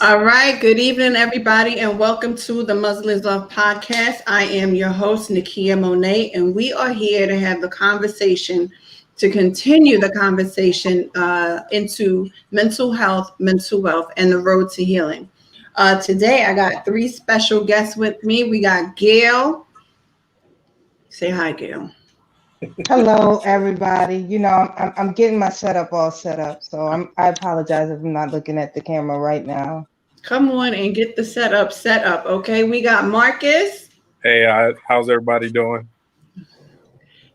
All right. Good evening, everybody, and welcome to the Muzzle Is Off Podcast. I am your host, Nakia Monet, and we are here to have the conversation, to continue the conversation into mental health, mental wealth, and the road to healing. Today, I got three special guests with me. We got Gale. Say hi, Gale. Hello, everybody. I'm getting my setup all set up, so I apologize if I'm not looking at the camera right now. Come on and get the setup set up, okay? We got Marcus. Hey, how's everybody doing?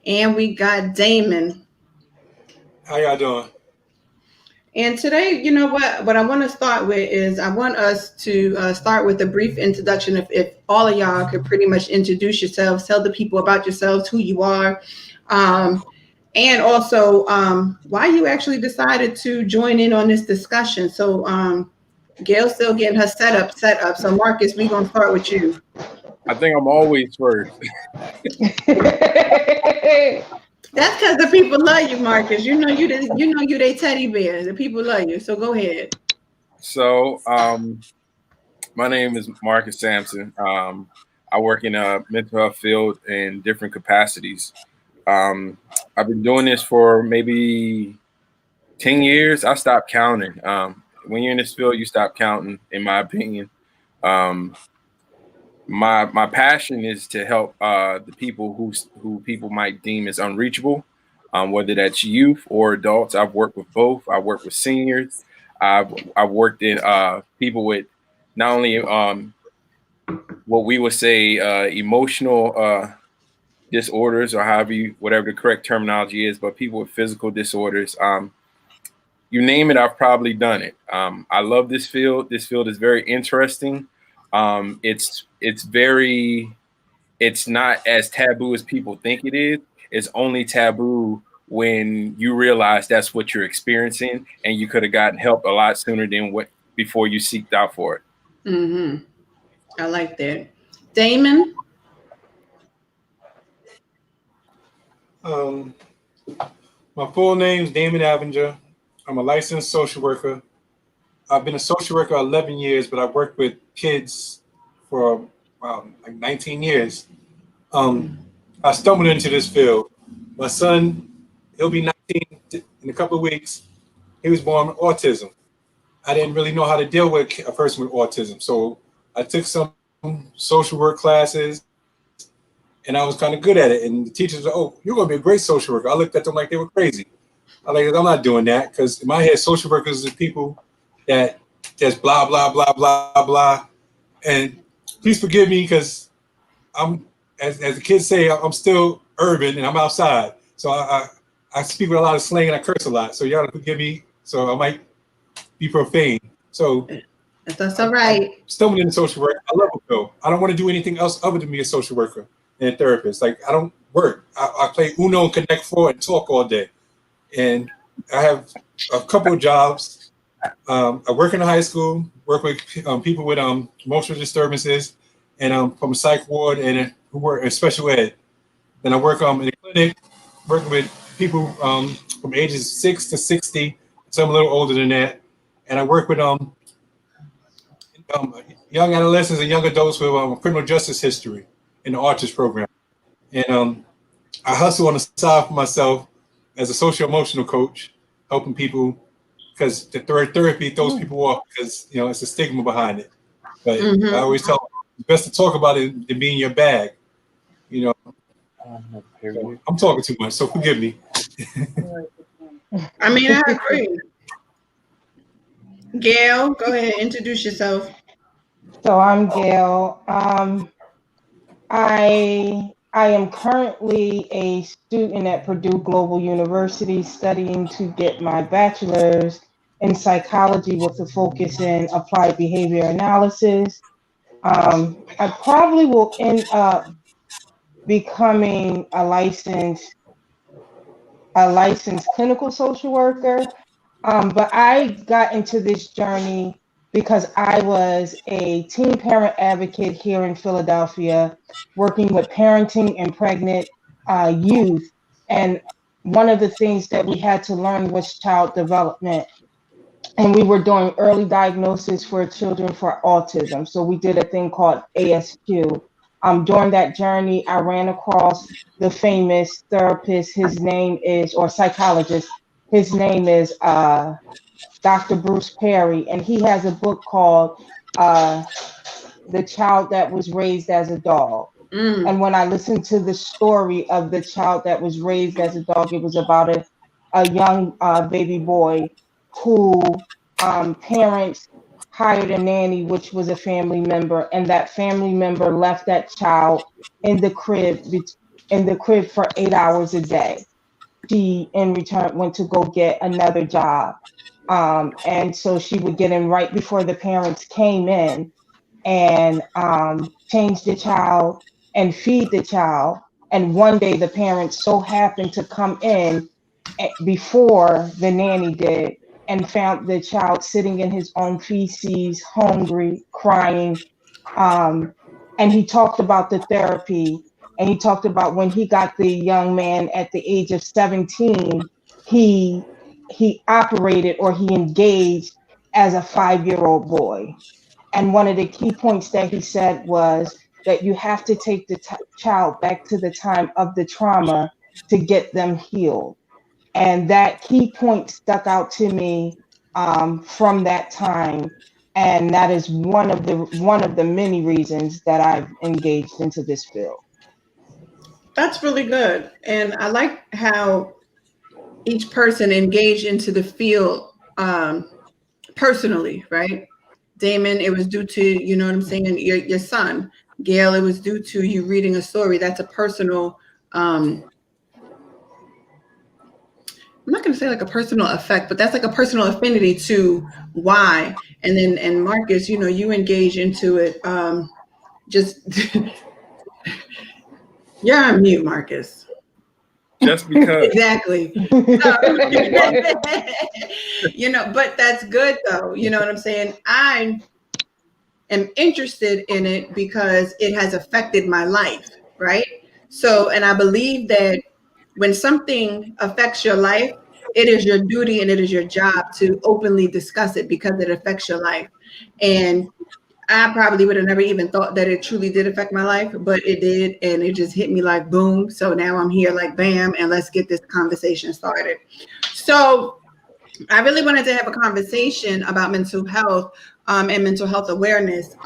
And we got Damon. How y'all doing? And today, you know what I want to start with is I want us to start with a brief introduction. If all of y'all could pretty much introduce yourselves, tell the people about yourselves, who you are, and also why you actually decided to join in on this discussion. So Gail's still getting her set up. So Marcus, we're going to start with you. I think I'm always first. That's because the people love you, Marcus. You know you they teddy bear. The people love you. So go ahead. So my name is Marcus Sampson. I work in a mental health field in different capacities. I've been doing this for maybe 10 years. I stopped counting. When you're in this field, you stop counting, in my opinion. My passion is to help the people who people might deem as unreachable, whether that's youth or adults. I've worked with both. I work with seniors. I've worked in people with not only what we would say emotional disorders, or whatever the correct terminology is, but people with physical disorders. You name it, I've probably done it. I love this field. This field is very interesting. It's not as taboo as people think it is. It's only taboo when you realize that's what you're experiencing, and you could have gotten help a lot sooner than before you seeked out for it. Mm-hmm. I like that. Damon? My full name is Damon Avenger. I'm a licensed social worker. I've been a social worker 11 years, but I've worked with kids for like 19 years. I stumbled into this field. My son, he'll be 19 in a couple of weeks. He was born with autism. I didn't really know how to deal with a person with autism. So I took some social work classes, and I was kind of good at it. And the teachers were, "Oh, you're going to be a great social worker." I looked at them like they were crazy. I'm not doing that, because in my head, social workers are people that just blah, blah, blah, blah, blah. And please forgive me, because I'm, as the kids say, I'm still urban and I'm outside. So I speak with a lot of slang and I curse a lot. So y'all forgive me. So I might be profane. So that's all right. I'm stumbling into social work. I love it though. I don't want to do anything else other than be a social worker and a therapist. Like, I don't work. I play Uno and Connect Four and talk all day. And I have a couple of jobs. I work in a high school, work with people with emotional disturbances, and from a psych ward, and who work in special ed. Then I work in a clinic, working with people from ages 6 to 60, some a little older than that. And I work with young adolescents and young adults with criminal justice history in the Arches program. And I hustle on the side for myself as a social emotional coach, helping people, because the therapy throws people off, because it's a stigma behind it. But I always tell them it's best to talk about it than be in your bag. So I'm talking too much, so forgive me. I mean, I agree. Gail, go ahead, introduce yourself. So I'm Gale. I am currently a student at Purdue Global University, studying to get my bachelor's in psychology with a focus in applied behavior analysis. I probably will end up becoming a licensed clinical social worker. But I got into this journey because I was a teen parent advocate here in Philadelphia, working with parenting and pregnant youth. And one of the things that we had to learn was child development. and we were doing early diagnosis for children for autism. So we did a thing called ASQ. During that journey, I ran across the famous therapist. His name is, or psychologist, his name is Dr. Bruce Perry, and he has a book called The Child That Was Raised as a Dog. And when I listened to the story of the child that was raised as a dog, it was about a young baby boy who parents hired a nanny, which was a family member, and that family member left that child in the crib for 8 hours a day. She, in return, went to go get another job. And so she would get in right before the parents came in and change the child and feed the child. And one day the parents so happened to come in before the nanny did and found the child sitting in his own feces, hungry, crying. And he talked about the therapy, and he talked about when he got the young man at the age of 17, he operated, or he engaged as a 5-year-old boy. And one of the key points that he said was that you have to take the child back to the time of the trauma to get them healed. And that key point stuck out to me from that time. And that is one of the many reasons that I've engaged into this field. That's really good. And I like how each person engaged into the field personally, right? Damon, it was due to, you know what I'm saying, your son. Gale, it was due to you reading a story. That's a personal, I'm not going to say like a personal effect, but that's like a personal affinity to why. And Marcus, you know, you engage into it. Just, you're on mute, Marcus. Just because. Exactly. So, you know, but that's good though. You know what I'm saying? I am interested in it because it has affected my life, right? So, and I believe that when something affects your life, it is your duty and it is your job to openly discuss it because it affects your life. And I probably would have never even thought that it truly did affect my life, but it did. And it just hit me like boom. So now I'm here like bam, and let's get this conversation started. So I really wanted to have a conversation about mental health and mental health awareness,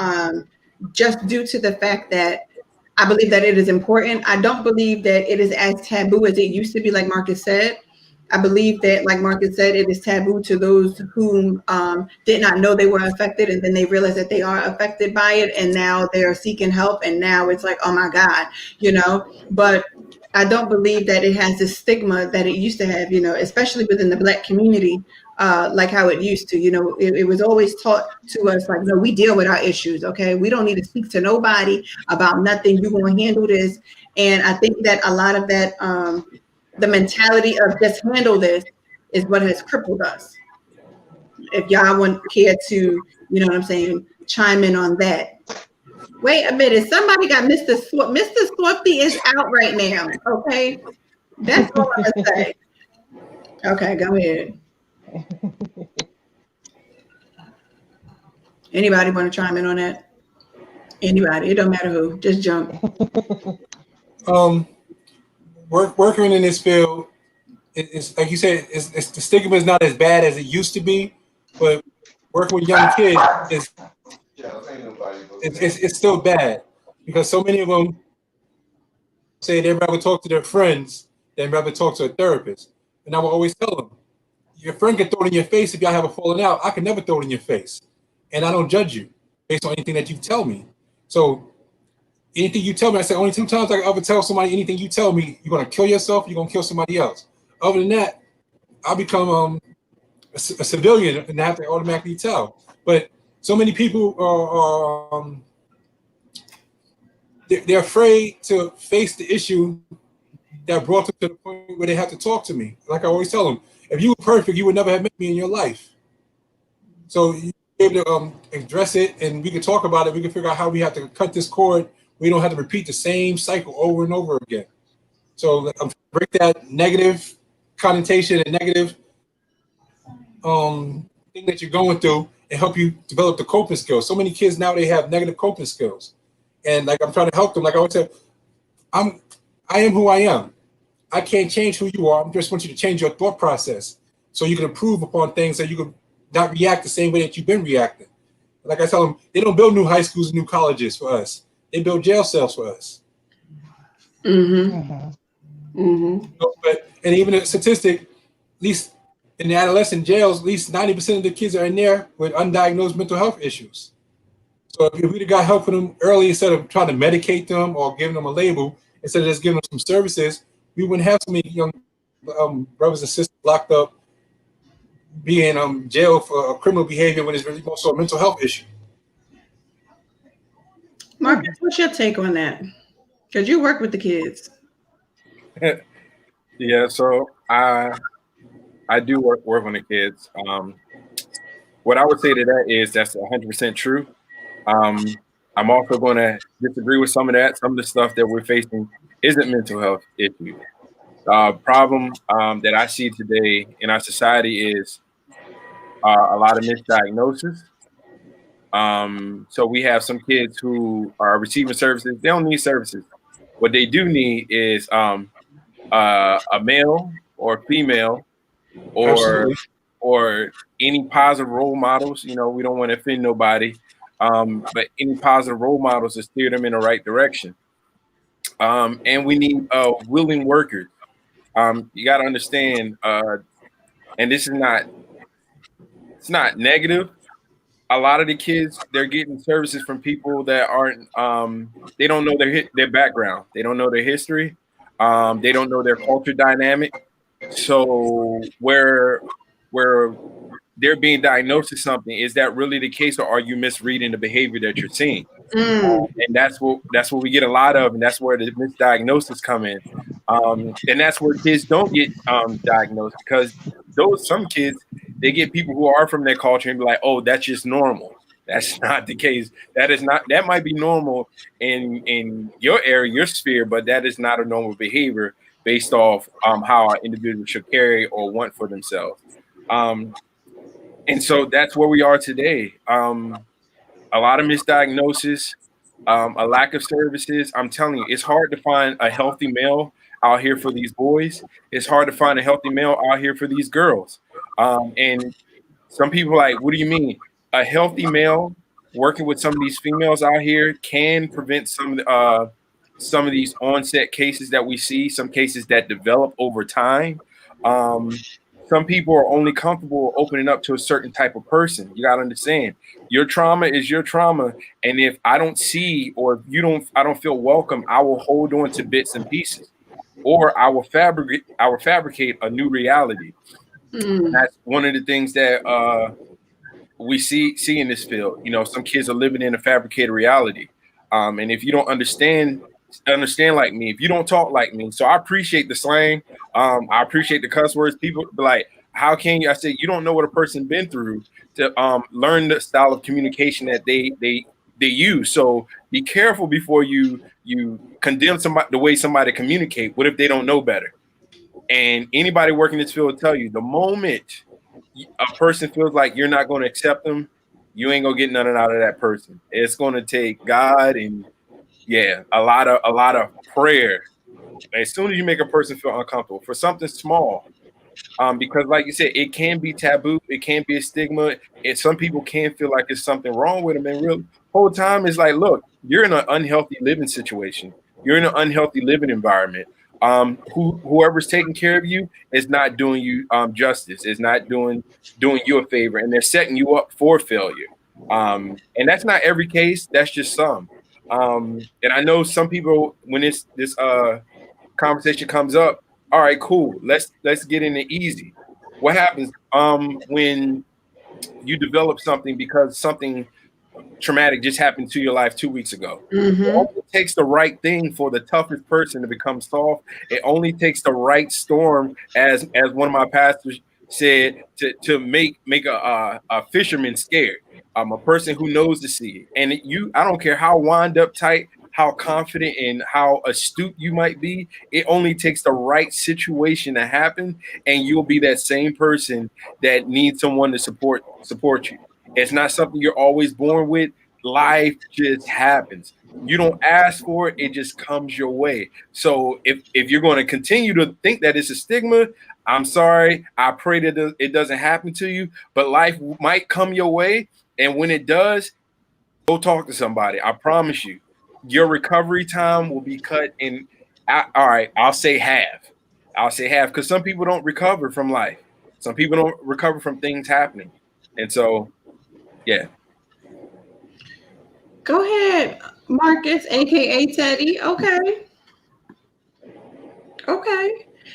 just due to the fact that I believe that it is important. I don't believe that it is as taboo as it used to be, like Marcus said. I believe that, like Marcus said, it is taboo to those whom did not know they were affected, and then they realize that they are affected by it, and now they are seeking help, and now it's like, oh my God, you know. But I don't believe that it has the stigma that it used to have, you know, especially within the Black community, like how it used to. You know, it was always taught to us like, no, we deal with our issues, okay? We don't need to speak to nobody about nothing. You're going to handle this. And I think that a lot of that, the mentality of just handle this is what has crippled us. If y'all want care to, you know what I'm saying, chime in on that. Wait a minute, somebody got Mr. Swift. Mr. Swifty is out right now, okay? That's all I'm gonna say. Okay, go ahead. Anybody want to chime in on that? Anybody, it don't matter who, just jump. Working in this field, it's like you said, it's the stigma is not as bad as it used to be, but working with young kids it's still bad because so many of them say they'd rather talk to their friends than rather talk to a therapist. And I will always tell them, your friend can throw it in your face if y'all have a falling out. I can never throw it in your face, and I don't judge you based on anything that you tell me. So anything you tell me, I say only 2 times I ever tell somebody anything you tell me, you're gonna kill yourself, you're gonna kill somebody else. Other than that, I'll become a civilian and have to automatically tell. But so many people are they're afraid to face the issue that brought them to the point where they have to talk to me. Like I always tell them, if you were perfect, you would never have met me in your life. So you're able to address it, and we can talk about it. We can figure out how we have to cut this cord. We don't have to repeat the same cycle over and over again. So break that negative connotation and negative thing that you're going through and help you develop the coping skills. So many kids now, they have negative coping skills. And like, I'm trying to help them. Like I always say, I am who I am. I can't change who you are. I just want you to change your thought process so you can improve upon things, so you can not react the same way that you've been reacting. Like I tell them, they don't build new high schools and new colleges for us. They build jail cells for us. And even a statistic, at least in the adolescent jails, at least 90% of the kids are in there with undiagnosed mental health issues. So if we'd have got help for them early, instead of trying to medicate them or giving them a label, instead of just giving them some services, we wouldn't have so many young brothers and sisters locked up, being in jail for criminal behavior when it's really also a mental health issue. Marcus, what's your take on that? Because you work with the kids. Yeah, so I do work on the kids. What I would say to that is that's 100% true. I'm also going to disagree with some of that. Some of the stuff that we're facing isn't mental health issues. Problem that I see today in our society is a lot of misdiagnosis. So we have some kids who are receiving services. They don't need services. What they do need is a male or female or any positive role models. You know, we don't want to offend nobody, but any positive role models to steer them in the right direction. And we need willing workers. You got to understand, and this is it's not negative. A lot of the kids, they're getting services from people that aren't, they don't know their background. They don't know their history. They don't know their culture dynamic. So where they're being diagnosed with something, is that really the case, or are you misreading the behavior that you're seeing? And that's what we get a lot of, and that's where the misdiagnosis come in. And that's where kids don't get diagnosed, because some kids, they get people who are from their culture and be like, oh, that's just normal. That's not the case. That might be normal in your area, your sphere, but that is not a normal behavior based off how an individual should carry or want for themselves. And so that's where we are today. A lot of misdiagnosis, a lack of services. I'm telling you, it's hard to find a healthy male out here for these boys. It's hard to find a healthy male out here for these girls. And some people are like, what do you mean? A healthy male working with some of these females out here can prevent some of these onset cases that we see, some cases that develop over time. Some people are only comfortable opening up to a certain type of person. You got to understand, your trauma is your trauma. And if I don't see, or I don't feel welcome, I will hold on to bits and pieces, or I will fabricate a new reality. That's one of the things that we see in this field. You know, some kids are living in a fabricated reality. And if you don't understand like me, if you don't talk like me, so I appreciate the slang. I appreciate the cuss words. People be like, how can you? I said, you don't know what a person been through to learn the style of communication that they use. So be careful before you condemn somebody, the way somebody communicate. What if they don't know better? And anybody working this field will tell you, the moment a person feels like you're not going to accept them, you ain't gonna get nothing out of that person. It's going to take God and a lot of prayer. As soon as you make a person feel uncomfortable for something small, because like you said, it can be taboo, it can be a stigma, and some people can feel like there's something wrong with them. And real whole time is like, look, you're in an unhealthy living situation. You're in an unhealthy living environment. Whoever's taking care of you is not doing you justice, is not doing you a favor, and they're setting you up for failure. And that's not every case, that's just some. And I know some people, when this conversation comes up, all right, cool, let's get into easy. What happens when you develop something because something traumatic just happened to your life 2 weeks ago? It only takes the right thing for the toughest person to become soft. It only takes the right storm, as one of my pastors said, to make a fisherman scared. A person who knows the sea. And I don't care how wind up tight, how confident and how astute you might be. It only takes the right situation to happen, and you'll be that same person that needs someone to support you. It's not something you're always born with. Life just happens. You don't ask for it, it just comes your way. So if you're going to continue to think that it's a stigma, I'm sorry. I pray that it doesn't happen to you, but life might come your way. And when it does, go talk to somebody. I promise you, your recovery time will be cut in. All right, I'll say half. Because some people don't recover from life. Some people don't recover from things happening. And so, yeah. Go ahead, Marcus, aka Teddy. Okay.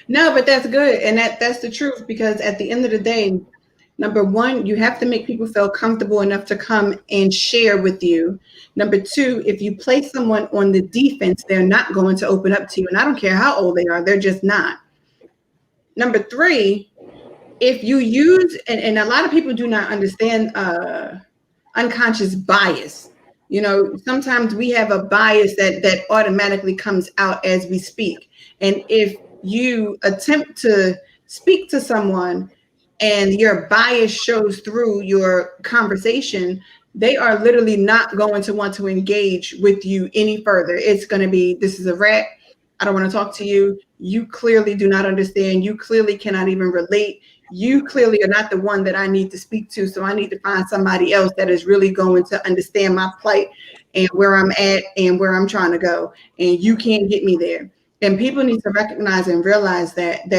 No, but that's good, and that's the truth, because at the end of the day, number one, you have to make people feel comfortable enough to come and share with you. Number two, if you place someone on the defense, they're not going to open up to you, and I don't care how old they are, they're just not. Number three, if you use, and a lot of people do not understand unconscious bias. You know, sometimes we have a bias that automatically comes out as we speak. And if you attempt to speak to someone and your bias shows through your conversation, they are literally not going to want to engage with you any further. It's going to be, this is a wrap. I don't want to talk to you. You clearly do not understand. You clearly cannot even relate. You clearly are not the one that I need to speak to. So I need to find somebody else that is really going to understand my plight and where I'm at and where I'm trying to go. And you can't get me there. And people need to recognize and realize that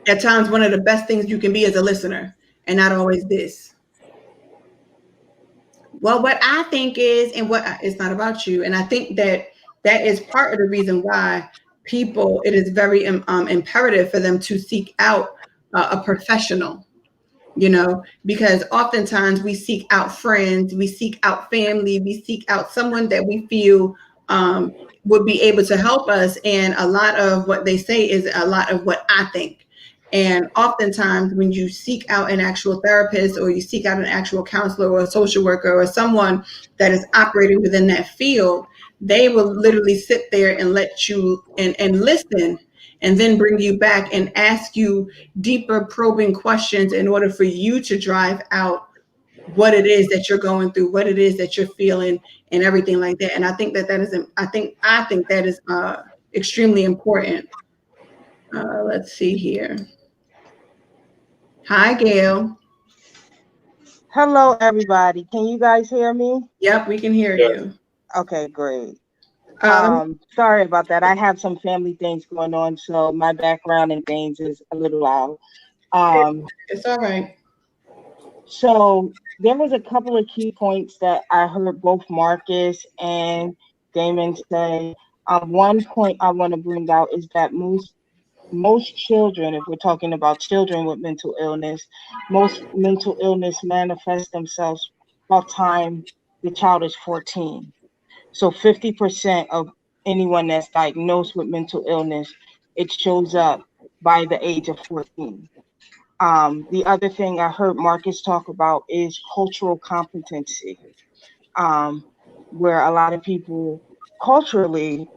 at times one of the best things you can be is a listener, and not always this. Well, what I think is, and what it's not about you. And I think that is part of the reason why people, it is very imperative for them to seek out a professional, you know, because oftentimes we seek out friends, we seek out family, we seek out someone that we feel would be able to help us. And a lot of what they say is a lot of what I think. And oftentimes when you seek out an actual therapist, or you seek out an actual counselor or a social worker or someone that is operating within that field, they will literally sit there and let you and listen, and then bring you back and ask you deeper probing questions in order for you to drive out what it is that you're going through, what it is that you're feeling, and everything like that. And I think that is, I think that is extremely important. Let's see here. Hi, Gale. Hello, everybody. Can you guys hear me? Yep, we can hear you. Okay, great. Sorry about that. I have some family things going on, so my background and things is a little loud. It's all right. So there was a couple of key points that I heard both Marcus and Damon say. One point I want to bring out is that most children, if we're talking about children with mental illness, most mental illness manifests themselves by the time the child is 14. So 50% of anyone that's diagnosed with mental illness, it shows up by the age of 14. The other thing I heard Marcus talk about is cultural competency, where a lot of people culturally,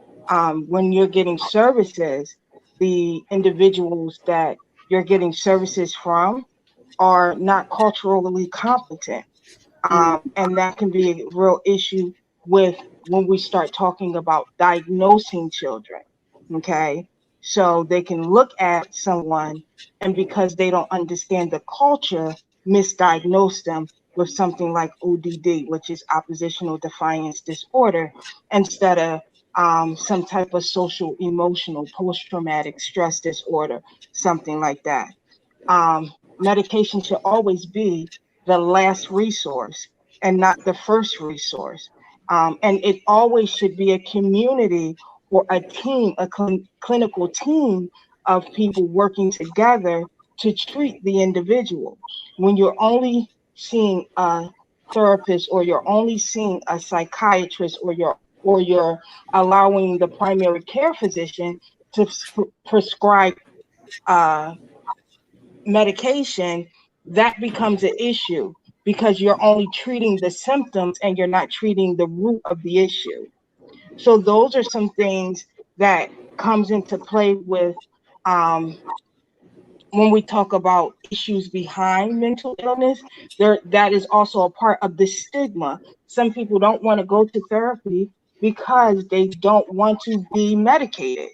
when you're getting services, the individuals that you're getting services from are not culturally competent. And that can be a real issue with when we start talking about diagnosing children. Okay. So they can look at someone, and because they don't understand the culture, misdiagnose them with something like ODD, which is oppositional defiance disorder, instead of some type of social emotional post-traumatic stress disorder, something like that. Medication should always be the last resource and not the first resource. And it always should be a community or a team, a clinical team of people working together to treat the individual. When you're only seeing a therapist, or you're only seeing a psychiatrist, or you're allowing the primary care physician to prescribe medication, that becomes an issue, because you're only treating the symptoms and you're not treating the root of the issue. So those are some things that comes into play with when we talk about issues behind mental illness. That is also a part of the stigma. Some people don't want to go to therapy because they don't want to be medicated,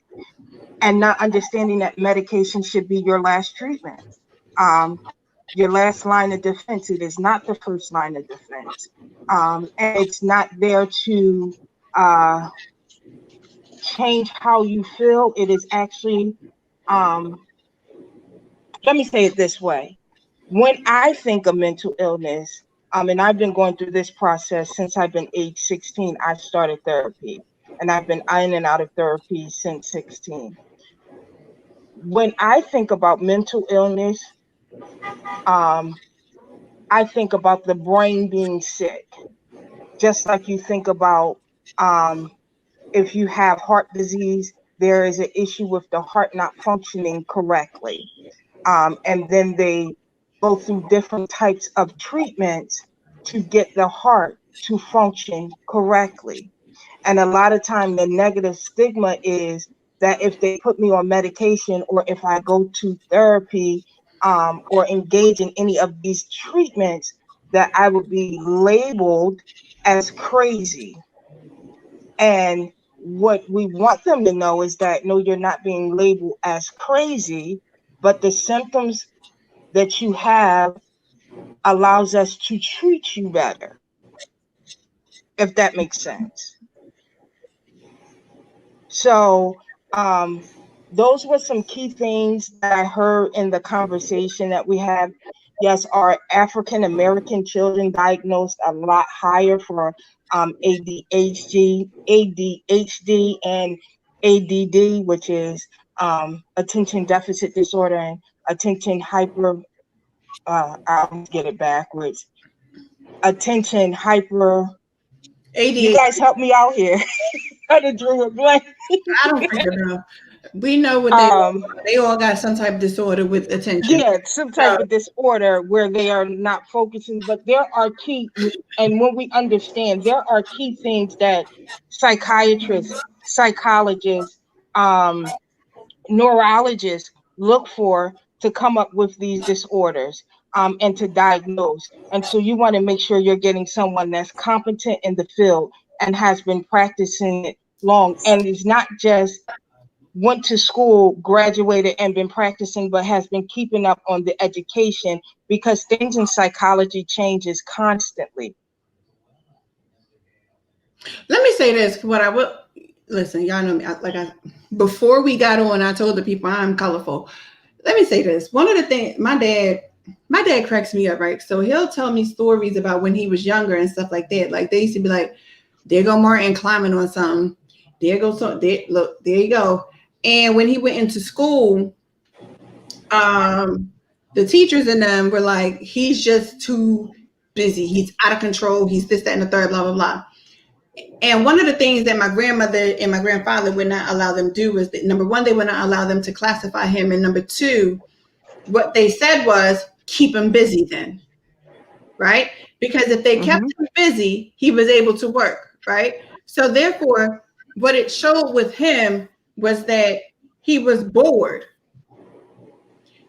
and not understanding that medication should be your last treatment, your last line of defense. It is not the first line of defense, and it's not there to change how you feel. It is actually, let me say it this way. When I think of mental illness, and I've been going through this process since I've been age 16, I started therapy, and I've been in and out of therapy since 16. When I think about mental illness, I think about the brain being sick, just like you think about if you have heart disease, there is an issue with the heart not functioning correctly. And then they go through different types of treatments to get the heart to function correctly. And a lot of time the negative stigma is that if they put me on medication, or if I go to therapy, or engage in any of these treatments, that I would be labeled as crazy. And what we want them to know is that, no, you're not being labeled as crazy, but the symptoms that you have allows us to treat you better, if that makes sense. So those were some key things that I heard in the conversation that we had. Yes, our African American children diagnosed a lot higher for ADHD, and ADD, which is attention deficit disorder, and attention hyper. I'll get it backwards. Attention hyper. ADHD. You guys help me out here. I drew a blank. I don't freaking know. We know what they all got some type of disorder with attention. Yeah, some type of disorder where they are not focusing, but there are key, and when we understand, there are key things that psychiatrists, psychologists, neurologists look for to come up with these disorders, and to diagnose. And so you want to make sure you're getting someone that's competent in the field and has been practicing it long, and is not just went to school, graduated, and been practicing, but has been keeping up on the education, because things in psychology changes constantly. Let me say this. What I will listen, y'all know me. Before we got on, I told the people I'm colorful. Let me say this. One of the things, my dad cracks me up, right? So he'll tell me stories about when he was younger and stuff like that. Like they used to be like, there go Martin climbing on something. There goes something. Look, there you go. And when he went into school, the teachers and them were like, he's just too busy. He's out of control. He's this, that, and the third, blah, blah, blah. And one of the things that my grandmother and my grandfather would not allow them to do was that, number one, they would not allow them to classify him. And number two, what they said was keep him busy then, right? Because if they kept him busy, he was able to work, right? So therefore, what it showed with him was that he was bored.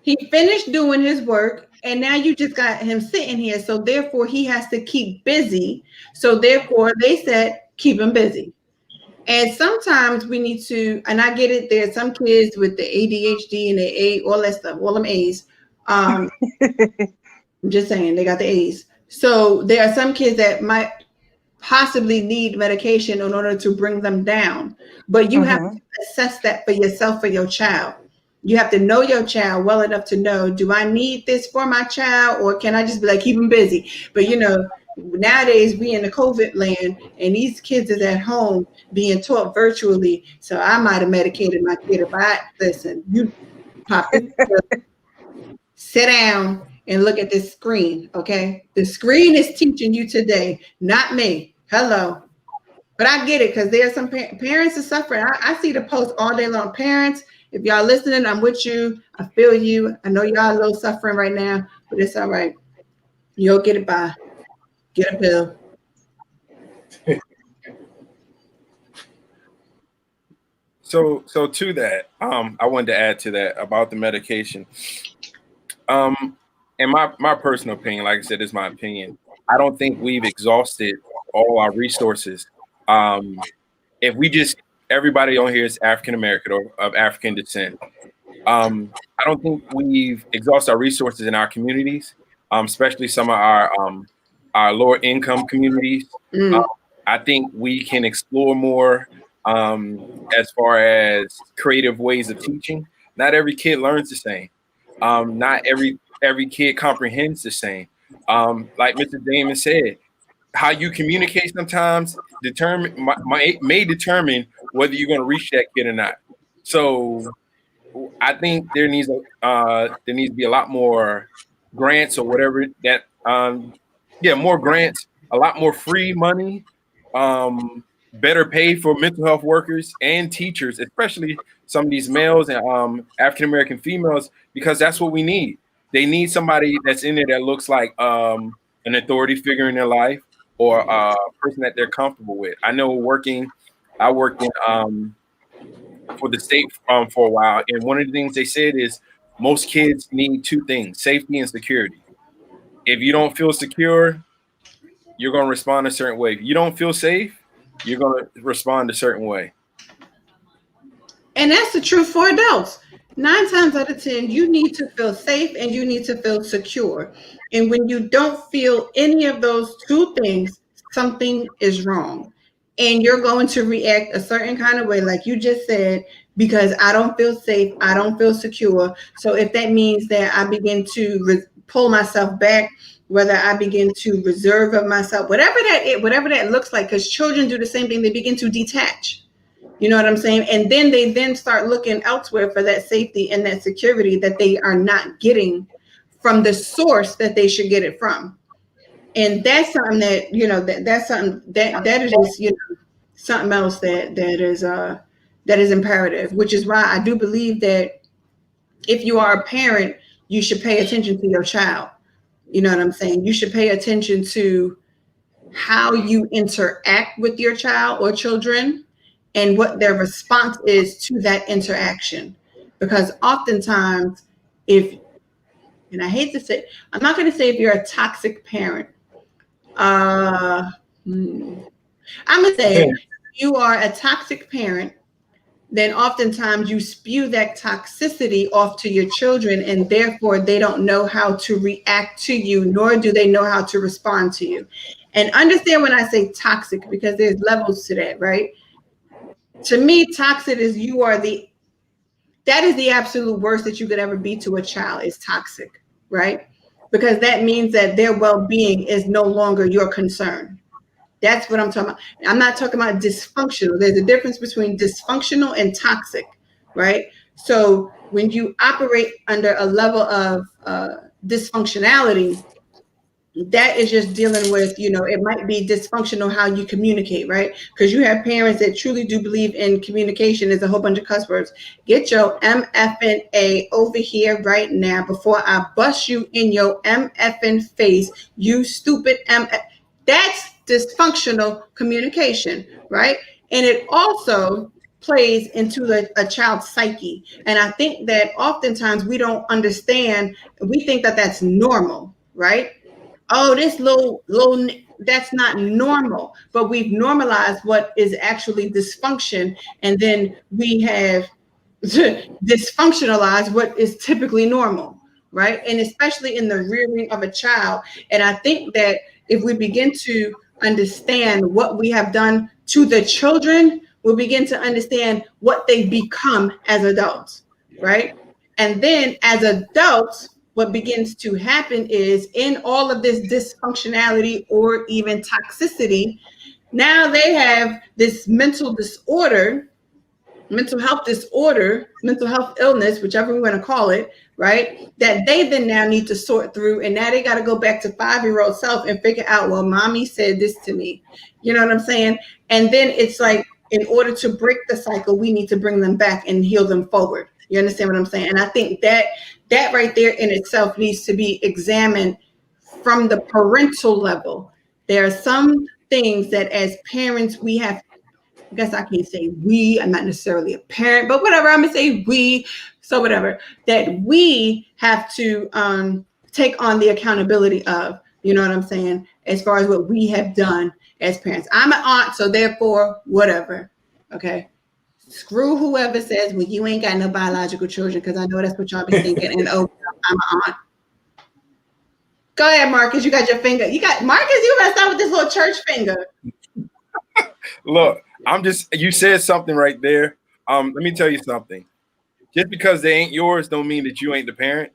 He finished doing his work, and now you just got him sitting here. So therefore, he has to keep busy. So therefore, they said, keep him busy. And sometimes we need to, and I get it, there's some kids with the ADHD and the A, all that stuff, all them A's. I'm just saying, they got the A's. So there are some kids that might possibly need medication in order to bring them down. But you have to assess that for yourself, for your child. You have to know your child well enough to know, do I need this for my child, or can I just be like, keep them busy? But nowadays we in the COVID land, and these kids is at home being taught virtually. So I might have medicated my kid. If I listen, you pop it, sit down and look at this screen, okay? The screen is teaching you today, not me. Hello. But I get it, because there are some parents are suffering. I see the post all day long. Parents, if y'all listening, I'm with you. I feel you. I know y'all a little suffering right now, but it's all right. You'll get it by. Get a pill. So to that, I wanted to add to that about the medication. In my personal opinion, like I said, is my opinion. I don't think we've exhausted all our resources. If we just everybody on here is African American or of African descent, I don't think we've exhausted our resources in our communities, especially some of our lower income communities. Mm. I think we can explore more as far as creative ways of teaching. Not every kid learns the same. Not every kid comprehends the same. Like Mr. Damon said, how you communicate sometimes may determine whether you're going to reach that kid or not. So I think there needs to be a lot more grants or whatever that more grants, a lot more free money, better pay for mental health workers and teachers, especially some of these males and African American females, because that's what we need. They need somebody that's in there that looks like an authority figure in their life or a person that they're comfortable with. I worked in for the state for a while, and one of the things they said is most kids need two things: safety and security. If you don't feel secure, you're going to respond a certain way. If you don't feel safe, you're going to respond a certain way. And that's the truth for adults. 9 times out of 10, you need to feel safe and you need to feel secure. And when you don't feel any of those two things, something is wrong. And you're going to react a certain kind of way, like you just said, because I don't feel safe, I don't feel secure. So if that means that I begin to pull myself back, whether I begin to reserve of myself, whatever that looks like, because children do the same thing, they begin to detach. You know what I'm saying? And then they start looking elsewhere for that safety and that security that they are not getting from the source that they should get it from. And that's something that, that's something that is just, something else that is imperative, which is why I do believe that if you are a parent, you should pay attention to your child. You know what I'm saying? You should pay attention to how you interact with your child or children and what their response is to that interaction. Because oftentimes, and I hate to say, I'm not going to say if you're a toxic parent. I'm going to say if you are a toxic parent, then oftentimes you spew that toxicity off to your children, and therefore they don't know how to react to you, nor do they know how to respond to you. And understand when I say toxic, because there's levels to that, right? To me, toxic is that is the absolute worst that you could ever be to a child, is toxic, right? Because that means that their well-being is no longer your concern. That's what I'm talking about. I'm not talking about dysfunctional. There's a difference between dysfunctional and toxic, right? So when you operate under a level of dysfunctionality, that is just dealing with, it might be dysfunctional how you communicate, right? Because you have parents that truly do believe in communication is a whole bunch of cuss words. Get your MFNA over here right now before I bust you in your MFN face, you stupid MF. That's dysfunctional communication, right? And it also plays into a child's psyche. And I think that oftentimes we don't understand, we think that that's normal, right? Oh, this little, that's not normal. But we've normalized what is actually dysfunction. And then we have dysfunctionalized what is typically normal, right? And especially in the rearing of a child. And I think that if we begin to understand what we have done to the children, we'll begin to understand what they become as adults, right? And then as adults, what begins to happen is in all of this dysfunctionality or even toxicity, now they have this mental health illness, whichever we want to call it, right? That they then now need to sort through. And now they got to go back to 5-year-old self and figure out, well, mommy said this to me. You know what I'm saying? And then it's like, in order to break the cycle, we need to bring them back and heal them forward. You understand what I'm saying? And I think that right there in itself needs to be examined from the parental level. There are some things that as parents we have I guess I can't say we, I'm not necessarily a parent, but whatever, I'm gonna say we, so whatever, that we have to take on the accountability of, you know what I'm saying, as far as what we have done as parents. I'm an aunt, so therefore, whatever, okay? Screw whoever says, well, you ain't got no biological children, because I know that's what y'all be thinking, and oh, I'm an aunt. Go ahead, Marcus, you got your finger. Marcus, you gotta stop with this little church finger. Look, you said something right there. Let me tell you something. Just because they ain't yours don't mean that you ain't the parent.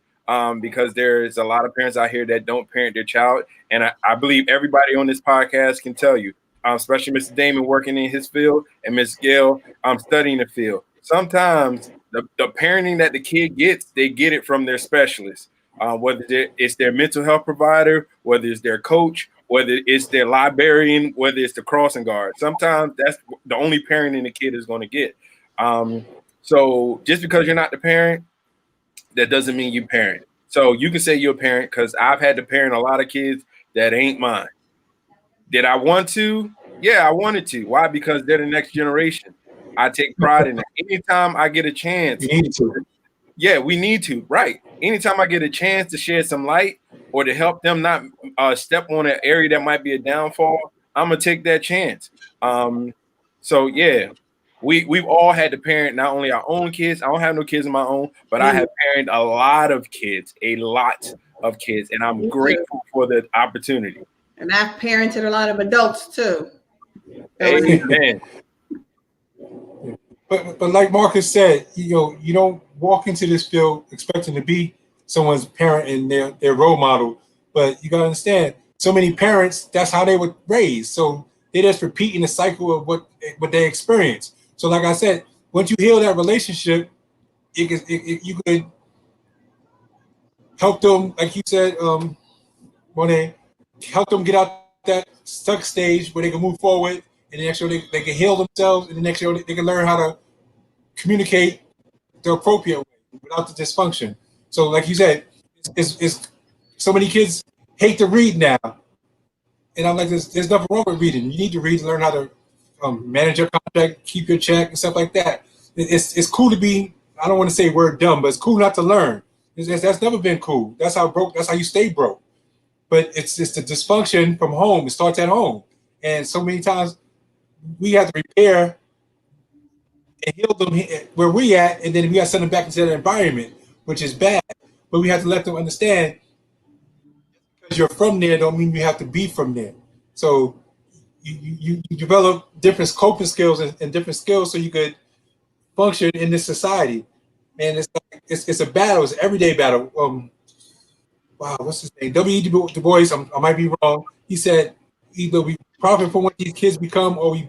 Because there's a lot of parents out here that don't parent their child. And I believe everybody on this podcast can tell you, especially Mr. Damon working in his field and Miss Gale studying the field. Sometimes the parenting that the kid gets, they get it from their specialist. Whether it's their mental health provider, whether it's their coach, whether it's their librarian, whether it's the crossing guard. Sometimes that's the only parenting the kid is going to get. So just because you're not the parent, that doesn't mean you parent. So you can say you're a parent, because I've had to parent a lot of kids that ain't mine. Did I want to? Yeah, I wanted to. Why? Because they're the next generation. I take pride in it. Anytime I get a chance. You need to. Yeah, we need to. Right. Anytime I get a chance to shed some light or to help them not step on an area that might be a downfall, I'm going to take that chance. So, yeah. We've all had to parent not only our own kids. I don't have no kids of my own, but I have parented a lot of kids, and I'm grateful for the opportunity. And I've parented a lot of adults too. Amen. But like Marcus said, you don't walk into this field expecting to be someone's parent and their role model. But you gotta understand, so many parents, that's how they were raised. So they're just repeating the cycle of what they experience. So, like I said, once you heal that relationship, you could help them, like you said, Monet, help them get out that stuck stage where they can move forward, and the next year they can heal themselves, and the next year they can learn how to communicate the appropriate way without the dysfunction. So, like you said, it's so many kids hate to read now, and I'm like, there's nothing wrong with reading. You need to read to learn how to manage your contract, keep your check, and stuff like that. It's cool to be, I don't want to say word dumb, but it's cool not to learn. That's never been cool. That's how you stay broke. But it's the dysfunction from home. It starts at home. And so many times we have to repair and heal them where we at, and then we got to send them back into that environment, which is bad. But we have to let them understand, because you're from there don't mean you have to be from there. So you develop different coping skills and different skills so you could function in this society. And it's a battle. It's an everyday battle. Wow, what's his name? W.E. Du Bois. I might be wrong. He said either we profit from what these kids become, or we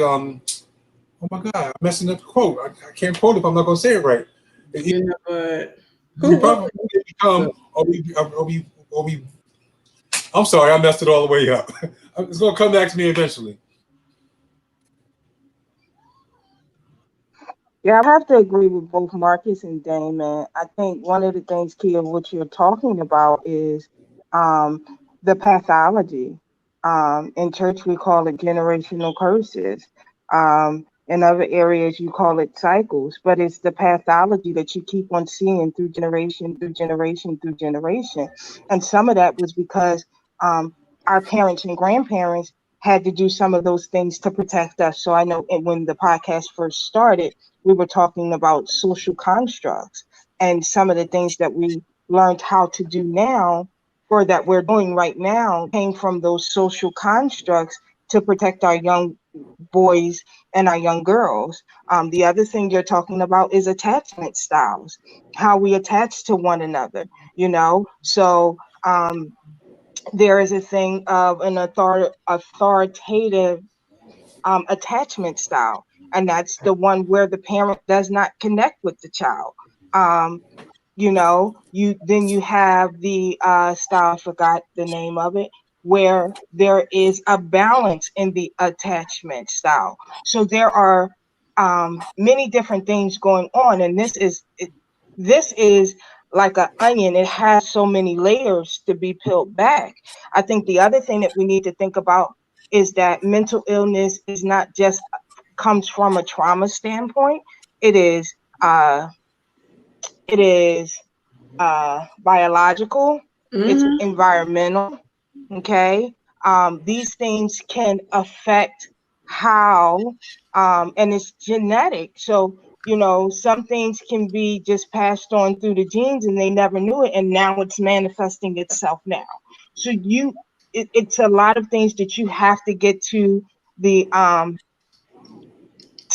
oh my God, I'm messing up the quote. I can't quote it if I'm not gonna say it right. You know what? We profit from what they become, or we I'm sorry, I messed it all the way up. It's gonna come back to me eventually. Yeah, I have to agree with both Marcus and Damon. I think one of the things, key of what you're talking about is the pathology. In church, we call it generational curses. In other areas, you call it cycles, but it's the pathology that you keep on seeing through generation, through generation, through generation. And some of that was because our parents and grandparents had to do some of those things to protect us. So I know when the podcast first started, we were talking about social constructs, and some of the things that we learned how to do now, or that we're doing right now, came from those social constructs to protect our young boys and our young girls. The other thing you're talking about is attachment styles, how we attach to one another, So there is a thing of an authoritative attachment style, and that's the one where the parent does not connect with the child. You have the style, I forgot the name of it, where there is a balance in the attachment style. So there are many different things going on, and this is like an onion. It has so many layers to be peeled back. I think the other thing that we need to think about is that mental illness is not just comes from a trauma standpoint. It is biological, it's environmental. Okay. These things can affect how, and it's genetic. So, some things can be just passed on through the genes and they never knew it. And now it's manifesting itself now. So it's a lot of things that you have to get to the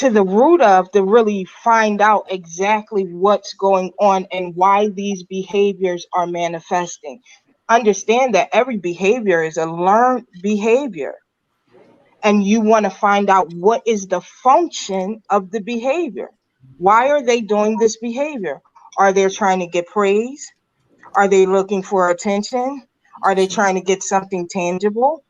root of, to really find out exactly what's going on and why these behaviors are manifesting. Understand that every behavior is a learned behavior, and you want to find out what is the function of the behavior. Why are they doing this behavior? Are they trying to get praise? Are they looking for attention? Are they trying to get something tangible?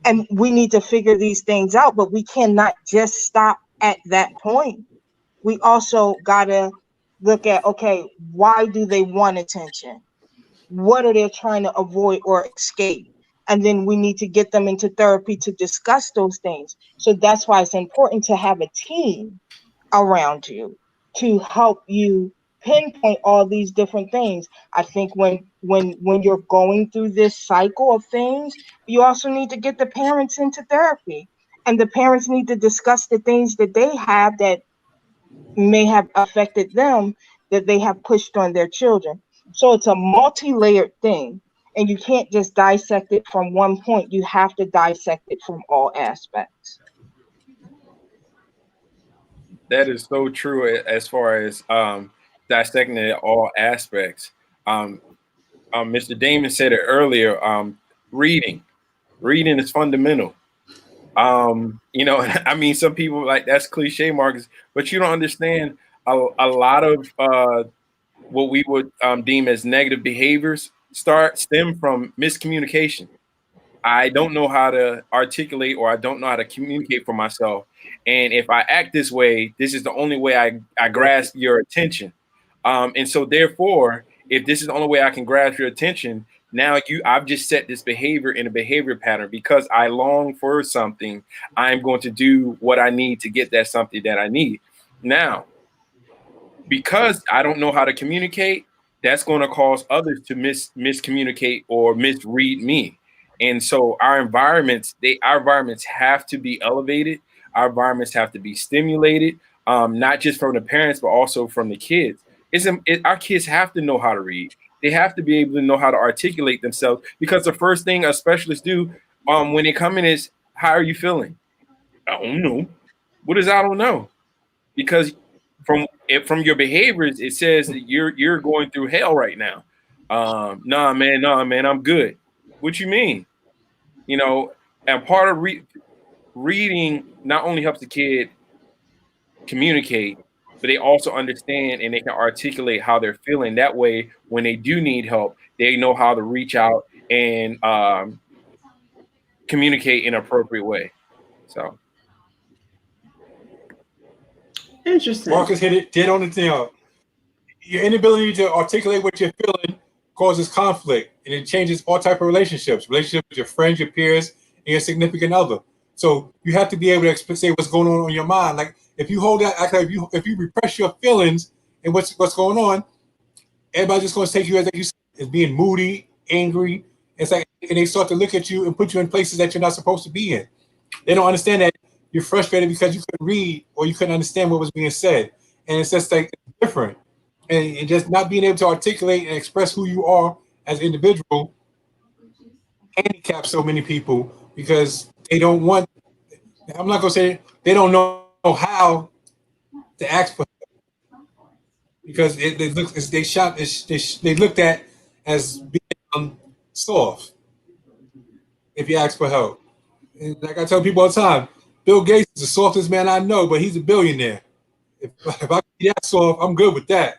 And we need to figure these things out, but we cannot just stop at that point. We also got to look at, okay, why do they want attention? What are they trying to avoid or escape? And then we need to get them into therapy to discuss those things. So that's why it's important to have a team around you to help you pinpoint all these different things. I think when you're going through this cycle of things, you also need to get the parents into therapy, and the parents need to discuss the things that they have that may have affected them, that they have pushed on their children. So it's a multi-layered thing, and you can't just dissect it from one point. You have to dissect it from all aspects. That is so true as far as dissecting it all aspects. Mr. Damon said it earlier. Reading is fundamental. I mean, some people like that's cliche, Marcus, but you don't understand a lot of what we would deem as negative behaviors stem from miscommunication. I don't know how to articulate, or I don't know how to communicate for myself. And if I act this way, this is the only way I grasp your attention. And so therefore, if this is the only way I can grasp your attention, now I've just set this behavior in a behavior pattern. Because I long for something, I'm going to do what I need to get that something that I need. Now, because I don't know how to communicate, that's going to cause others to miscommunicate or misread me. And so our environments have to be elevated. Our environments have to be stimulated, not just from the parents, but also from the kids. Our kids have to know how to read. They have to be able to know how to articulate themselves, because the first thing a specialist do when they come in is, how are you feeling? I don't know. What is I don't know? Because from your behaviors, it says that you're going through hell right now. Nah, man, I'm good. What you mean? And part of reading not only helps the kid communicate, but they also understand and they can articulate how they're feeling. That way, when they do need help, they know how to reach out and communicate in an appropriate way. So, interesting. Marcus hit it dead on the nail. Your inability to articulate what you're feeling causes conflict, and it changes all type of relationships with your friends, your peers, and your significant other. So you have to be able to say what's going on in your mind. Like, if you hold that, if you repress your feelings and what's going on, everybody's just going to take you as being moody, angry. It's like, and they start to look at you and put you in places that you're not supposed to be in. They don't understand that you're frustrated because you couldn't read or you couldn't understand what was being said, and it's just like different. And just not being able to articulate and express who you are as an individual handicaps so many people, because they don't want. I'm not gonna say they don't know how to ask for help, because they looked at as being soft if you ask for help. And like I tell people all the time, Bill Gates is the softest man I know, but he's a billionaire. If I can be that soft, I'm good with that.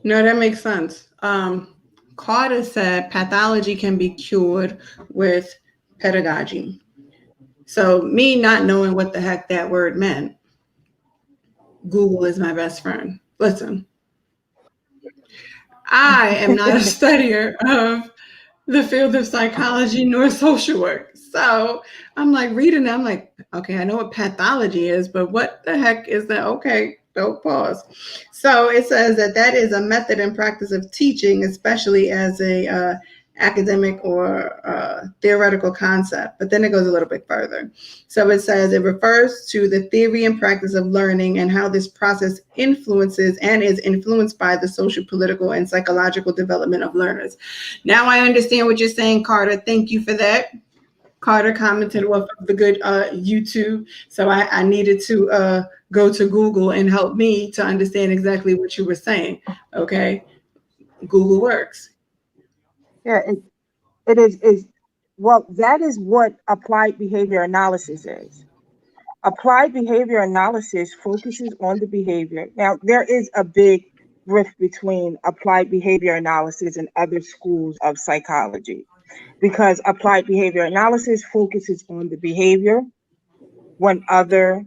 No, that makes sense. Carter said pathology can be cured with pedagogy. So me not knowing what the heck that word meant, Google is my best friend. Listen, I am not a studier of the field of psychology nor social work. So I'm like reading, I'm like, okay, I know what pathology is, but what the heck is that? Okay, don't pause. So it says that is a method and practice of teaching, especially as a academic or theoretical concept. But then it goes a little bit further. So it says it refers to the theory and practice of learning and how this process influences and is influenced by the social, political, and psychological development of learners. Now I understand what you're saying, Carter. Thank you for that. Carter commented off of the good YouTube. So I needed to go to Google and help me to understand exactly what you were saying. Okay. Google works. Yeah, it is well, that is what applied behavior analysis is. Applied behavior analysis focuses on the behavior. Now, there is a big rift between applied behavior analysis and other schools of psychology, because applied behavior analysis focuses on the behavior when other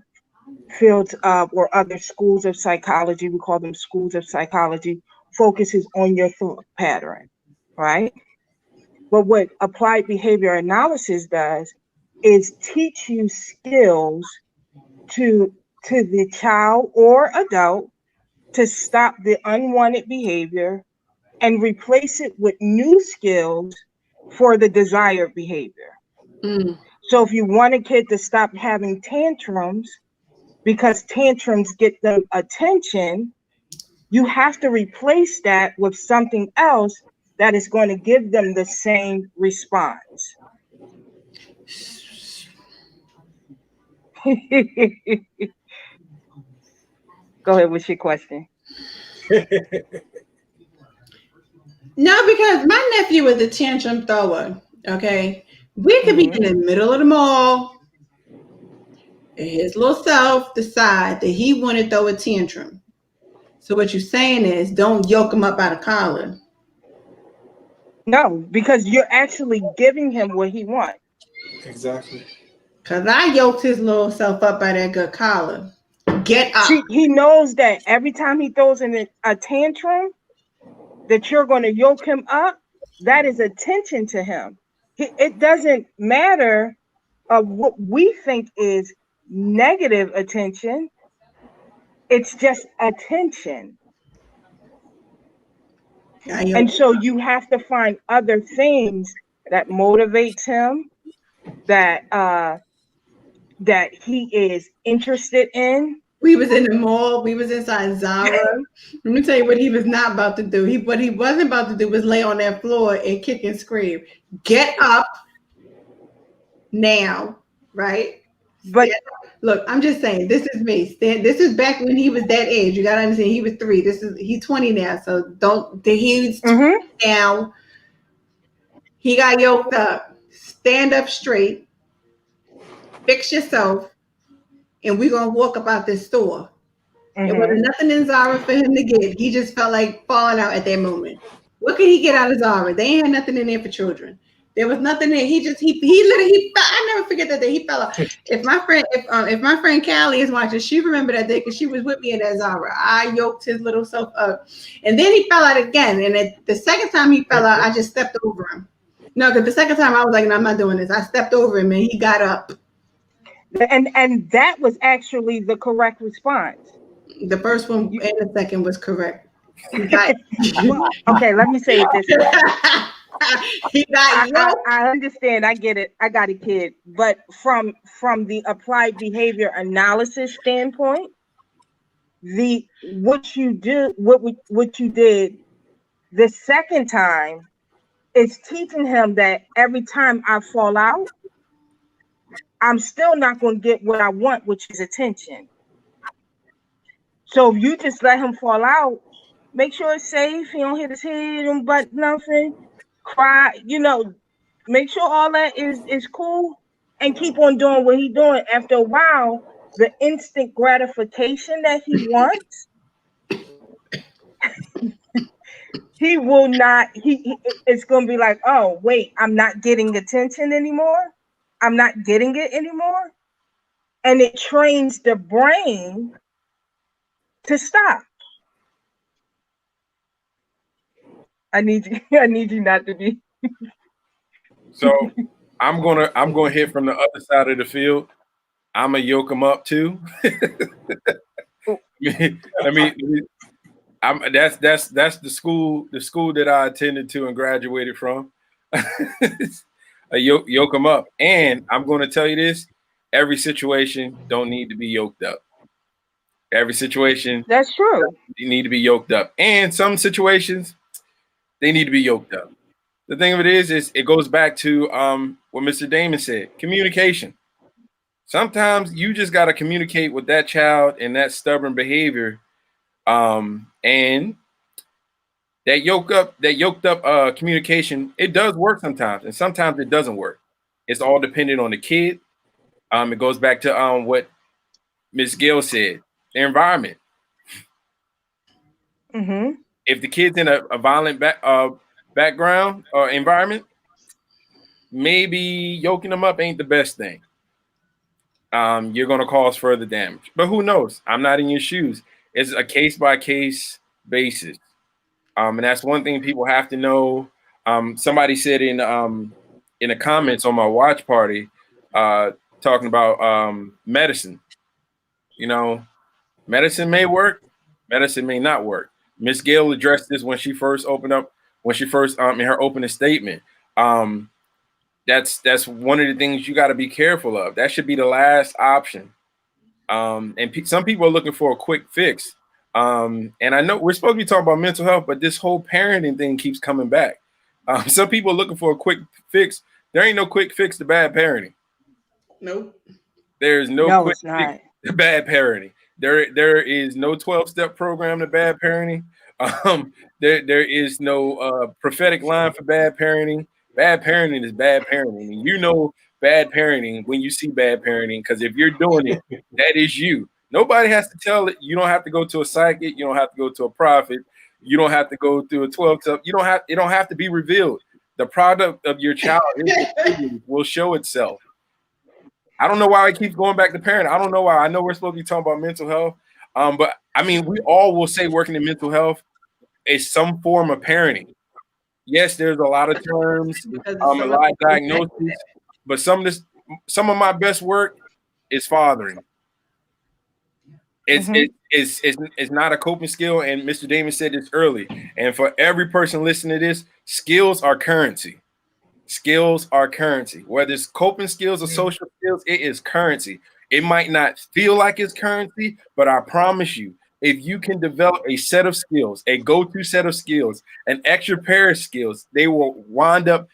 fields of or other schools of psychology, we call them schools of psychology, focuses on your thought pattern, right? But what applied behavior analysis does is teach you skills to the child or adult to stop the unwanted behavior and replace it with new skills for the desired behavior. Mm. So if you want a kid to stop having tantrums because tantrums get them attention, you have to replace that with something else that is going to give them the same response. Go ahead, what's your question? No, because my nephew was a tantrum thrower. Okay. We could be in the middle of the mall, and his little self decide that he want to throw a tantrum. So what you're saying is don't yoke him up by the collar. No, because you're actually giving him what he wants. Exactly. Because I yoked his little self up by that good collar. Get up. See, he knows that every time he throws in a tantrum, that you're going to yoke him up. That is attention to him. It doesn't matter what we think is negative attention. It's just attention. And so you have to find other things that motivates him, that he is interested in. We was in the mall. We was inside Zara. Let me tell you what he was not about to do. What he wasn't about to do was lay on that floor and kick and scream. Get up now, right? But look, I'm just saying, this is me. This is back when he was that age. You gotta understand, he was 3. He's 20 now, so he's 20 now. He got yoked up. Stand up straight. Fix yourself, and we're gonna walk about this store. There wasn't nothing in Zara for him to get. He just felt like falling out at that moment. What could he get out of Zara? They ain't had nothing in there for children. There was nothing there. He literally I never forget that day he fell out. If my friend Callie is watching, she remember that day because she was with me in that Zara. I yoked his little self up, and then he fell out again. And the second time he fell out, I just stepped over him. No, because the second time I was like, no, I'm not doing this. I stepped over him and he got up. And that was actually the correct response. The first one and the second was correct. Okay, let me say it this way. I understand. I get it. I got a kid. But from the applied behavior analysis standpoint, what you did the second time is teaching him that every time I fall out, I'm still not going to get what I want, which is attention. So if you just let him fall out, make sure it's safe. He don't hit his head, don't butt nothing, cry, make sure all that is cool and keep on doing what he's doing. After a while, the instant gratification that he wants, he will not, it's going to be like, oh, wait, I'm not getting attention anymore. I'm not getting it anymore. And it trains the brain to stop. I need you not to be. So I'm gonna hit from the other side of the field. I'm gonna yoke them up too. I mean, that's the school that I attended to and graduated from. I yoke them up, and I'm going to tell you this: every situation don't need to be yoked up. Every situation That's true. you need to be yoked up, and some situations they need to be yoked up. The thing of it is it goes back to what Mr. Damon said: communication. Sometimes you just got to communicate with that child and that stubborn behavior, and that yoked up communication. It does work sometimes, and sometimes it doesn't work. It's all dependent on the kid. It goes back to what Miss Gale said: the environment. Mm-hmm. If the kid's in a violent background or environment, maybe yoking them up ain't the best thing. You're going to cause further damage. But who knows? I'm not in your shoes. It's a case-by-case basis. And that's one thing people have to know. Somebody said in the comments on my watch party, talking about medicine. You know, medicine may work, medicine may not work. Miss Gale addressed this when she first in her opening statement. That's one of the things you got to be careful of. That should be the last option. And some people are looking for a quick fix. And I know we're supposed to be talking about mental health, but this whole parenting thing keeps coming back. Some people are looking for a quick fix. There ain't no quick fix to bad parenting. Nope. There's no quick fix to bad parenting. There is no 12-step program to bad parenting. There is no prophetic line for bad parenting. Bad parenting is bad parenting. And you know bad parenting when you see bad parenting, because if you're doing it, that is you. Nobody has to tell it. You don't have to go to a psychic. You don't have to go to a prophet. You don't have to go through a 12-step. It don't have to be revealed. The product of your child will show itself. I don't know why I keep going back to parenting. I don't know why. I know we're supposed to be talking about mental health. But I mean, we all will say working in mental health is some form of parenting. Yes, there's a lot of terms, a lot of diagnoses, but some of my best work is fathering. It's not a coping skill, and Mr. Damon said this early. And for every person listening to this, skills are currency. Skills are currency. Whether it's coping skills or social skills, it is currency. It might not feel like it's currency, but I promise you, if you can develop a set of skills, a go-to set of skills, an extra pair of skills, they will wind up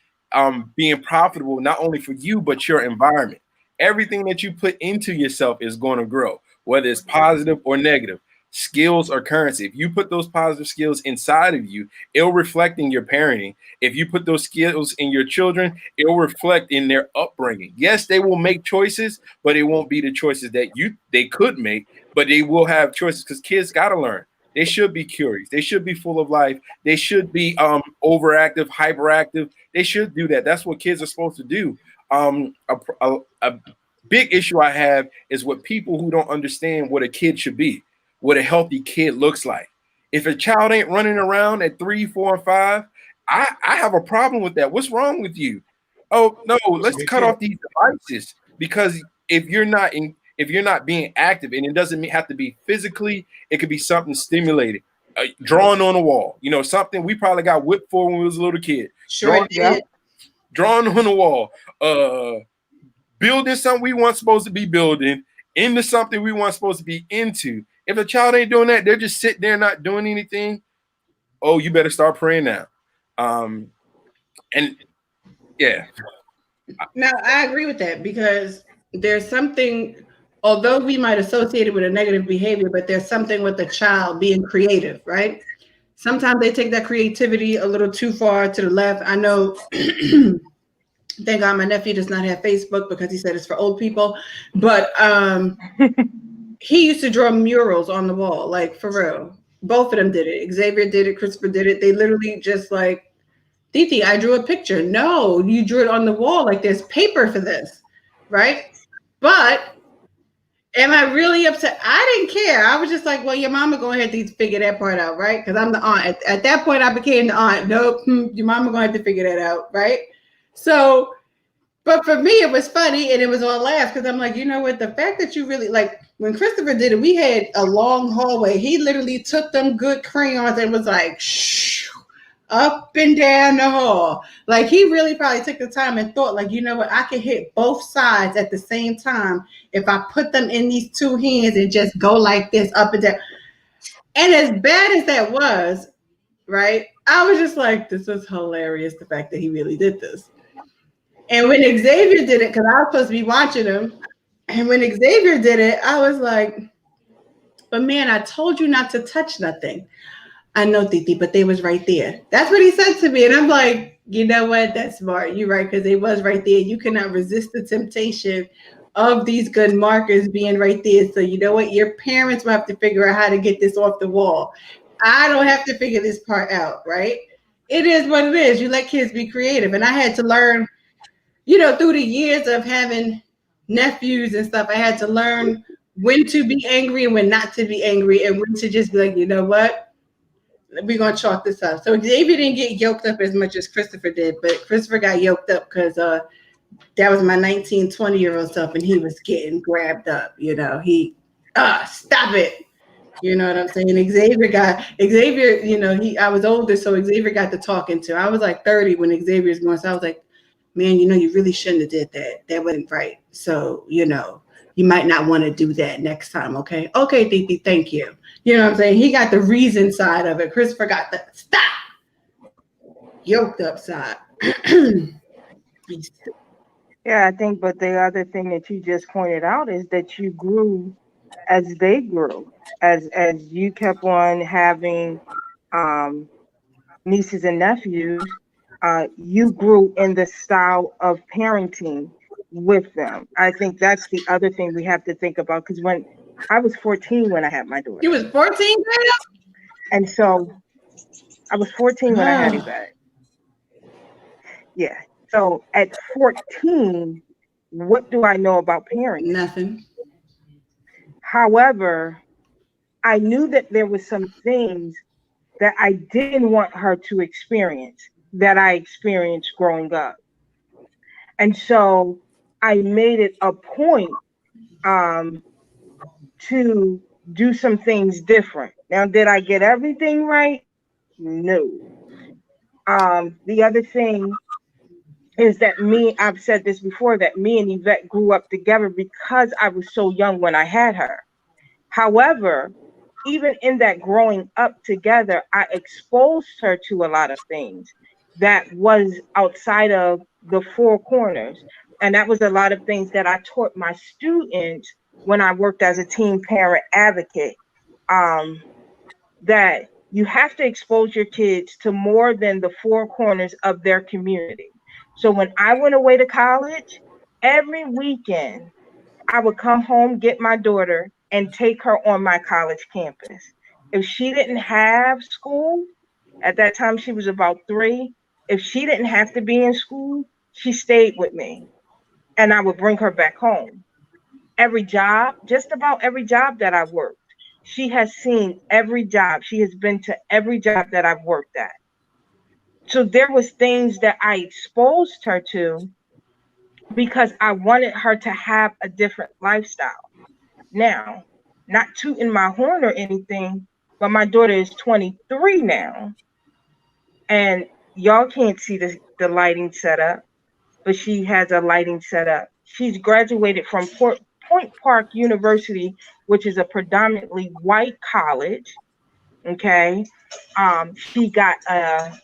being profitable not only for you, but your environment. Everything that you put into yourself is going to grow, whether it's positive or negative. Skills are currency. If you put those positive skills inside of you, it'll reflect in your parenting. If you put those skills in your children, it'll reflect in their upbringing. Yes, they will make choices, but it won't be the choices that they could make, but they will have choices, because kids got to learn. They should be curious. They should be full of life. They should be overactive, hyperactive. They should do that. That's what kids are supposed to do. A big issue I have is with people who don't understand what a kid should be, what a healthy kid looks like. If a child ain't running around at 3, 4, and 5, I have a problem with that. What's wrong with you? Oh no, let's cut off these devices, because if you're not being active, and it doesn't have to be physically, it could be something stimulated, drawing on a wall. You know, something we probably got whipped for when we was a little kid. Sure, drawing on the wall, building something we weren't supposed to be building, into something we weren't supposed to be into. If a child ain't doing that, they're just sitting there not doing anything. Oh, you better start praying now. And yeah. Now, I agree with that, because there's something, although we might associate it with a negative behavior, but there's something with the child being creative, right? Sometimes they take that creativity a little too far to the left. I know, thank God my nephew does not have Facebook, because he said it's for old people. But he used to draw murals on the wall, like for real. Both of them did it. Xavier did it. Christopher did it. They literally just like, Titi, I drew a picture. No, you drew it on the wall. Like, there's paper for this, right? But am I really upset? I didn't care. I was just like, well, your mama going to have to figure that part out, right? Because I'm the aunt. At that point, I became the aunt. Nope, your mama going to have to figure that out, right? So, but for me, it was funny and it was all laughs because I'm like, you know what? The fact that you really like when Christopher did it, we had a long hallway. He literally took them good crayons and was like, shh, up and down the hall. Like he really probably took the time and thought, like, you know what? I can hit both sides at the same time if I put them in these two hands and just go like this up and down. And as bad as that was, right? I was just like, this is hilarious. The fact that he really did this. And when Xavier did it, because I was supposed to be watching him, and when Xavier did it, I was like, but man, I told you not to touch nothing. I know, Titi, but they was right there. That's what he said to me. And I'm like, you know what? That's smart. You're right, because they was right there. You cannot resist the temptation of these good markers being right there. So you know what? Your parents will have to figure out how to get this off the wall. I don't have to figure this part out, right? It is what it is. You let kids be creative. And I had to learn, you know, through the years of having nephews and stuff, I had to learn when to be angry and when not to be angry and when to just be like, you know what? We're going to chalk this up. So Xavier didn't get yoked up as much as Christopher did, but Christopher got yoked up because that was my 19, 20-year-old self, and he was getting grabbed up. You know, stop it. You know what I'm saying? Xavier, you know, I was older, so Xavier got to talking to. I was like 30 when Xavier's going, so I was like, man, you know, you really shouldn't have did that. That wasn't right. So, you know, you might not want to do that next time, okay? Okay, Titi, thank you. You know what I'm saying? He got the reason side of it. Christopher got the stop, yoked up side. Yeah, I think, but the other thing that you just pointed out is that you grew as they grew, as you kept on having nieces and nephews. You grew in the style of parenting with them. I think that's the other thing we have to think about, because when I was 14 when I had my daughter. You was 14, and so I was 14 when I had Yvette. Yeah. So at 14, what do I know about parenting? Nothing. However, I knew that there were some things that I didn't want her to experience that I experienced growing up. And so I made it a point to do some things different. Now, did I get everything right? No. The other thing is that I've said this before, that me and Yvette grew up together because I was so young when I had her. However, even in that growing up together, I exposed her to a lot of things that was outside of the four corners. And that was a lot of things that I taught my students when I worked as a teen parent advocate, that you have to expose your kids to more than the four corners of their community. So when I went away to college, every weekend I would come home, get my daughter, and take her on my college campus. If she didn't have school, at that time she was about 3, if she didn't have to be in school, she stayed with me, and I would bring her back home. Every job, just about every job that I worked, she has seen every job. She has been to every job that I've worked at. So there was things that I exposed her to because I wanted her to have a different lifestyle. Now, not tooting my horn or anything, but my daughter is 23 now, and y'all can't see the lighting setup, but she has a lighting setup. She's graduated from Point Park University, which is a predominantly white college. Okay. She got a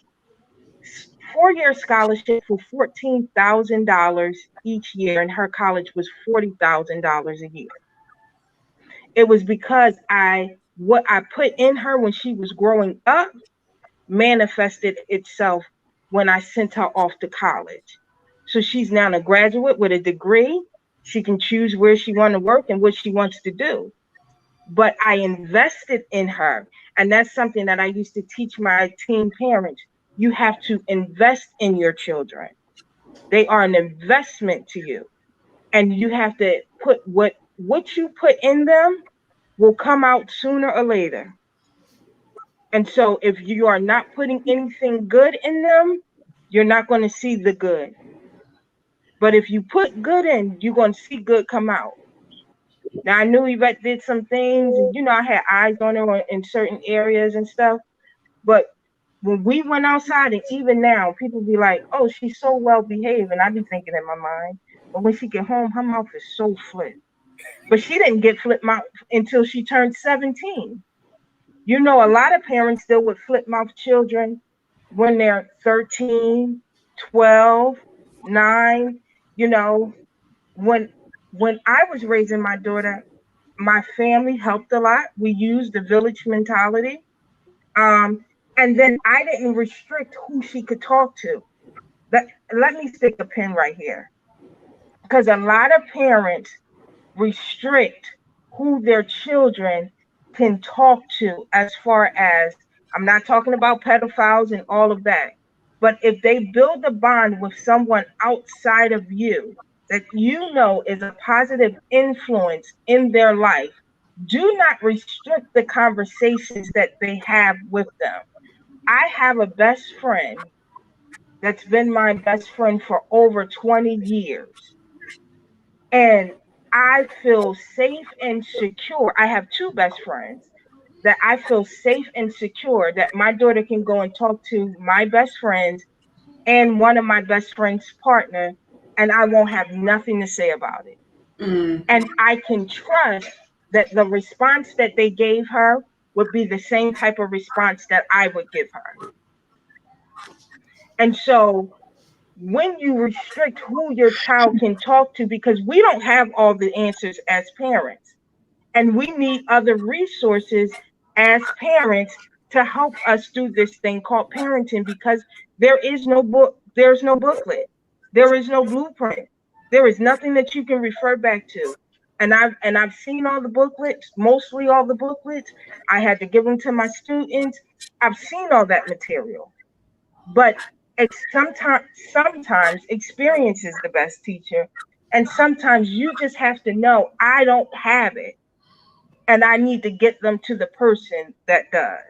4-year scholarship for $14,000 each year, and her college was $40,000 a year. It was because what I put in her when she was growing up manifested itself when I sent her off to college. So she's now a graduate with a degree. She can choose where she wants to work and what she wants to do. But I invested in her. And that's something that I used to teach my teen parents. You have to invest in your children. They are an investment to you. And you have to put what you put in them will come out sooner or later. And so if you are not putting anything good in them, you're not going to see the good. But if you put good in, you're going to see good come out. Now, I knew Yvette did some things, and I had eyes on her in certain areas and stuff. But when we went outside, and even now, people be like, "Oh, she's so well behaved," and I be thinking in my mind, but when she get home, her mouth is so flipped. But she didn't get flip mouth until she turned 17. A lot of parents deal with flip mouth children when they're 13, 12, 9. When I was raising my daughter, my family helped a lot. We used the village mentality. And then I didn't restrict who she could talk to. Let me stick a pin right here. Because a lot of parents restrict who their children can talk to, as far as, I'm not talking about pedophiles and all of that, but if they build a bond with someone outside of you that is a positive influence in their life, do not restrict the conversations that they have with them. I have a best friend that's been my best friend for over 20 years. And I feel safe and secure. I have two best friends that I feel safe and secure that my daughter can go and talk to my best friends and one of my best friend's partner, and I won't have nothing to say about it. And I can trust that the response that they gave her would be the same type of response that I would give her. And so when you restrict who your child can talk to, because we don't have all the answers as parents, and we need other resources as parents to help us do this thing called parenting, because there is no book, there's no booklet, there is no blueprint, there is nothing that you can refer back to. And I've seen all the booklets, mostly all the booklets. I had to give them to my students. I've seen all that material, but it's sometimes experience is the best teacher, and sometimes you just have to know, I don't have it, and I need to get them to the person that does.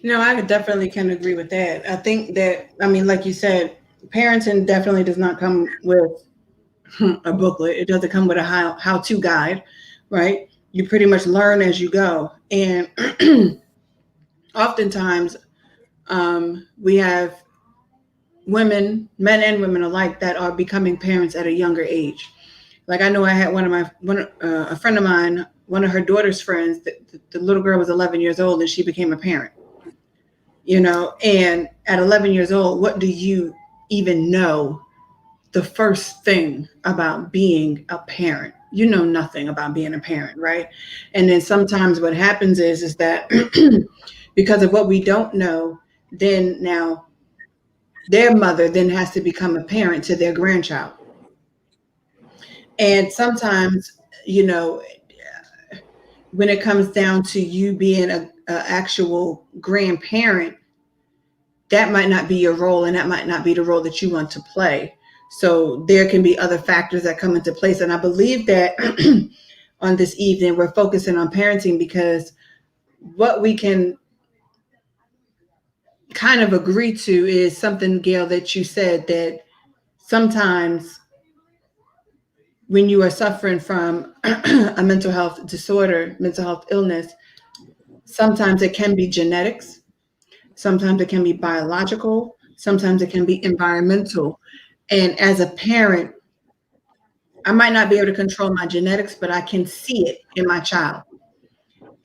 I definitely can agree with that. I think that, like you said, parenting definitely does not come with a booklet. It doesn't come with a how-to guide, right? You pretty much learn as you go. And oftentimes we have men and women alike, that are becoming parents at a younger age. Like, I know I had a friend of mine, one of her daughter's friends, the little girl was 11 years old and she became a parent, and at 11 years old, what do you even know the first thing about being a parent? You know nothing about being a parent, right? And then sometimes what happens is that because of what we don't know, then now their mother then has to become a parent to their grandchild. And sometimes, when it comes down to you being a actual grandparent, that might not be your role, and that might not be the role that you want to play. So there can be other factors that come into place. And I believe that on this evening, we're focusing on parenting, because what we can kind of agree to is something, Gale, that you said, that sometimes when you are suffering from a mental health disorder, mental health illness, sometimes it can be genetics, sometimes it can be biological, sometimes it can be environmental. And as a parent, I might not be able to control my genetics, but I can see it in my child.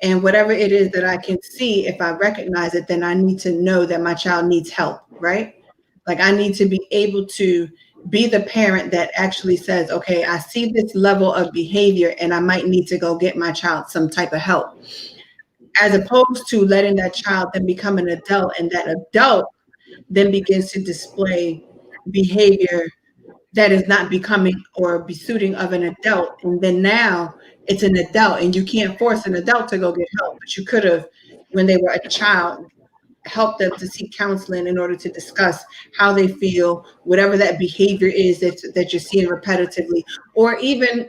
And whatever it is that I can see, if I recognize it, then I need to know that my child needs help, right? Like, I need to be able to be the parent that actually says, okay, I see this level of behavior and I might need to go get my child some type of help, as opposed to letting that child then become an adult, and that adult then begins to display behavior that is not becoming or besuiting of an adult. And then now it's an adult, and you can't force an adult to go get help, but you could have, when they were a child, help them to seek counseling in order to discuss how they feel, whatever that behavior is that you're seeing repetitively. Or even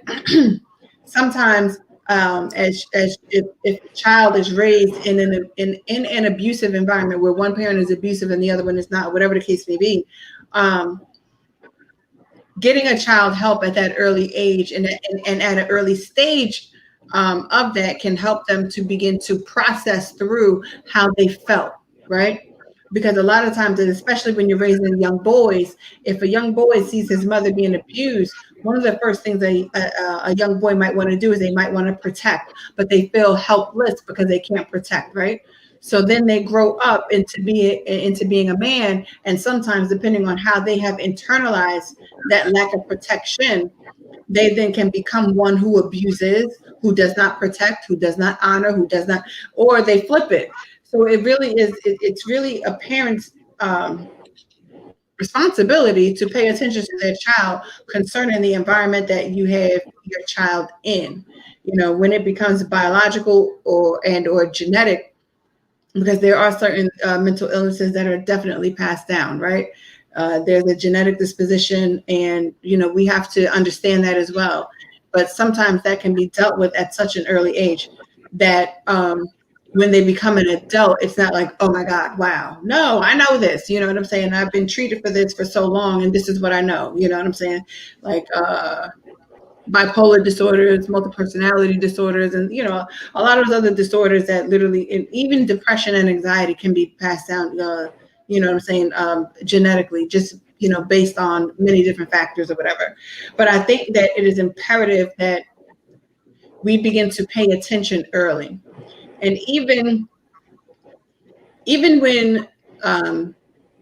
sometimes as if a child is raised in an abusive environment, where one parent is abusive and the other one is not, whatever the case may be, getting a child help at that early age and at an early stage of that can help them to begin to process through how they felt, right? Because a lot of times, and especially when you're raising young boys, if a young boy sees his mother being abused, one of the first things a young boy might want to do is they might want to protect, but they feel helpless because they can't protect, right? So then they grow up into being a man, and sometimes, depending on how they have internalized that lack of protection, they then can become one who abuses, who does not protect, who does not honor, who does not, or they flip it. So it really is, it's really a parent's responsibility to pay attention to their child concerning the environment that you have your child in. You know, when it becomes biological or genetic, because there are certain mental illnesses that are definitely passed down, right? There's a genetic disposition, and we have to understand that as well. But sometimes that can be dealt with at such an early age that when they become an adult, it's not like, oh my God, wow, no, I know this. You know what I'm saying? I've been treated for this for so long, and this is what I know. You know what I'm saying? Like bipolar disorders, multiple personality disorders, and a lot of those other disorders that literally, and even depression and anxiety can be passed down. You know what I'm saying? Genetically, just based on many different factors or whatever. But I think that it is imperative that we begin to pay attention early. And even when, and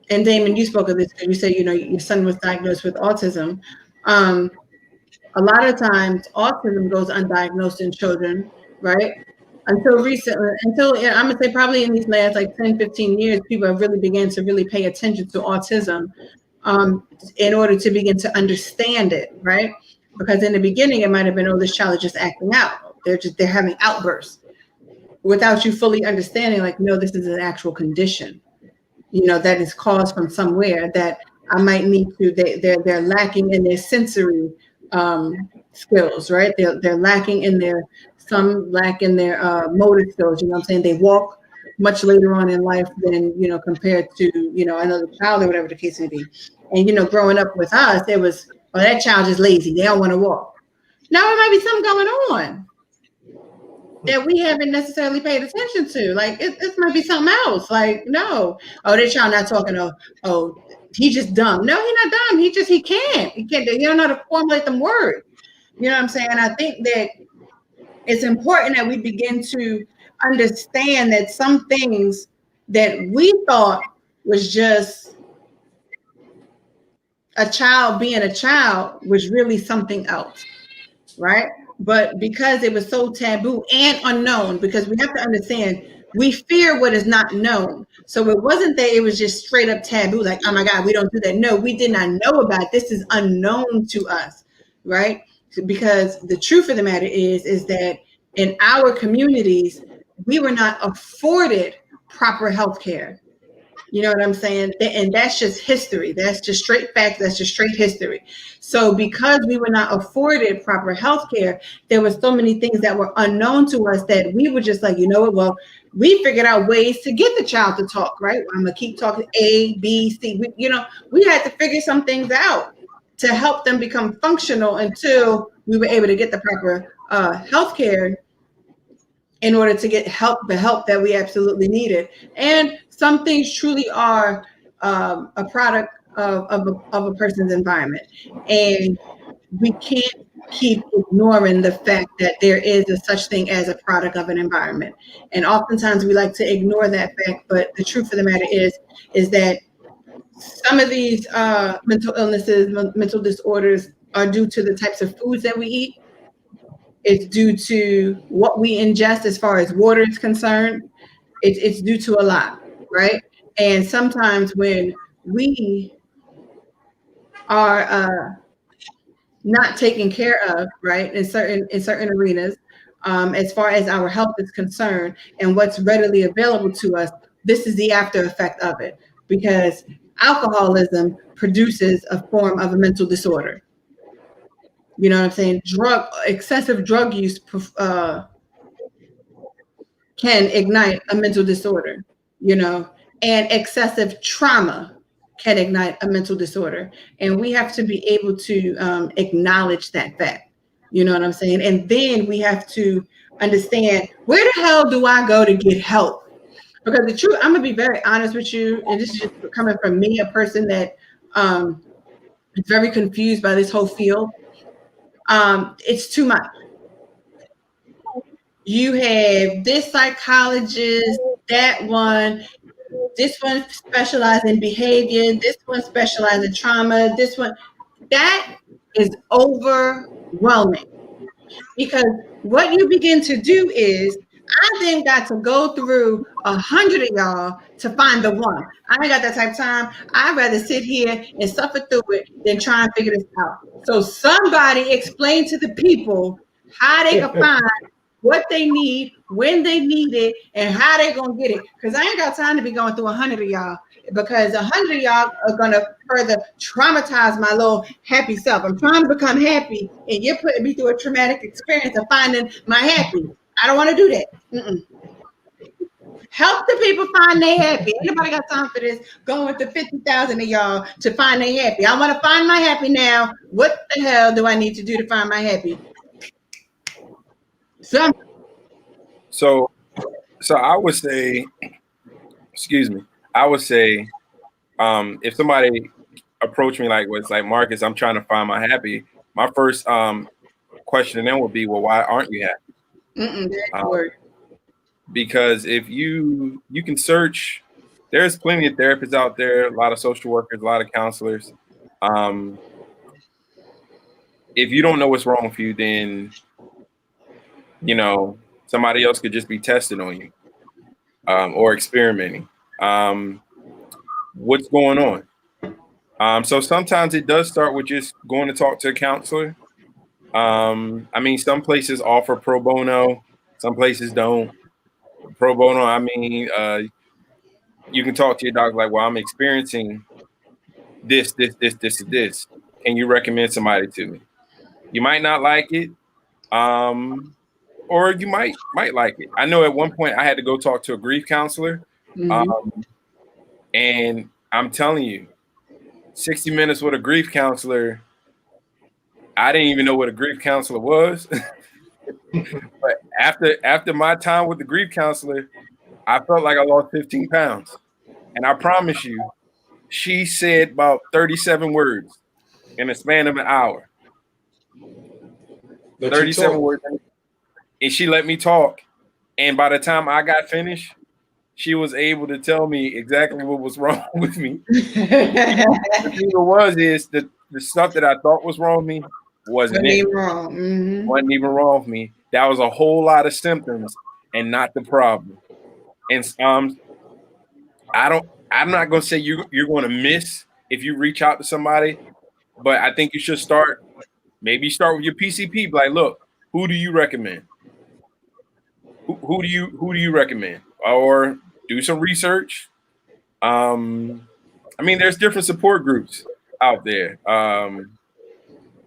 Damon, you spoke of this because you said, your son was diagnosed with autism. A lot of times autism goes undiagnosed in children, right? Until recently, I'm going to say probably in these last like 10, 15 years, people have really began to really pay attention to autism in order to begin to understand it, right? Because in the beginning, it might have been, oh, this child is just acting out. They're having outbursts, without you fully understanding, like, no, this is an actual condition, that is caused from somewhere that I might need to, they're lacking in their sensory skills, right? They're lacking in some lack in their motor skills, what I'm saying? They walk much later on in life than, compared to, another child or whatever the case may be. And, growing up with us, it was, oh, that child is lazy. They don't want to walk. Now there might be something going on that we haven't necessarily paid attention to. Like, it might be something else. Like, no, oh, that child not talking. Oh, he just dumb. No, he not dumb. He can't. He don't know how to formulate them words. You know what I'm saying? I think that it's important that we begin to understand that some things that we thought was just a child being a child was really something else, right? But because it was so taboo and unknown, because we have to understand, we fear what is not known. So it wasn't that it was just straight up taboo, like, oh my God, we don't do that. No, we did not know about it. This is unknown to us, right? Because the truth of the matter is that in our communities, we were not afforded proper health care. You know what I'm saying? And that's just history. That's just straight facts. That's just straight history. So because we were not afforded proper health care, there were so many things that were unknown to us that we were just like, you know what? Well, we figured out ways to get the child to talk, right? I'm going to keep talking A, B, C. We had to figure some things out to help them become functional until we were able to get the proper health care in order to get the help that we absolutely needed. And some things truly are a product of a person's environment. And we can't keep ignoring the fact that there is a such thing as a product of an environment. And oftentimes we like to ignore that fact, but the truth of the matter is that some of these mental illnesses, mental disorders are due to the types of foods that we eat. It's due to what we ingest as far as water is concerned. It's due to a lot, right? And sometimes when we are not taken care of, right, in certain arenas, as far as our health is concerned and what's readily available to us, this is the after effect of it, because alcoholism produces a form of a mental disorder. You know what I'm saying? Excessive drug use can ignite a mental disorder, and excessive trauma can ignite a mental disorder. And we have to be able to acknowledge that fact. You know what I'm saying? And then we have to understand, where the hell do I go to get help? Because the truth, I'm gonna be very honest with you, and this is just coming from me, a person that is very confused by this whole field. It's too much. You have this psychologist, that one, this one specialized in behavior, this one specialized in trauma, this one. That is overwhelming, because what you begin to do is, I then got to go through 100 of y'all to find the one. I ain't got that type of time. I'd rather sit here and suffer through it than try and figure this out. So somebody explain to the people how they can find what they need, when they need it, and how they gonna get it. Because I ain't got time to be going through 100 of y'all, because 100 of y'all are gonna further traumatize my little happy self. I'm trying to become happy, and you're putting me through a traumatic experience of finding my happy. I don't want to do that. Mm-mm. Help the people find their happy. Anybody got time for this? Going to 50,000 of y'all to find their happy. I want to find my happy now. What the hell do I need to do to find my happy? So I would say, if somebody approached me like, "What's like, Marcus, I'm trying to find my happy," my first question to them would be, "Well, why aren't you happy?" Because if you can search, there's plenty of therapists out there, a lot of social workers, a lot of counselors. If you don't know what's wrong with you, then somebody else could just be testing on you or experimenting. What's going on? So sometimes it does start with just going to talk to a counselor. I mean, some places offer pro bono, some places don't. Pro bono, I mean, you can talk to your doctor like, "Well, I'm experiencing this. Can you recommend somebody to me?" You might not like it, or you might like it. I know at one point I had to go talk to a grief counselor, and I'm telling you, 60 minutes with a grief counselor, I didn't even know what a grief counselor was. But after my time with the grief counselor, I felt like I lost 15 pounds. And I promise you, she said about 37 words in a span of an hour. 37 words. And she let me talk. And by the time I got finished, she was able to tell me exactly what was wrong with me. The thing is the stuff that I thought was wrong with me wasn't wrong. Mm-hmm. Wasn't even wrong with me. That was a whole lot of symptoms and not the problem. And I'm not gonna say you're gonna miss if you reach out to somebody, but I think you should start with your PCP. Like, look, who do you recommend? Who do you recommend? Or do some research. I mean, there's different support groups out there.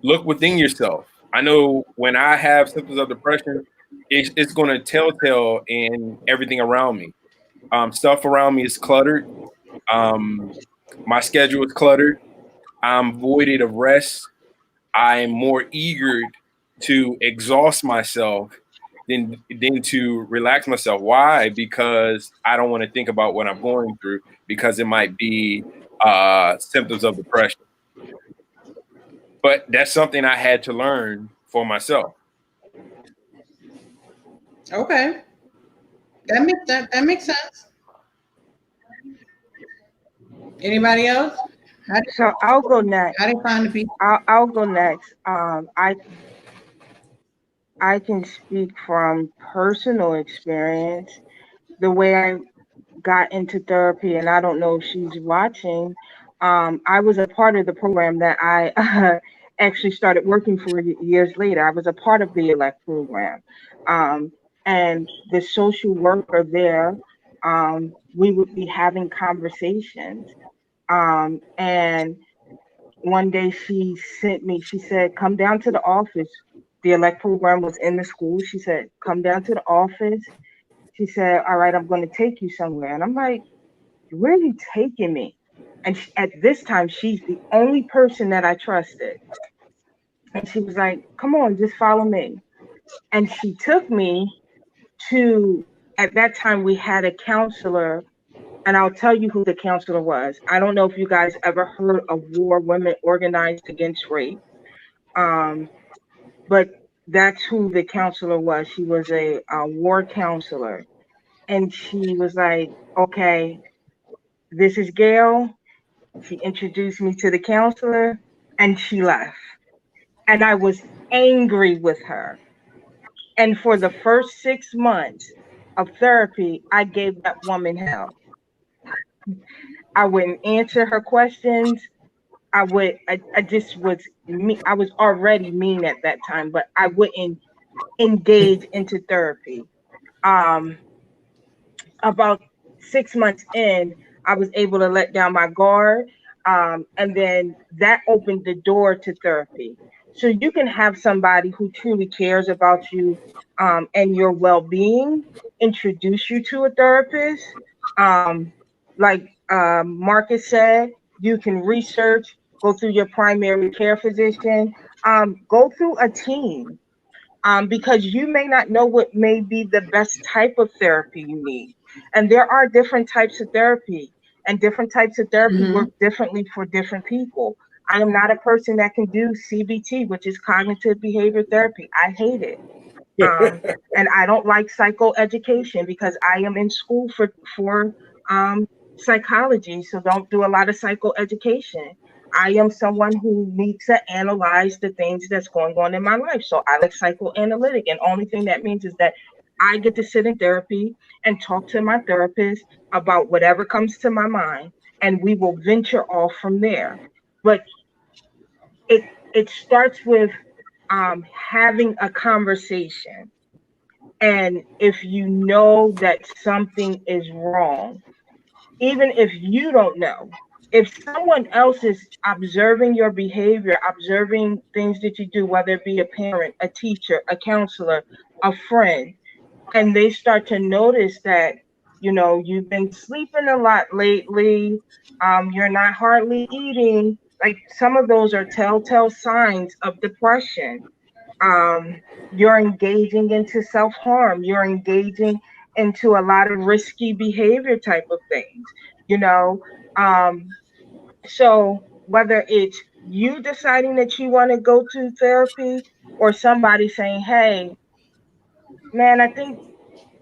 Look within yourself. I know when I have symptoms of depression, it's going to telltale in everything around me. Stuff around me is cluttered. My schedule is cluttered. I'm voided of rest. I'm more eager to exhaust myself than to relax myself. Why? Because I don't want to think about what I'm going through, because it might be symptoms of depression. But that's something I had to learn for myself. Okay. That makes sense. Anybody else? So I'll go next. How do you find the people? I'll go next. I can speak from personal experience. The way I got into therapy, and I don't know if she's watching. I was a part of the program that I actually started working for years later. I was a part of the ELECT program, and the social worker there, we would be having conversations. And one day she said, "Come down to the office." The ELECT program was in the school. She said, "Come down to the office." She said, "All right, I'm going to take you somewhere." And I'm like, "Where are you taking me?" And at this time, she's the only person that I trusted. And she was like, come on, just follow me. And she took me to, at that time, we had a counselor, and I'll tell you who the counselor was. I don't know if you guys ever heard of War Women Organized Against Rape, but that's who the counselor was. She was a war counselor. And she was like, okay, this is Gale. She introduced me to the counselor, and she left. And I was angry with her. And for the first 6 months of therapy, I gave that woman hell. I wouldn't answer her questions. I just was me. I was already mean at that time, but I wouldn't engage into therapy. Um, about 6 months in, I was able to let down my guard. And then that opened the door to therapy. So you can have somebody who truly cares about you and your well-being introduce you to a therapist. Um, like Marcus said, you can research, go through your primary care physician, go through a team, because you may not know what may be the best type of therapy you need. And there are different types of therapy, and different types of therapy Mm-hmm. work differently for different people. I am not a person that can do CBT, which is cognitive behavior therapy. I hate it. Um, and I don't like psychoeducation because I am in school for psychology, so don't do a lot of psychoeducation. I am someone who needs to analyze the things that's going on in my life. So I like psychoanalytic, and only thing that means is that I get to sit in therapy and talk to my therapist about whatever comes to my mind, and we will venture off from there. But it starts with having a conversation. And if you know that something is wrong, even if you don't know, if someone else is observing your behavior, observing things that you do, whether it be a parent, a teacher, a counselor, a friend, and they start to notice that, you've been sleeping a lot lately, you're not hardly eating, like some of those are telltale signs of depression. um, you're engaging into self-harm, you're engaging into a lot of risky behavior type of things, you know. Um, so whether it's you deciding that you want to go to therapy, or somebody saying, hey, man, I think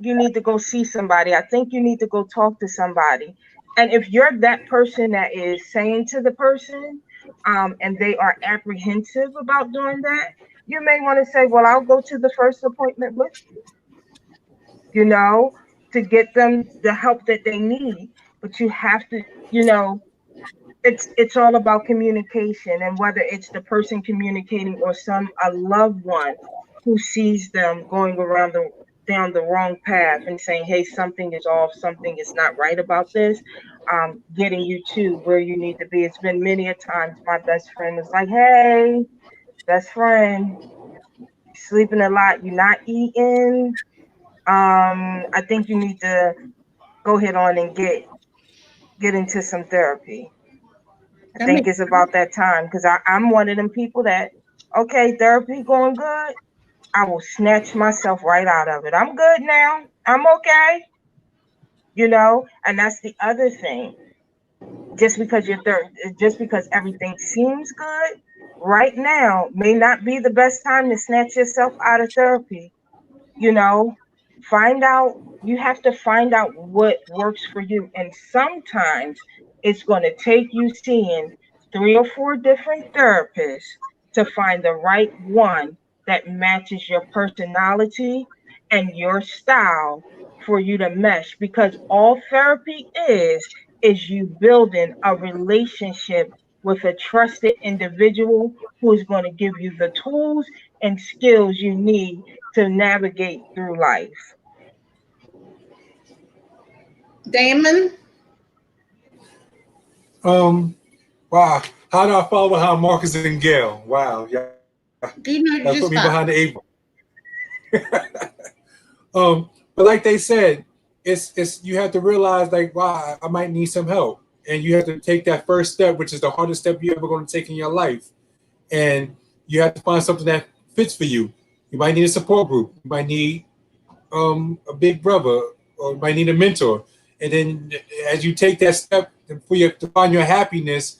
you need to go see somebody, I think you need to go talk to somebody. And if you're that person that is saying to the person, and they are apprehensive about doing that, you may want to say, well, I'll go to the first appointment with you, to get them the help that they need. But you have to, you know, it's all about communication, and whether it's the person communicating or a loved one who sees them going around down the wrong path and saying, hey, something is off, something is not right about this, getting you to where you need to be. It's been many a times my best friend was like, hey, best friend, sleeping a lot, you're not eating, I think you need to go ahead on and get into some therapy. I That think makes it's about that time, because I'm one of them people that, okay, therapy going good, I will snatch myself right out of it. I'm good now. I'm okay. And that's the other thing. Just because just because everything seems good right now may not be the best time to snatch yourself out of therapy. You know, you have to find out what works for you. And sometimes it's going to take you seeing 3 or 4 different therapists to find the right one that matches your personality and your style for you to mesh. Because all therapy is you building a relationship with a trusted individual who is going to give you the tools and skills you need to navigate through life. Damon. Wow. How do I follow behind Marcus and Gale? Wow. Yeah. You know, That you put just me stop. behind the 8 ball. But like they said, it's you have to realize, like, wow, I might need some help. and you have to take that first step, which is the hardest step you're ever going to take in your life. And you have to find something that fits for you. You might need a support group. You might need a big brother, or you might need a mentor. And then as you take that step to find your happiness,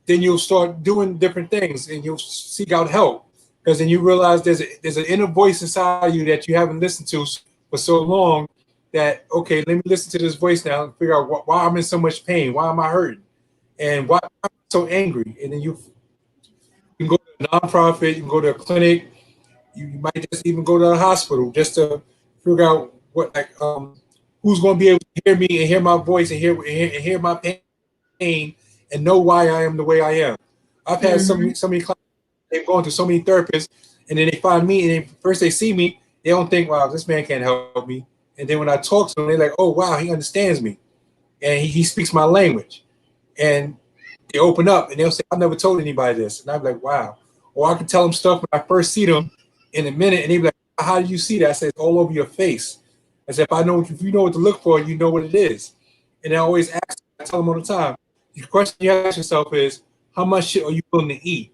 then you'll start doing different things and you'll seek out help. Because then you realize there's an inner voice inside you that you haven't listened to for so long that, okay, let me listen to this voice now and figure out why I'm in so much pain. Why am I hurting? And why am I so angry? And then you can go to a nonprofit, you can go to a clinic, you might just even go to a hospital just to figure out who's going to be able to hear me and hear my voice and hear my pain and know why I am the way I am. I've had so many clients, they've gone to so many therapists, and then they find me, and first they see me, they don't think, wow, this man can't help me. And then when I talk to them, they're like, oh, wow, he understands me. And he speaks my language. And they open up, and they'll say, I've never told anybody this. And I'm like, wow. Or I can tell them stuff when I first see them in a minute, and they'll be like, how do you see that? I say, it's all over your face. As if if you know what to look for, you know what it is. And I always ask, I tell them all the time, the question you ask yourself is, how much shit are you willing to eat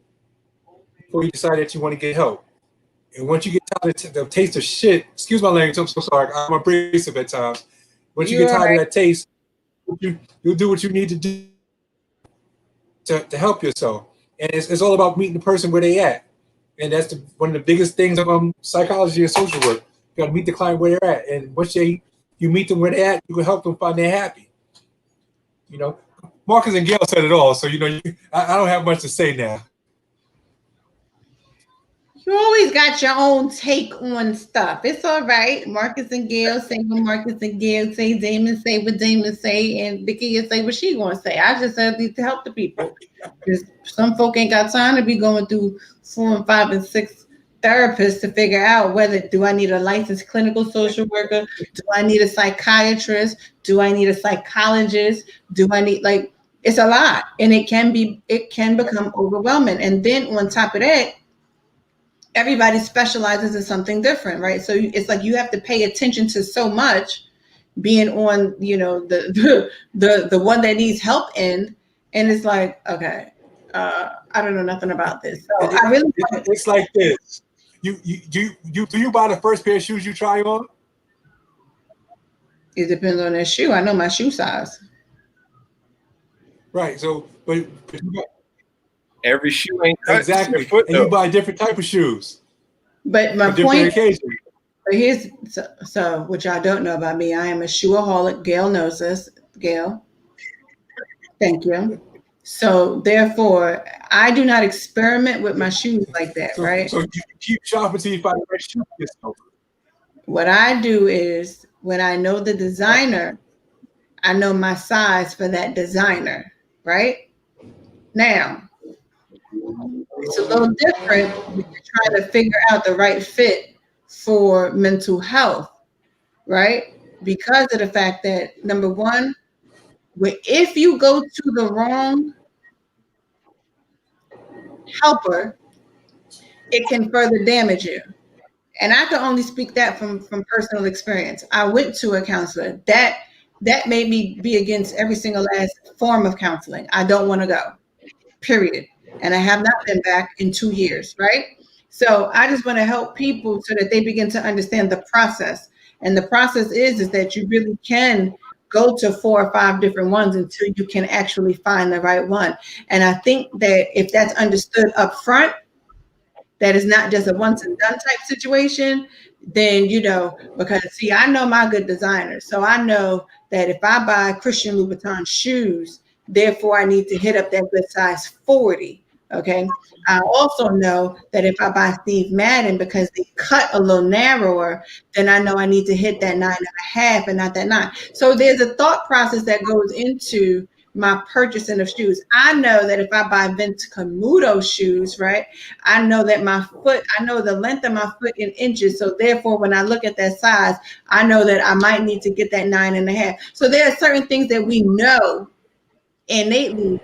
before you decide that you want to get help? And once you get tired of the taste of shit, excuse my language, I'm so sorry, I'm abrasive at times. Once you get tired of that taste, you'll do what you need to do to help yourself. And it's all about meeting the person where they at. And that's one of the biggest things of psychology and social work. You got to meet the client where they're at. And once you meet them where they're at, you can help them find they're happy. You know, Marcus and Gale said it all. So, I don't have much to say now. You always got your own take on stuff. It's all right. Marcus and Gale say what Marcus and Gale say. Damon say what Damon say. And Vicky say what she going to say. I just said to help the people. Because some folk ain't got time to be going through 4 and 5 and 6 therapists to figure out whether do I need a licensed clinical social worker? Do I need a psychiatrist? Do I need a psychologist? Do I need, it's a lot. And it can become overwhelming. And then on top of that, everybody specializes in something different, right? So it's like you have to pay attention to so much being on, the one that needs help in. And it's like, okay, I don't know nothing about this. So it's like this. Do you buy the first pair of shoes you try on? It depends on that shoe. I know my shoe size. Right. So, but every shoe ain't cut exactly. Foot, and you buy a different type of shoes. But my point. But here's so what y'all don't know about me. I am a shoeaholic. Gale knows this. Gale. Thank you. So therefore, I do not experiment with my shoes like that, right? So you keep shopping until you find the right shoe for yourself. What I do is when I know the designer, I know my size for that designer, right? Now, it's a little different when you're trying to figure out the right fit for mental health, right? Because of the fact that, number one, if you go to the wrong helper, it can further damage you. And I can only speak that from personal experience. I went to a counselor. That made me be against every single last form of counseling. I don't want to go, period. And I have not been back in 2 years, right? So I just want to help people so that they begin to understand the process. And the process is that you really can go to 4 or 5 different ones until you can actually find the right one. And I think that if that's understood up front, that is not just a once and done type situation, then, because see, I know my good designers. So I know that if I buy Christian Louboutin shoes, therefore I need to hit up that good size 40. Okay. I also know that if I buy Steve Madden because they cut a little narrower, then I know I need to hit that 9.5 and not that 9. So there's a thought process that goes into my purchasing of shoes. I know that if I buy Vince Camuto shoes, right, I know that I know the length of my foot in inches. So therefore, when I look at that size, I know that I might need to get that 9.5. So there are certain things that we know innately,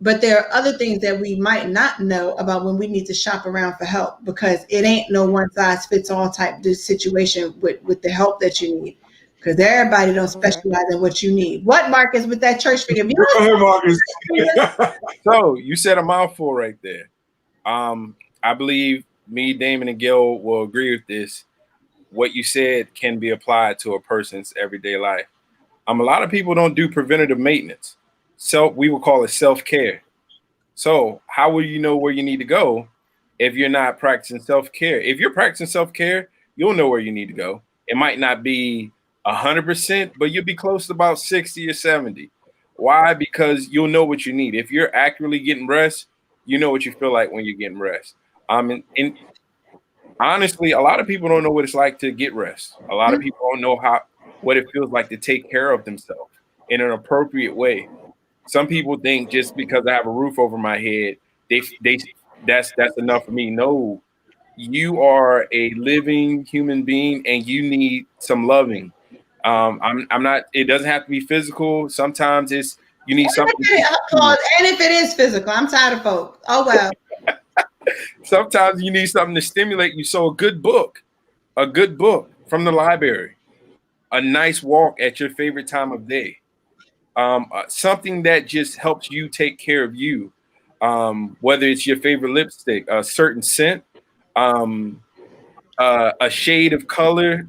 but there are other things that we might not know about when we need to shop around for help, because it ain't no one size fits all type situation with the help that you need. Because everybody don't specialize in what you need. What, Marcus, with that church figure? Go ahead, Marcus. So you said a mouthful right there. I believe me, Damon, and Gale will agree with this. What you said can be applied to a person's everyday life. A lot of people don't do preventative maintenance. So we will call it self-care. So how will you know where you need to go if you're not practicing self-care? If you're practicing self-care, you'll know where you need to go. It might not be 100%, but you'll be close to about 60 or 70. Why? Because you'll know what you need. If you're accurately getting rest, you know what you feel like when you're getting rest. And honestly, a lot of people don't know what it's like to get rest. A lot of people don't know what it feels like to take care of themselves in an appropriate way. Some people think just because I have a roof over my head, that's enough for me. No, you are a living human being, and you need some loving. I'm not. It doesn't have to be physical. Sometimes you need something. And if it is physical, I'm tired of folk. Oh well. Sometimes you need something to stimulate you. So a good book from the library, a nice walk at your favorite time of day, something that just helps you take care of you, whether it's your favorite lipstick, a certain scent, a shade of color.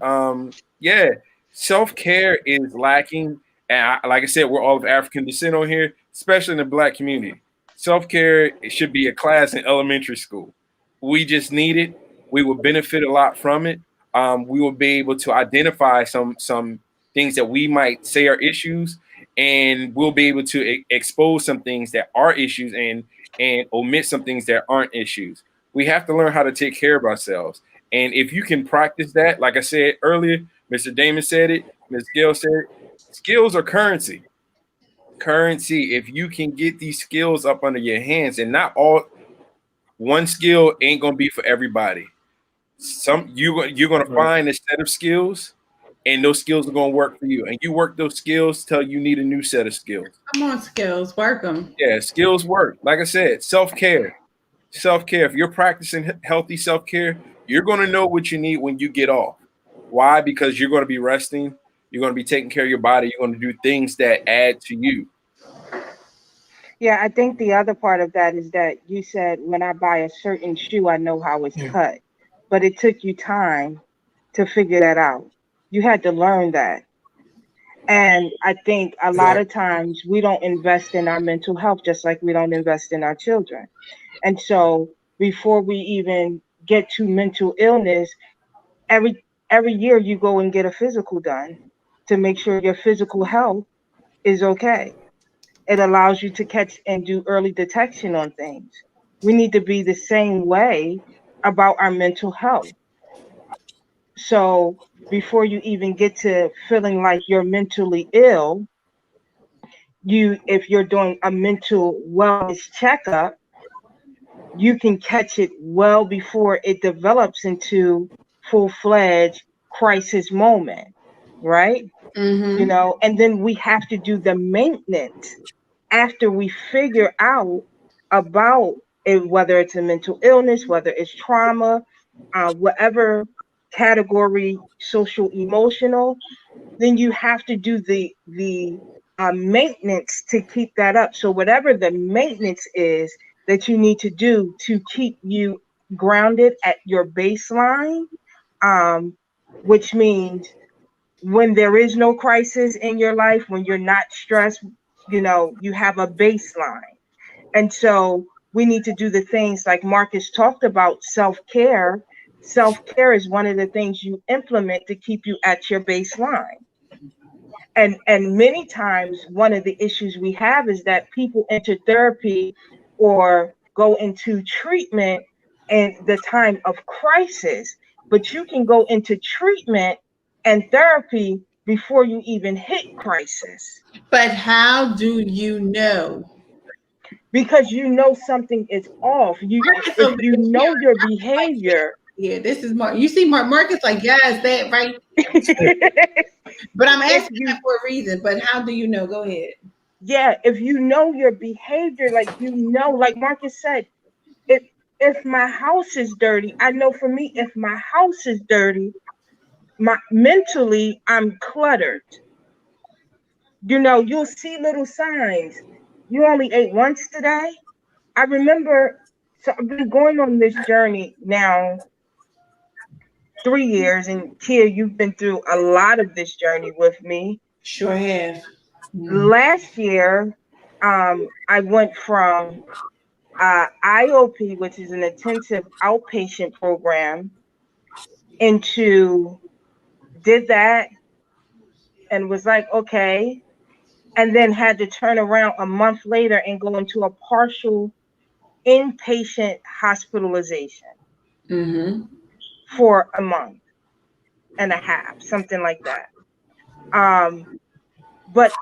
Self-care is lacking. And like I said, we're all of African descent on here, especially in the Black community. Self-care, it should be a class in elementary school. We just need it. We will benefit a lot from it. We will be able to identify some things that we might say are issues, and we'll be able to expose some things that are issues and omit some things that aren't issues. We have to learn how to take care of ourselves. And if you can practice that, like I said earlier, Mr. Damon said it, Ms. Gale said it, skills are currency. Currency, if you can get these skills up under your hands, and not all one skill ain't gonna be for everybody. You're gonna find a set of skills, and those skills are gonna work for you. And you work those skills till you need a new set of skills. Come on, skills, work them. Yeah, skills work. Like I said, self-care. If you're practicing healthy self-care, you're gonna know what you need when you get off. Why? Because you're gonna be resting. You're going to be taking care of your body. You're going to do things that add to you. Yeah, I think the other part of that is that you said when I buy a certain shoe, I know how it's cut. But it took you time to figure that out. You had to learn that. And I think a lot of times we don't invest in our mental health just like we don't invest in our children. And so before we even get to mental illness, every year you go and get a physical done to make sure your physical health is okay. It allows you to catch and do early detection on things. We need to be the same way about our mental health. So before you even get to feeling like you're mentally ill, if you're doing a mental wellness checkup, you can catch it well before it develops into full-fledged crisis moment, right? Mm-hmm. And then we have to do the maintenance after we figure out about it, whether it's a mental illness, whether it's trauma, whatever category, social, emotional, then you have to do the maintenance to keep that up. So whatever the maintenance is that you need to do to keep you grounded at your baseline, which means when there is no crisis in your life, when you're not stressed, you have a baseline. And so we need to do the things like Marcus talked about, self-care. Self-care is one of the things you implement to keep you at your baseline. And many times one of the issues we have is that people enter therapy or go into treatment in the time of crisis, but you can go into treatment and therapy before you even hit crisis. But how do you know? Because something is off. If you know your behavior. Yeah, this is Mark. You see, Marcus, like, yes, that right. But I'm asking that for a reason. But how do you know? Go ahead. Yeah, if you know your behavior, like Marcus said, if my house is dirty, I know for me, if my house is dirty, mentally I'm cluttered. You'll see little signs. You only ate once today. I remember, so I've been going on this journey now 3 years, and Kia, you've been through a lot of this journey with me. Sure have. Last year, I went from IOP, which is an intensive outpatient program, did that and was like, okay, and then had to turn around a month later and go into a partial inpatient hospitalization for a month and a half, something like that. But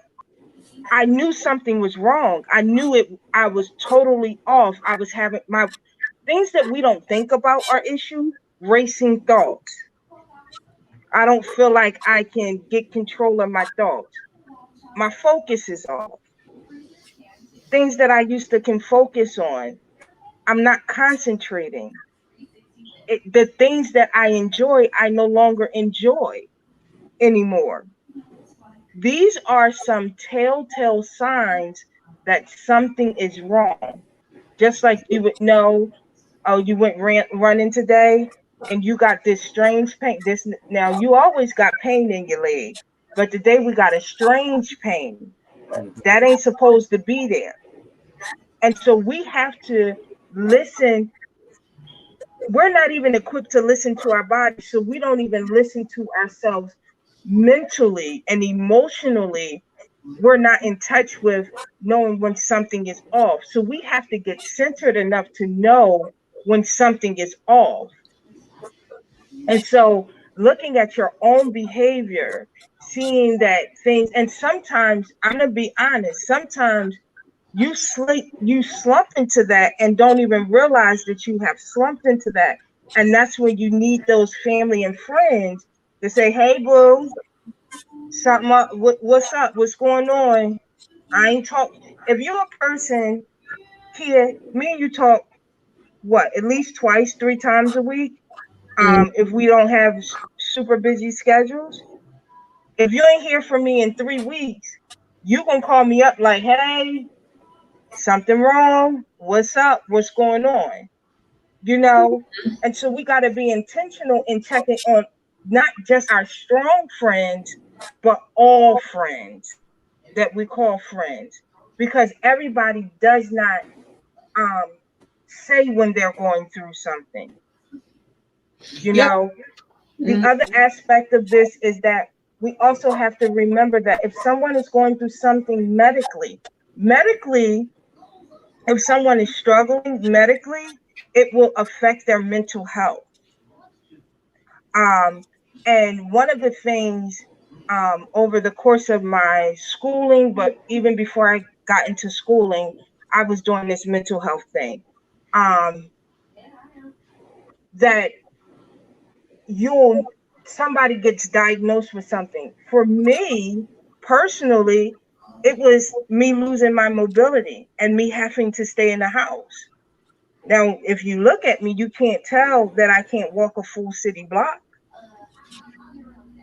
I knew something was wrong. I knew I was totally off. I was having my things that we don't think about are issues, racing thoughts. I don't feel like I can get control of my thoughts. My focus is off. Things that I used to can focus on, I'm not concentrating. The things that I enjoy, I no longer enjoy anymore. These are some telltale signs that something is wrong. Just like you would know, oh, you went running today and you got this strange pain. Now you always got pain in your leg, but today we got a strange pain that ain't supposed to be there. And so we have to listen. We're not even equipped to listen to our body, so we don't even listen to ourselves mentally and emotionally. We're not in touch with knowing when something is off. So we have to get centered enough to know when something is off. And so looking at your own behavior, seeing that things, and sometimes, I'm going to be honest, sometimes you slump into that and don't even realize that you have slumped into that. And that's when you need those family and friends to say, hey, boo, something up, what's up? What's going on? I ain't talk. If you're a person, Kia, me and you talk, at least twice, 3 times a week? If we don't have super busy schedules. If you ain't hear from me in 3 weeks, you gonna call me up like, hey, something wrong? What's up? What's going on? And so we got to be intentional in checking on not just our strong friends, but all friends that we call friends, because everybody does not say when they're going through something. The other aspect of this is that we also have to remember that if someone is going through something medically, if someone is struggling medically, it will affect their mental health. And one of the things over the course of my schooling, but even before I got into schooling, I was doing this mental health thing. That somebody gets diagnosed with something. For me, personally, it was me losing my mobility and me having to stay in the house. Now, if you look at me, you can't tell that I can't walk a full city block,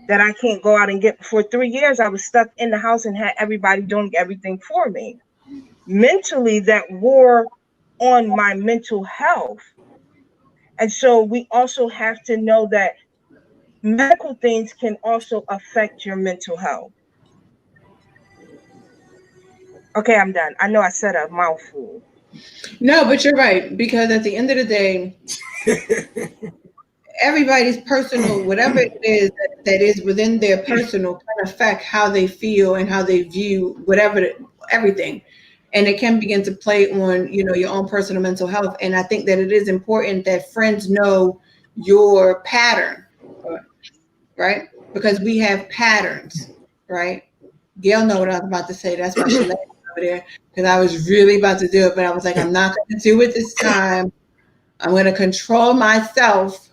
that I can't go out and for 3 years, I was stuck in the house and had everybody doing everything for me. Mentally, that wore on my mental health. And so we also have to know that medical things can also affect your mental health. Okay, I'm done. I know I said a mouthful. No, but you're right, because at the end of the day, everybody's personal, whatever it is that is within their personal, can affect how they feel and how they view everything. And it can begin to play on, your own personal mental health. And I think that it is important that friends know your pattern, right? Because we have patterns, right? Gale know what I was about to say. That's why she left over there, because I was really about to do it, but I was like, I'm not going to do it this time. I'm going to control myself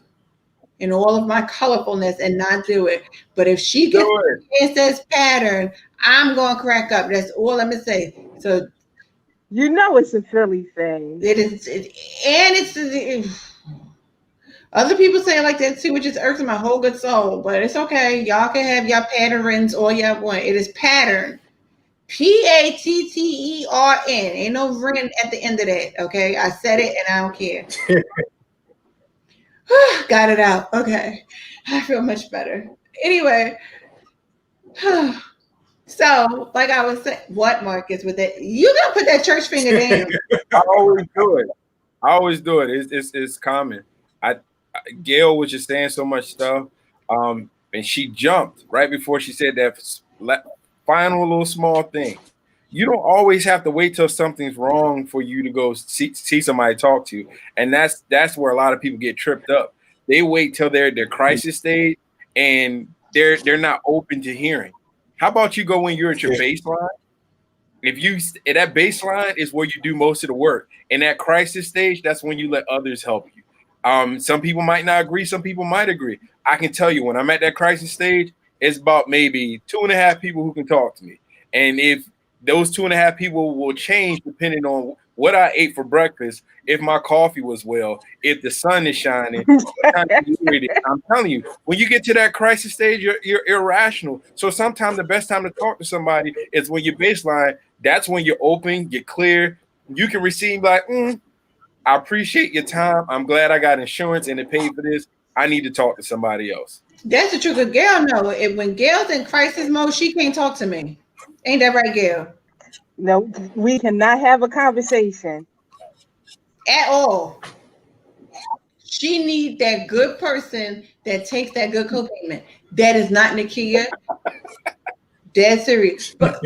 in all of my colorfulness and not do it. But if she gets this pattern, I'm going to crack up. That's all I'm going to say. So, it's a Philly thing. It is, Other people say it like that too, which just irks my whole good soul. But it's okay. Y'all can have y'all patterns all y'all want. It is pattern. Pattern. Ain't no ren at the end of that. Okay. I said it and I don't care. Got it out. Okay. I feel much better. Anyway. So, like I was saying, what, Marcus, with that? You gotta put that church finger down. I always do it. It's common. Gale was just saying so much stuff, and she jumped right before she said that final little small thing. You don't always have to wait till something's wrong for you to go see somebody to talk to, and that's where a lot of people get tripped up. They wait till they're at their crisis stage, and they're not open to hearing. How about you go when you're at your baseline? That baseline is where you do most of the work. In that crisis stage, that's when you let others help you. Some people might not agree. Some people might agree. I can tell you when I'm at that crisis stage, it's about maybe 2.5 people who can talk to me. And if those 2.5 people will change depending on what I ate for breakfast, if my coffee was well, if the sun is shining, what kind of humidity. I'm telling you, when you get to that crisis stage, you're irrational. So sometimes the best time to talk to somebody is when you're baseline. That's when you're open, you're clear. You can receive like, I appreciate your time. I'm glad I got insurance and it paid for this. I need to talk to somebody else. That's the truth. Because Gale knows when Gale's in crisis mode, she can't talk to me. Ain't that right, Gale? No, we cannot have a conversation at all. She needs that good person that takes that good co-payment. That is not Nakia. Dead serious. But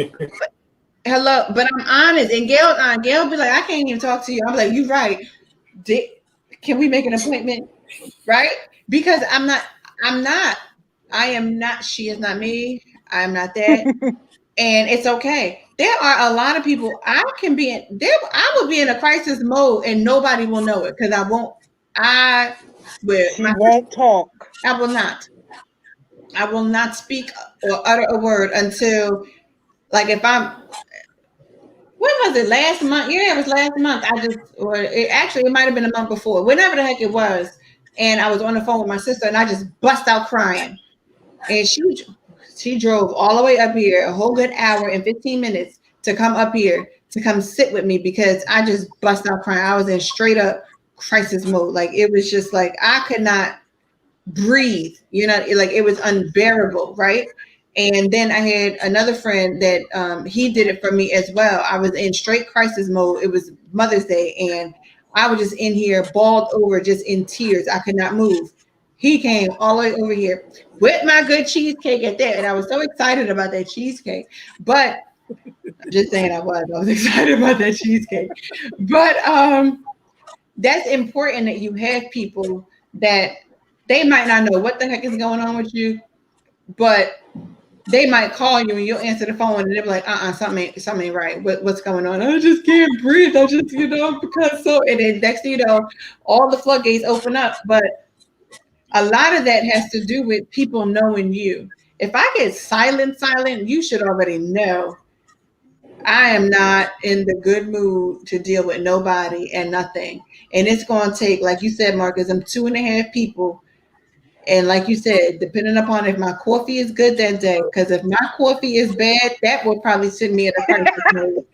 hello, but I'm honest. And Gale be like, I can't even talk to you. I'm like, you right. Can we make an appointment? Right? Because I am not. She is not me. I'm not that. And it's okay. There are a lot of people. I would be in a crisis mode and nobody will know it because I won't. Won't talk. I will not. I will not speak or utter a word until, like, if I'm. When was it? Last month? Yeah, it was last month. It might have been a month before. Whenever the heck it was, and I was on the phone with my sister, and I just bust out crying, and she drove all the way up here, a whole good hour and 15 minutes to come up here to come sit with me because I just bust out crying. I was in straight up crisis mode. Like, it was just like I could not breathe, like it was unbearable, right? And then I had another friend that he did it for me as well. I was in straight crisis mode. It was Mother's Day, and I was just in here, balled over, just in tears. I could not move. He came all the way over here with my good cheesecake at that. And I was so excited about that cheesecake. But I'm just saying I was excited about that cheesecake. But that's important that you have people that they might not know what the heck is going on with you, but they might call you and you'll answer the phone and they'll be like, something ain't right. What's going on? I just can't breathe. I just, because so, and then next thing you know, all the floodgates open up. But a lot of that has to do with people knowing you. If I get silent, you should already know I am not in the good mood to deal with nobody and nothing. And it's going to take, like you said, Marcus, I'm 2.5 people. And like you said, depending upon if my coffee is good that day, because if my coffee is bad, that will probably send me in a crisis mode.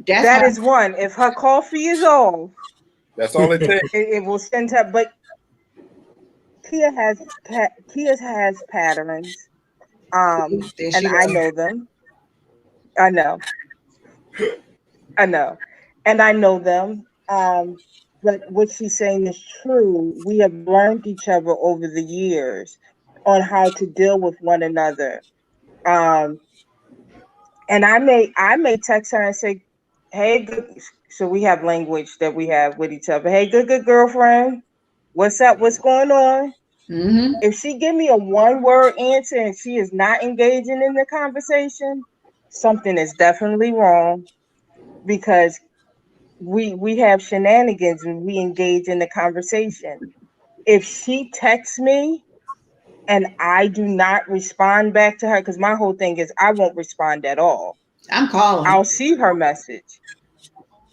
That is one. If her coffee is off, that's all it takes. It will send her. But Kia has patterns, and I know them. I know, and I know them. But what she's saying is true. We have learned each other over the years on how to deal with one another. And I may text her and say, "Hey, good." So we have language that we have with each other. Hey, good girlfriend. What's up? What's going on? Mm-hmm. If she give me a 1-word answer and she is not engaging in the conversation, something is definitely wrong, because we have shenanigans when we engage in the conversation. If she texts me and I do not respond back to her, because my whole thing is I won't respond at all. I'm calling. I'll see her message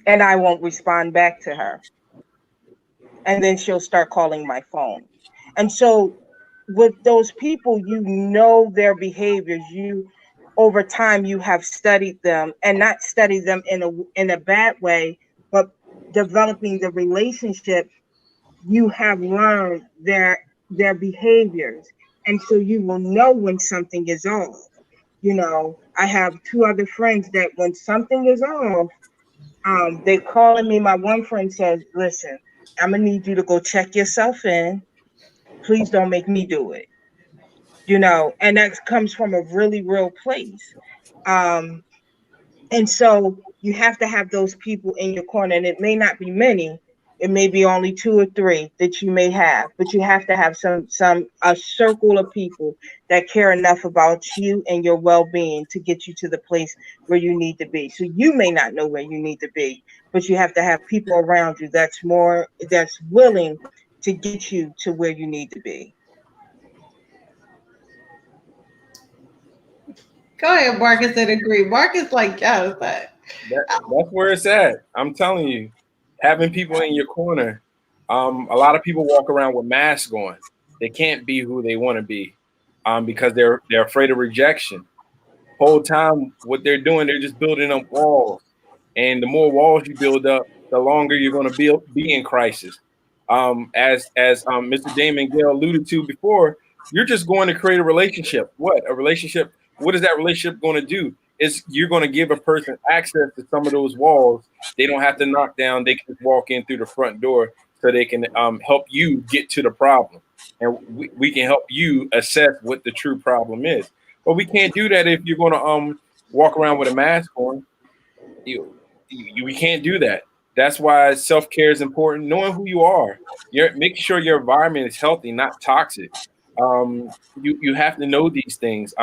and I won't respond back to her. and then she'll start calling my phone. And so with those people, you know their behaviors. You over time you have studied them, and not studied them in a bad way, but developing the relationship, you have learned their behaviors. And so you will know when something is off. You know, I have two other friends that when something is off, they calling me. My one friend says, listen, I'm gonna need you to go check yourself in. Please don't make me do it. You know, and that comes from a really real place. Um, and so you have to have those people in your corner, and it may not be many. It may be only two or three that you may have, but you have to have a circle of people that care enough about you and your well-being to get you to the place where you need to be. So you may not know where you need to be, but you have to have people around you that's willing to get you to where you need to be. Go ahead, Marcus, and agree. Marcus, like, yeah, That's where it's at. I'm telling you, having people in your corner. A lot of people walk around with masks on. They can't be who they want to be, because they're afraid of rejection. Whole time, what they're doing, they're just building up walls. And the more walls you build up, the longer you're going to be in crisis. As Mr. Damon Gale alluded to before, you're just going to create a relationship. What is that relationship going to do? You're going to give a person access to some of those walls. They don't have to knock down. They can just walk in through the front door, so they can help you get to the problem. And we can help you assess what the true problem is. But we can't do that if you're going to walk around with a mask on. We can't do that. That's why self-care is important. Knowing who you are, making sure your environment is healthy, not toxic. You have to know these things.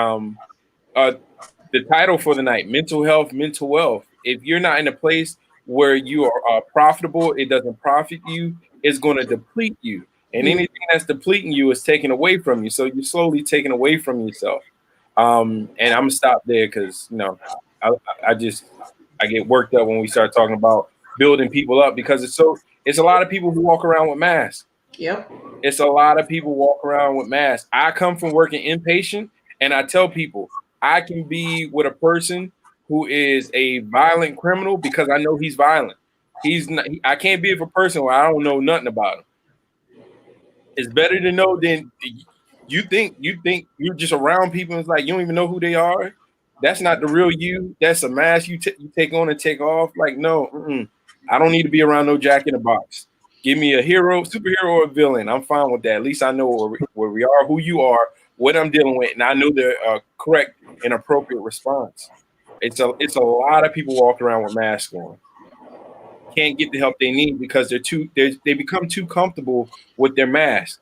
The title for the night: mental health, mental wealth. If you're not in a place where you are profitable, it doesn't profit you. It's going to deplete you, and anything that's depleting you is taken away from you. So you're slowly taking away from yourself. And I'm gonna stop there because I get worked up when we start talking about building people up, because it's a lot of people who walk around with masks. Yep. It's a lot of people walk around with masks. I come from working inpatient, and I tell people I can be with a person who is a violent criminal because I know he's violent. I can't be with a person where I don't know nothing about him. It's better to know than you think you're just around people and it's like you don't even know who they are. That's not the real you. That's a mask you take on and take off. Like, no, I don't need to be around no Jack in the Box. Give me a hero, superhero, or a villain. I'm fine with that. At least I know where we are, who you are, what I'm dealing with, and I know the correct and appropriate response. It's a lot of people walking around with masks on. Can't get the help they need because they become too comfortable with their mask.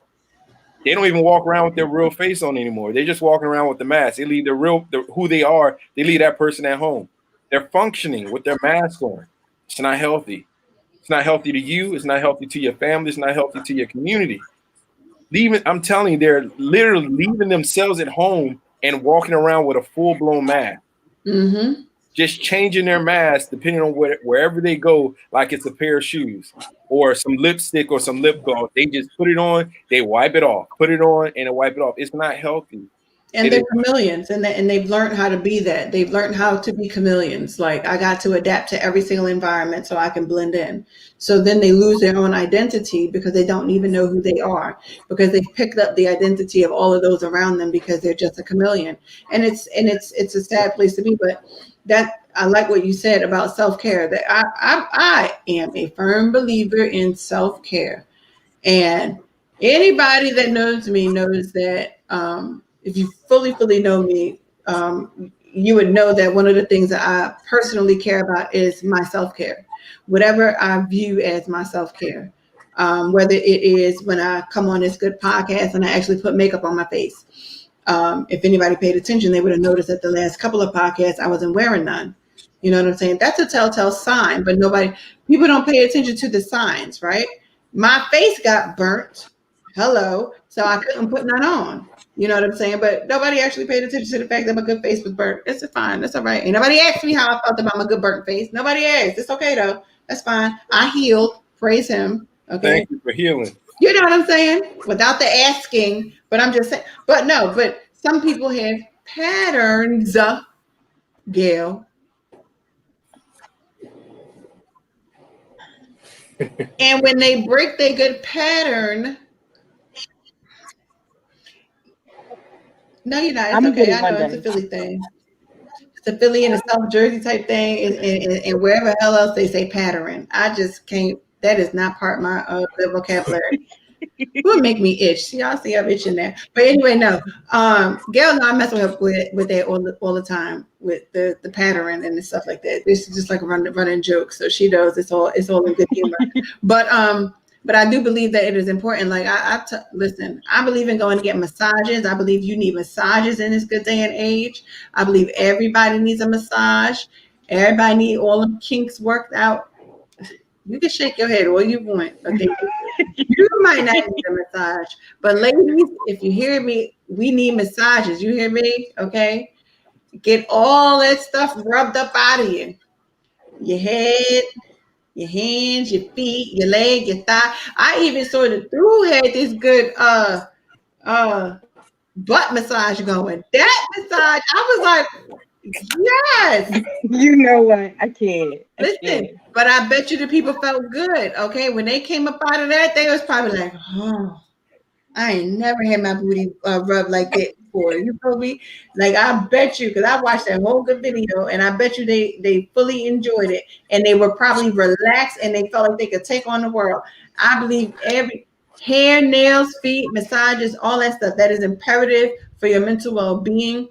They don't even walk around with their real face on anymore. They're just walking around with the mask. They leave who they are. They leave that person at home. They're functioning with their mask on. It's not healthy. It's not healthy to you. It's not healthy to your family. It's not healthy to your community. I'm telling you, they're literally leaving themselves at home and walking around with a full-blown mask. Mm-hmm. Just changing their mask depending on wherever they go, like it's a pair of shoes or some lipstick or some lip gloss. They just put it on, they wipe it off, put it on, and they wipe it off. It's not healthy. And they're chameleons, and they've learned how to be that. They've learned how to be chameleons. Like, I got to adapt to every single environment so I can blend in. So then they lose their own identity because they don't even know who they are, because they've picked up the identity of all of those around them because they're just a chameleon. And it's a sad place to be. But that, I like what you said about self-care. That I am a firm believer in self-care, and anybody that knows me knows that. If you fully know me, you would know that one of the things that I personally care about is my self-care, whatever I view as my self-care, whether it is when I come on this good podcast and I actually put makeup on my face. If anybody paid attention, they would have noticed that the last couple of podcasts, I wasn't wearing none. You know what I'm saying? That's a telltale sign, but people don't pay attention to the signs, right? My face got burnt. Hello. So I couldn't put none on. You know what I'm saying? But nobody actually paid attention to the fact that my good face was burnt. It's fine. That's all right. Ain't nobody asked me how I felt about my good burnt face. Nobody asked. It's okay, though. That's fine. I healed. Praise him. Okay. Thank you for healing. You know what I'm saying? Without the asking, but I'm just saying. But no, but some people have patterns, Gail. And when they break their good pattern, no, you're not. It's I'm okay. getting I one know it's a done. Philly thing. It's a Philly and a South Jersey type thing, and wherever hell else they say pattern. I just can't. That is not part of my the vocabulary. It would make me itch. See, y'all see I'm itching there. But anyway, no. Gail and I mess with her with that all the time with the pattern and stuff like that. This is just like a running joke. So she knows it's all in good humor. But I do believe that it is important. Like listen, I believe in going to get massages. I believe you need massages in this good day and age. I believe everybody needs a massage. Everybody need all them kinks worked out. You can shake your head all you want, okay? You might not need a massage, but ladies, if you hear me, we need massages. You hear me? Okay? Get all that stuff rubbed up out of you. Your head, your hands, your feet, your leg, your thigh. I even sort of had this good butt massage going. That massage, I was like, yes. You know what? I can't. Listen, but I bet you the people felt good. Okay, when they came up out of that, they was probably like, "Oh, I ain't never had my booty rubbed like that before." You feel me? Like I bet you, because I watched that whole good video, and I bet you they fully enjoyed it, and they were probably relaxed, and they felt like they could take on the world. I believe every hair, nails, feet, massages, all that stuff that is imperative for your mental well-being.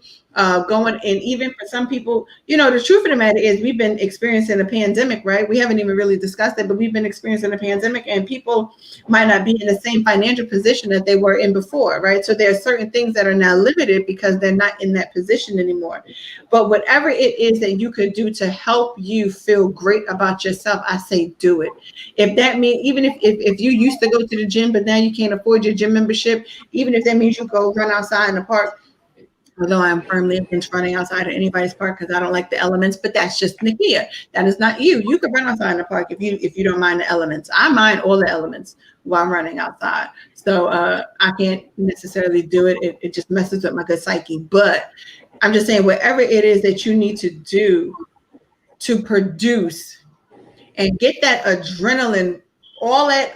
Going and even for some people, you know, the truth of the matter is we've been experiencing a pandemic, right? We haven't even really discussed it, but we've been experiencing a pandemic, and people might not be in the same financial position that they were in before, right? So there are certain things that are now limited because they're not in that position anymore. But whatever it is that you could do to help you feel great about yourself, I say do it. If that means, even if you used to go to the gym, but now you can't afford your gym membership, even if that means you go run outside in the park, although I'm firmly against running outside of anybody's park because I don't like the elements, but that's just Nakia. That is not you. You can run outside in the park if you don't mind the elements. I mind all the elements while running outside. So I can't necessarily do it. It just messes with my good psyche. But I'm just saying, whatever it is that you need to do to produce and get that adrenaline, all that,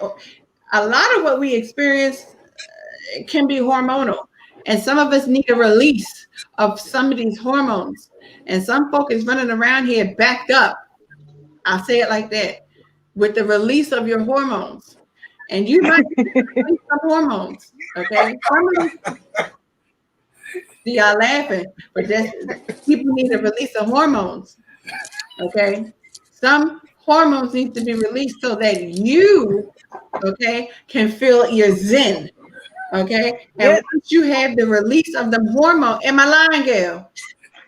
a lot of what we experience can be hormonal. And some of us need a release of some of these hormones. And some folk is running around here backed up. I'll say it like that. With the release of your hormones. And you might release some hormones. Okay. See, y'all laughing. But people need a release of hormones. Okay. Some hormones need to be released so that you, okay, can feel your zen. Okay, and once you have the release of the hormone, am I lying, Gail?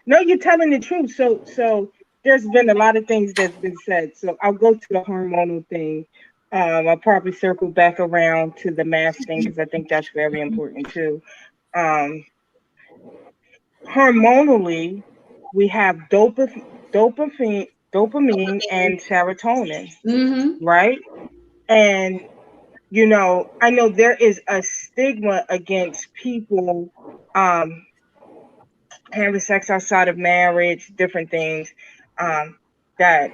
No, you're telling the truth. So there's been a lot of things that's been said. So I'll go to the hormonal thing. I'll probably circle back around to the mass thing because I think that's very important too. Hormonally, we have dopamine and serotonin, right? And you know, I know there is a stigma against people having sex outside of marriage, different things that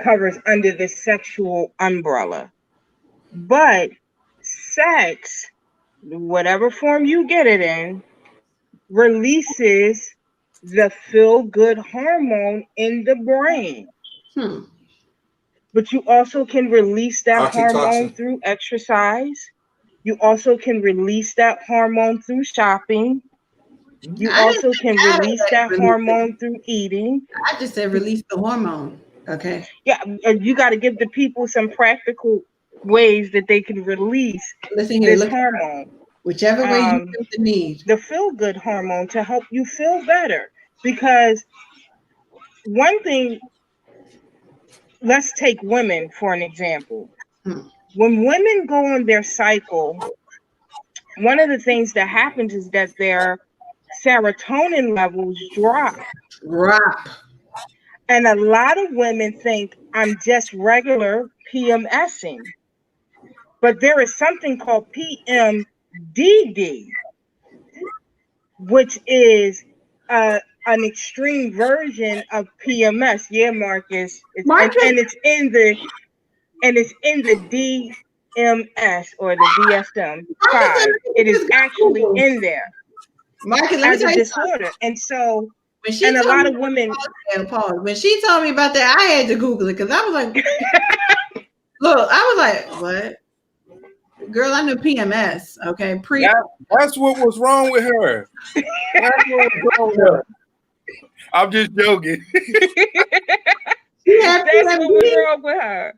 covers under the sexual umbrella. But sex, whatever form you get it in, releases the feel-good hormone in the brain. But you also can release that hormone through exercise. You also can release that hormone through shopping. You also can release that hormone through eating. I just said release the hormone. Okay. Yeah, you got to give the people some practical ways that they can release this hormone. Whichever way you feel the need. The feel-good hormone to help you feel better. Because one thing, let's take women for an example. When women go on their cycle, one of the things that happens is that their serotonin levels drop. And a lot of women think I'm just regular PMSing. But there is something called PMDD, which is an extreme version of PMS. Yeah, Marcus. And it's in the DMS or the DSM-5. It is actually in there Marcus, as a disorder. And so, and a lot of women. Pause. When she told me about that, I had to Google it because I was like, look, I was like, what? Girl, I knew PMS. Okay, that's what was wrong with her. That's what was wrong with her. I'm just joking. That's what was wrong with her.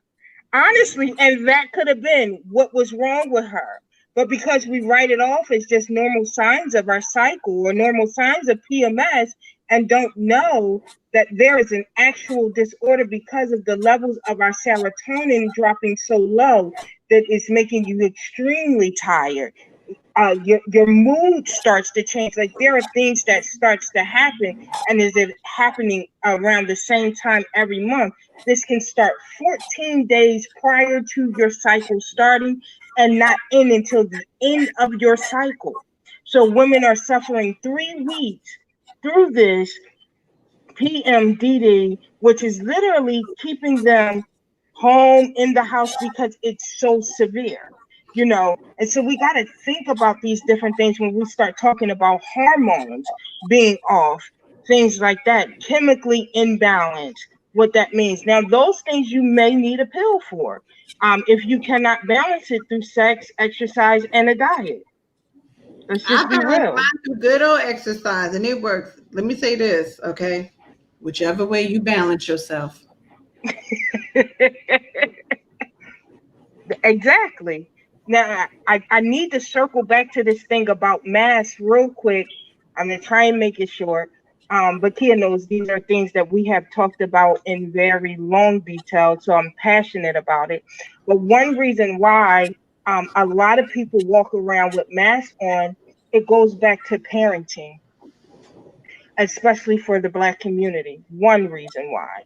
Honestly, and that could have been what was wrong with her. But because we write it off as just normal signs of our cycle or normal signs of PMS and don't know that there is an actual disorder because of the levels of our serotonin dropping so low that it's making you extremely tired. Your mood starts to change. Like there are things that starts to happen, and is it happening around the same time every month? This can start 14 days prior to your cycle starting and not end until the end of your cycle. So women are suffering 3 weeks through this PMDD, which is literally keeping them home in the house because it's so severe, and so we got to think about these different things when we start talking about hormones being off, things like that, chemically imbalanced, what that means. Now, those things you may need a pill for if you cannot balance it through sex, exercise, and a diet. Let's just be real. Good old exercise, and it works. Let me say this, okay? Whichever way you balance yourself. Exactly. Now, I need to circle back to this thing about masks real quick. I'm going to try and make it short. But Kia knows these are things that we have talked about in very long detail, so I'm passionate about it. But one reason why a lot of people walk around with masks on, it goes back to parenting, especially for the Black community. One reason why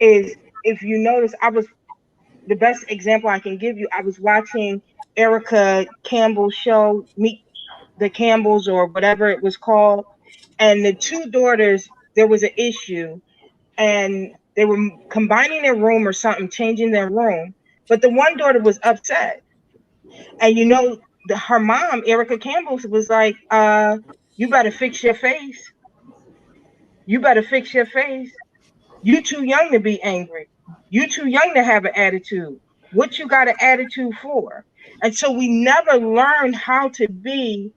is, if you notice, the best example I can give you, I was watching Erica Campbell's show, Meet the Campbells or whatever it was called. And the two daughters, there was an issue and they were combining their room or something, changing their room. But the one daughter was upset. And her mom, Erica Campbell, was like, you better fix your face. You better fix your face. You too young to be angry. You too young to have an attitude. What you got an attitude for? And so we never learn how to be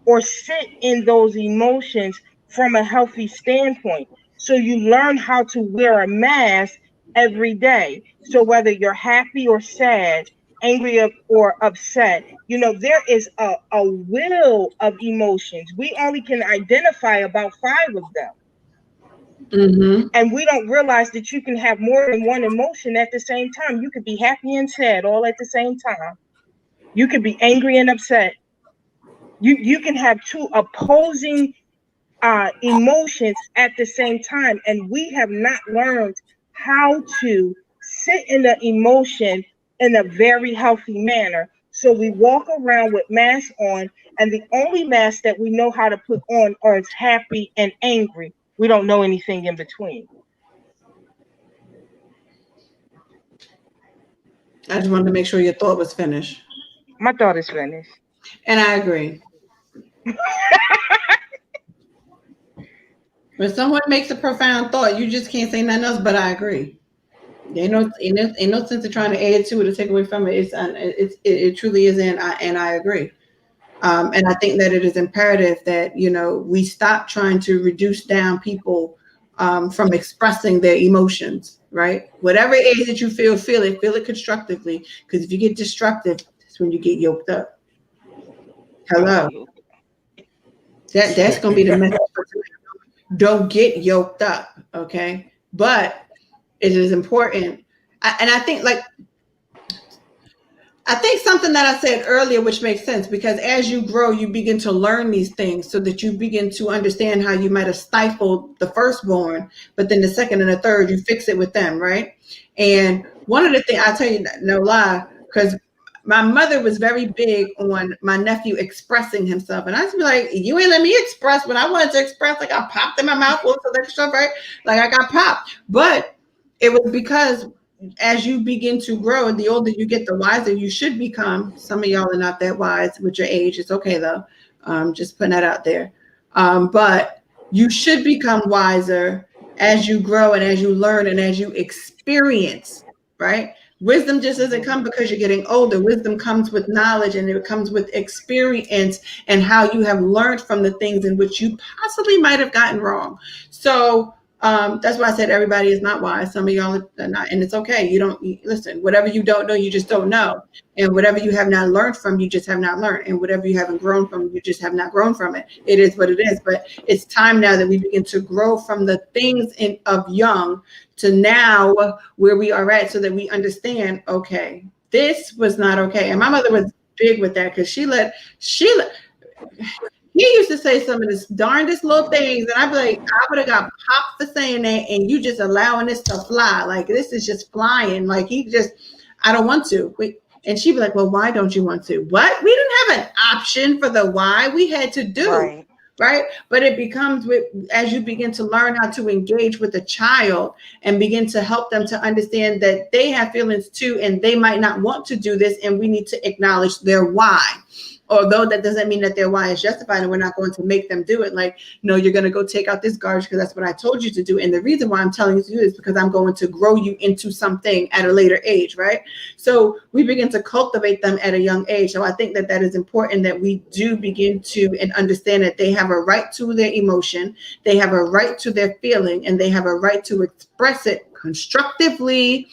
or sit in those emotions from a healthy standpoint. So you learn how to wear a mask every day. So whether you're happy or sad, angry or upset, there is a will of emotions. We only can identify about 5 of them. Mm-hmm. And we don't realize that you can have more than one emotion at the same time. You could be happy and sad all at the same time. You could be angry and upset. You can have 2 opposing emotions at the same time. And we have not learned how to sit in the emotion in a very healthy manner. So we walk around with masks on, and the only mask that we know how to put on is happy and angry. We don't know anything in between. I just wanted to make sure your thought was finished. My thought is finished. And I agree. When someone makes a profound thought, you just can't say nothing else, but I agree. Ain't no sense in trying to add to it or take away from it. It truly is, and I agree. And I think that it is imperative that, we stop trying to reduce down people from expressing their emotions, right? Whatever it is that you feel it constructively. Because if you get destructive, that's when you get yoked up. Hello. That's going to be the message for today. Don't get yoked up, okay? But it is important. I think something that I said earlier, which makes sense, because as you grow, you begin to learn these things so that you begin to understand how you might have stifled the firstborn, but then the second and the third, you fix it with them, right? And one of the things, I tell you, no lie, because my mother was very big on my nephew expressing himself. And I just be like, you ain't let me express what I wanted to express. Like I popped in my mouth all of that stuff, right? Like I got popped. But it was because as you begin to grow, and the older you get, the wiser you should become. Some of y'all are not that wise with your age. It's okay though. Just putting that out there. But you should become wiser as you grow and as you learn and as you experience, right? Wisdom just doesn't come because you're getting older. Wisdom comes with knowledge, and it comes with experience and how you have learned from the things in which you possibly might have gotten wrong. So that's why I said everybody is not wise. Some of y'all are not, and it's okay. Listen, whatever you don't know, you just don't know. And whatever you have not learned from, you just have not learned. And whatever you haven't grown from, you just have not grown from it. It is what it is. But it's time now that we begin to grow from the things of young to now where we are at, so that we understand, okay, this was not okay. And my mother was big with that, because he used to say some of the darndest little things, and I'd be like, I would have got popped for saying that, and you just allowing this to fly. Like, this is just flying. Like, I don't want to. And she'd be like, well, why don't you want to? What? We didn't have an option for the why. We had to do. Right? But it becomes as you begin to learn how to engage with a child and begin to help them to understand that they have feelings too, and they might not want to do this, and we need to acknowledge their why. Although that doesn't mean that their why is justified, and we're not going to make them do it. Like, no, you're going to go take out this garbage because that's what I told you to do. And the reason why I'm telling you to do this is because I'm going to grow you into something at a later age, right? So we begin to cultivate them at a young age. So I think that is important, that we do begin to and understand that they have a right to their emotion, they have a right to their feeling, and they have a right to express it constructively.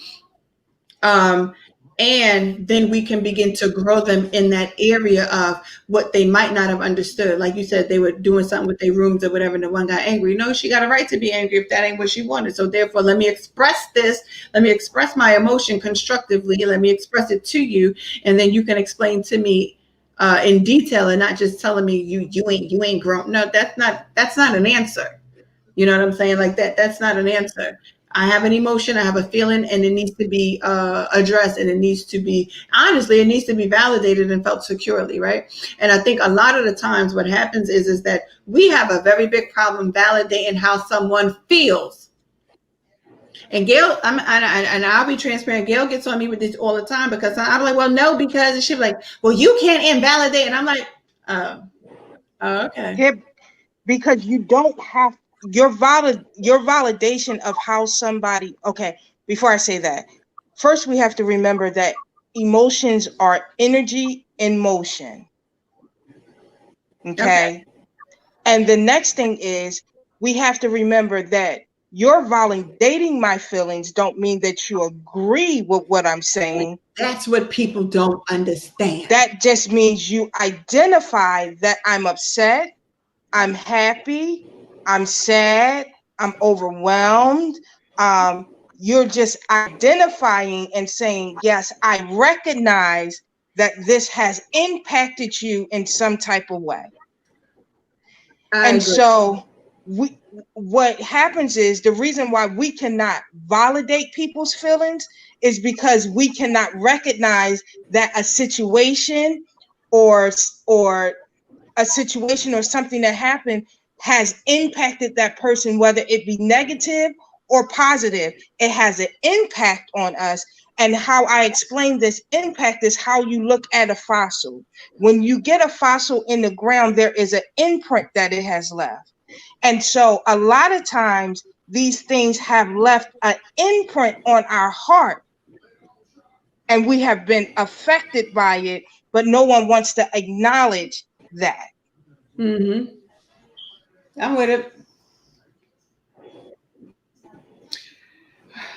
And then we can begin to grow them in that area of what they might not have understood. Like you said, they were doing something with their rooms or whatever, and the one got angry. No, she got a right to be angry if that ain't what she wanted. So therefore, let me express this. Let me express my emotion constructively. Let me express it to you. And then you can explain to me in detail, and not just telling me you ain't grown. No, that's not an answer. You know what I'm saying? Like that's not an answer. I have an emotion, I have a feeling, and it needs to be addressed, and it needs to be validated and felt securely, right? And I think a lot of the times what happens is that we have a very big problem validating how someone feels. And Gale, and I'll be transparent, Gale gets on me with this all the time, because I'm like, well, no, because she'll be like, well, you can't invalidate. And I'm like, oh, okay. Yeah, because you don't have your validation of how somebody, okay, before I say that, first we have to remember that emotions are energy in motion. Okay. And the next thing is, we have to remember that you're validating my feelings don't mean that you agree with what I'm saying. That's what people don't understand. That just means you identify that I'm upset, I'm happy, I'm sad, I'm overwhelmed. You're just identifying and saying, yes, I recognize that this has impacted you in some type of way. So what happens is, the reason why we cannot validate people's feelings is because we cannot recognize that a situation or something that happened has impacted that person, whether it be negative or positive. It has an impact on us. And how I explain this impact is how you look at a fossil. When you get a fossil in the ground, there is an imprint that it has left. And so a lot of times these things have left an imprint on our heart, and we have been affected by it, but no one wants to acknowledge that. Mm-hmm. I'm with it.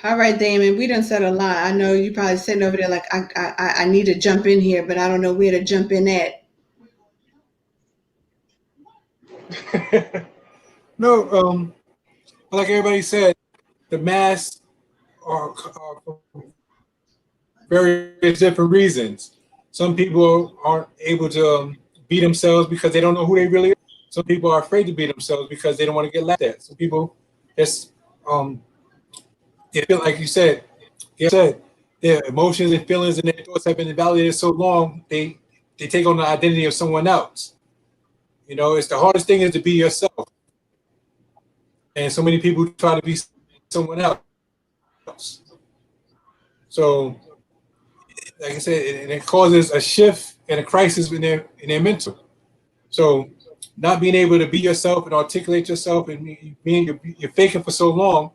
All right, Damon, we done said a lot. I know you probably sitting over there like, I need to jump in here, but I don't know where to jump in at. No, like everybody said, the masks are for various different reasons. Some people aren't able to be themselves because they don't know who they really are. Some people are afraid to be themselves because they don't want to get laughed at. Some people just they feel like they their emotions and feelings and their thoughts have been invalidated so long, they take on the identity of someone else. You know, it's the hardest thing is to be yourself. And so many people try to be someone else. So, like I said, it causes a shift and a crisis in their mental. So, not being able to be yourself and articulate yourself and you're faking for so long,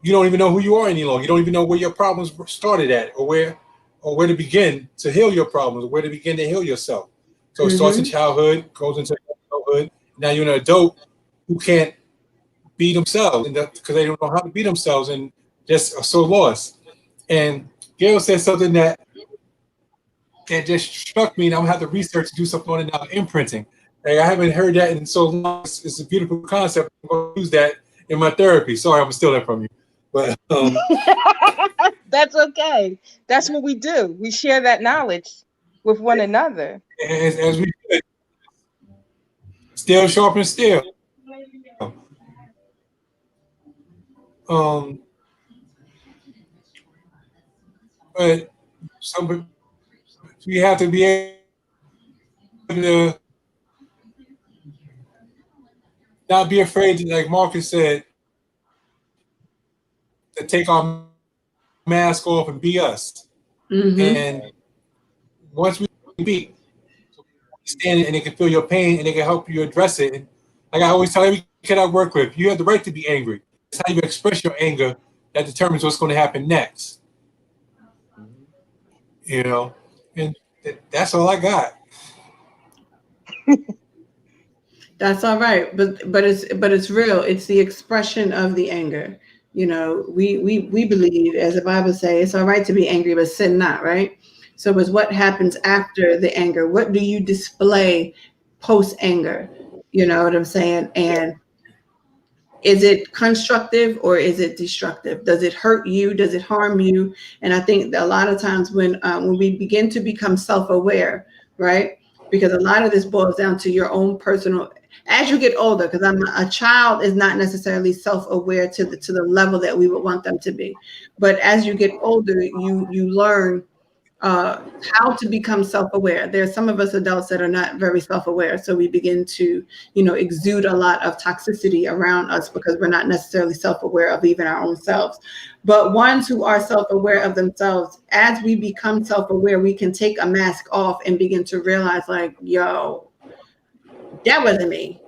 you don't even know who you are any longer. You don't even know where your problems started at, or where to begin to heal your problems, or where to begin to heal yourself. So it starts in childhood, goes into adulthood. Now you're an adult who can't be themselves because they don't know how to be themselves and just are so lost. And Gale said something that just struck me, and I'm gonna have to research to do something on it now. Imprinting. Like, I haven't heard that in so long. It's a beautiful concept. I'm gonna use that in my therapy. Sorry, I'm gonna steal that from you. But that's okay. That's what we do. We share that knowledge with one another. As we should. Steel sharpens steel. But we have to be able to not be afraid to, like Marcus said, to take our mask off and be us. And once we be, understand it, and they can feel your pain and they can help you address it. And like I always tell every kid I work with, you have the right to be angry. It's how you express your anger that determines what's going to happen next. You know, and that's all I got. That's all right, but it's real. It's the expression of the anger. You know, we believe, as the Bible says, it's all right to be angry, but sin not, right? So it's what happens after the anger. What do you display post anger? You know what I'm saying? And is it constructive or is it destructive? Does it hurt you? Does it harm you? And I think that a lot of times when we begin to become self-aware, right? Because a lot of this boils down to your own personal. As you get older, because a child is not necessarily self-aware to the level that we would want them to be. But as you get older, you learn how to become self-aware. There are some of us adults that are not very self-aware. So we begin to, exude a lot of toxicity around us because we're not necessarily self-aware of even our own selves. But ones who are self-aware of themselves, as we become self-aware, we can take a mask off and begin to realize, like, yo, that wasn't me,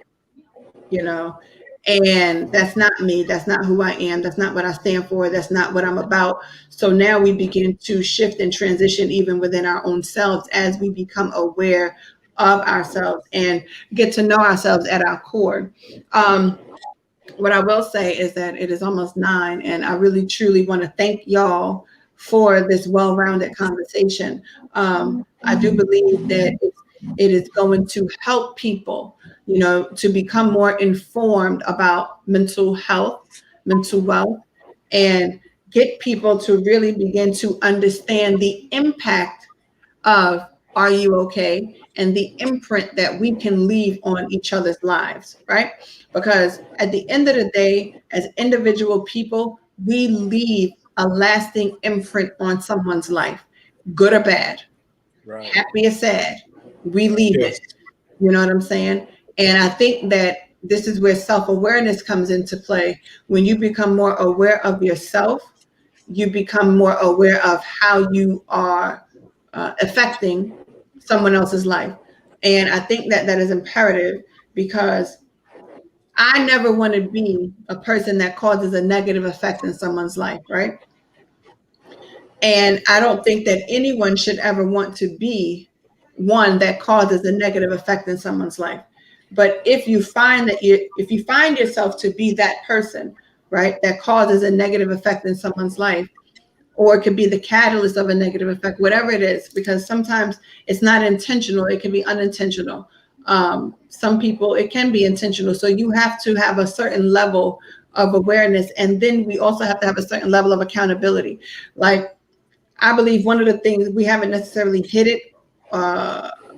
and that's not me. That's not who I am. That's not what I stand for. That's not what I'm about. So now we begin to shift and transition even within our own selves as we become aware of ourselves and get to know ourselves at our core. What I will say is that it is almost 9, and I really, truly want to thank y'all for this well-rounded conversation. I do believe that it is going to help people, to become more informed about mental health, mental wealth, and get people to really begin to understand the impact of Are You Okay? And the imprint that we can leave on each other's lives, right? Because at the end of the day, as individual people, we leave a lasting imprint on someone's life, good or bad, right, happy or sad. We leave it. You know what I'm saying? And I think that this is where self-awareness comes into play. When you become more aware of yourself, you become more aware of how you are affecting someone else's life. And I think that is imperative, because I never want to be a person that causes a negative effect in someone's life, right? And I don't think that anyone should ever want to be one that causes a negative effect in someone's life. But if you find yourself to be that person, right, that causes a negative effect in someone's life, or it could be the catalyst of a negative effect, whatever it is, because sometimes it's not intentional, it can be unintentional. Some people, it can be intentional. So you have to have a certain level of awareness, and then we also have to have a certain level of accountability. Like, I believe one of the things, we haven't necessarily hit it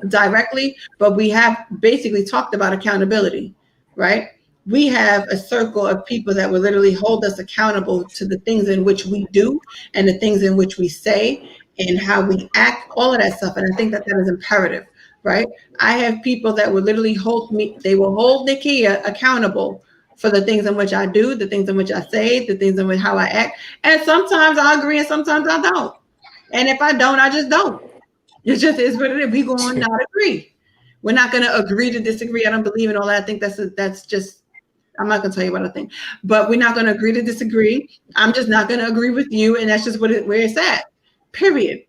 directly, but we have basically talked about accountability, right? we have a circle of people that will literally hold us accountable to the things in which we do and the things in which we say and how we act, all of that stuff. And I think that that is imperative, right? I have people that will literally hold me, they will hold Nikia accountable for the things in which I do, the things in which I say, the things in which how I act. And sometimes I agree and sometimes I don't. And if I don't, I just don't. It just is what it is. We're going to not agree. We're not going to agree to disagree. I don't believe in all that. I think that's just, I'm not going to tell you what I think, but we're not going to agree to disagree. I'm just not going to agree with you. And that's just where it's at, period.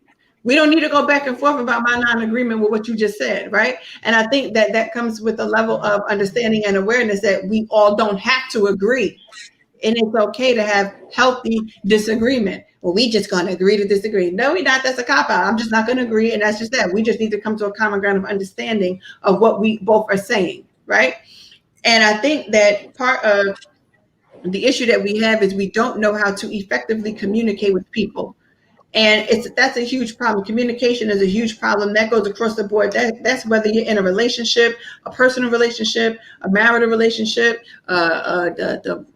We don't need to go back and forth about my non-agreement with what you just said, right? And I think that that comes with a level of understanding and awareness that we all don't have to agree. And it's okay to have healthy disagreement. Well, we just going to agree to disagree. No, we're not. That's a cop-out. I'm just not going to agree. And that's just that. We just need to come to a common ground of understanding of what we both are saying, right? And I think that part of the issue that we have is we don't know how to effectively communicate with people. And that's a huge problem. Communication is a huge problem. That goes across the board. That's whether you're in a relationship, a personal relationship, a marital relationship, all of them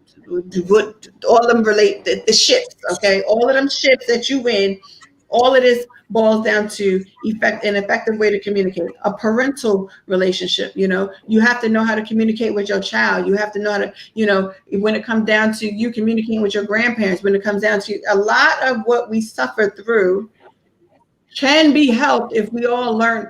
relate the ships, okay? All of them ships that you in, all of this boils down to an effective way to communicate. A parental relationship, you have to know how to communicate with your child. You have to know how to, when it comes down to you communicating with your grandparents, when it comes down to a lot of what we suffer through can be helped if we all learn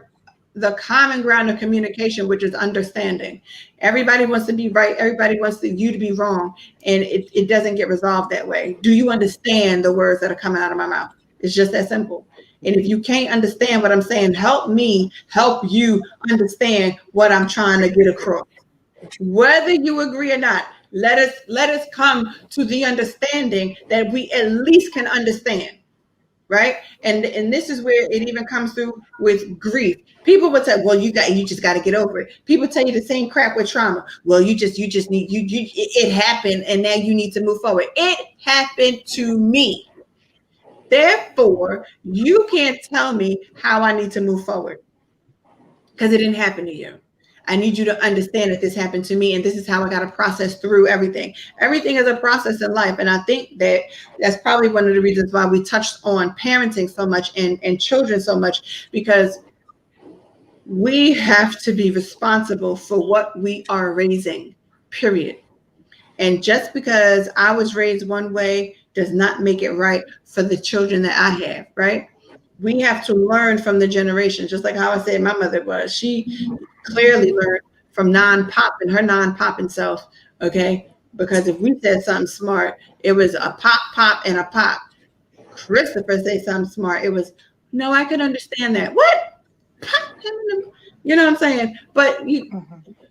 the common ground of communication, which is understanding. Everybody wants to be right. Everybody wants you to be wrong. And it doesn't get resolved that way. Do you understand the words that are coming out of my mouth? It's just that simple. And if you can't understand what I'm saying, help me help you understand what I'm trying to get across. Whether you agree or not, let us come to the understanding that we at least can understand. Right. And this is where it even comes through with grief. People would say, well, you just got to get over it. People tell you the same crap with trauma. Well, you just need, it happened and now you need to move forward. It happened to me. Therefore, you can't tell me how I need to move forward because it didn't happen to you. I need you to understand that this happened to me and this is how I got to process through everything. Everything is a process in life. And I think that that's probably one of the reasons why we touched on parenting so much and children so much, because we have to be responsible for what we are raising, period. And just because I was raised one way does not make it right for the children that I have, right? We have to learn from the generation, just like how I said my mother was. She clearly learned from her non-popping self, okay? Because if we said something smart, it was a pop, and a pop. Christopher said something smart, it was, no, I could understand that. What? Pop him in the, you know what I'm saying? But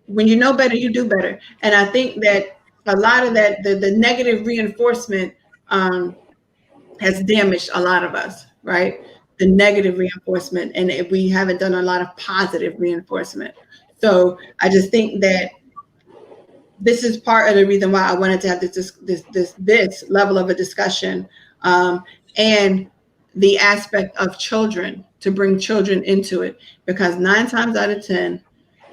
when you know better, you do better. And I think that a lot of that, the negative reinforcement has damaged a lot of us, right? The negative reinforcement, and we haven't done a lot of positive reinforcement. So I just think that this is part of the reason why I wanted to have this level of a discussion, and the aspect of children, to bring children into it, because 9 times out of 10,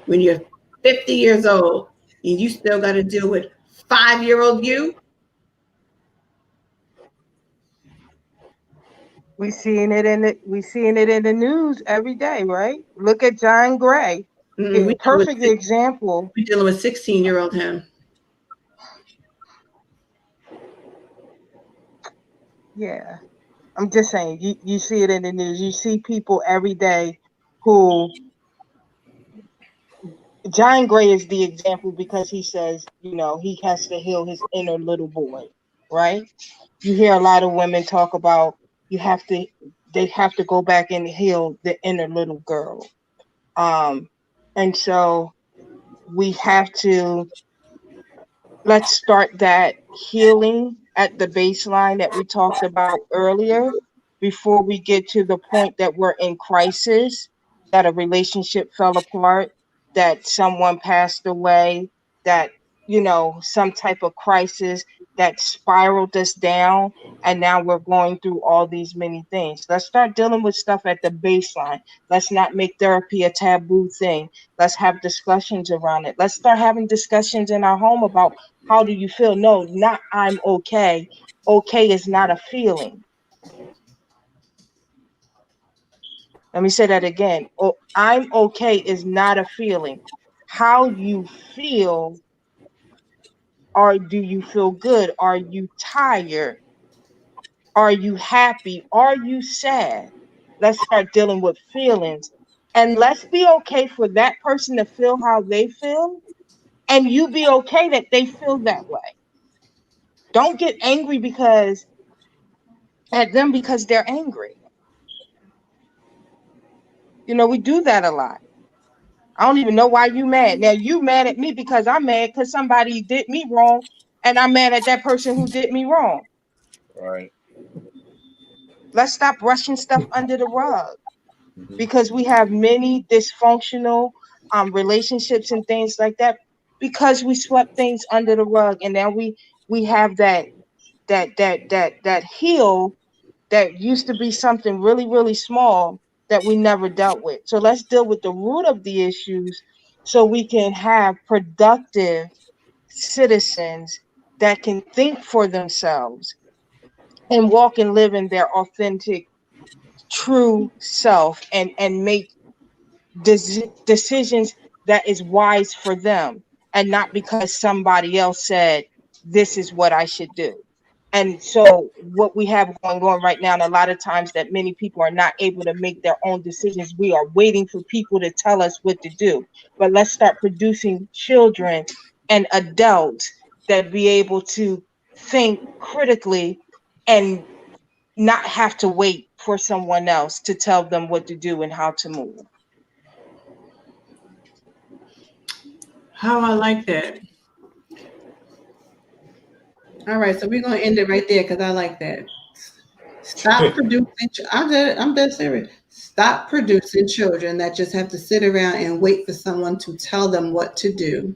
when you're 50 years old and you still got to deal with 5-year-old you. We seeing it in the news every day, right? Look at John Gray. Perfect example. We're dealing with 16-year-old him. Yeah. I'm just saying, you see it in the news. You see people every day who, John Gray is the example because he says, he has to heal his inner little boy, right? You hear a lot of women talk about they have to go back and heal the inner little girl. And so we have to, let's start that healing at the baseline that we talked about earlier before we get to the point that we're in crisis, that a relationship fell apart, that someone passed away, that some type of crisis that spiraled us down, and now we're going through all these many things. Let's start dealing with stuff at the baseline. Let's not make therapy a taboo thing. Let's have discussions around it. Let's start having discussions in our home about how do you feel. No, not I'm okay. Okay is not a feeling. Let me say that again. Oh, I'm okay is not a feeling. How you feel, or do you feel good? Are you tired? Are you happy? Are you sad? Let's start dealing with feelings. And let's be okay for that person to feel how they feel. And you be okay that they feel that way. Don't get angry at them because they're angry. We do that a lot. I don't even know why you mad. Now you mad at me because I'm mad because somebody did me wrong, and I'm mad at that person who did me wrong. Right. Let's stop brushing stuff under the rug, because we have many dysfunctional relationships and things like that because we swept things under the rug, and now we have that heel that used to be something really, really small that we never dealt with. So let's deal with the root of the issues so we can have productive citizens that can think for themselves and walk and live in their authentic, true self, and make decisions that is wise for them, and not because somebody else said this is what I should do. And so what we have going on right now, and a lot of times that many people are not able to make their own decisions, we are waiting for people to tell us what to do. But let's start producing children and adults that be able to think critically and not have to wait for someone else to tell them what to do and how to move. How I like that. All right, so we're gonna end it right there because I like that. Stop producing. I'm dead serious. Stop producing children that just have to sit around and wait for someone to tell them what to do.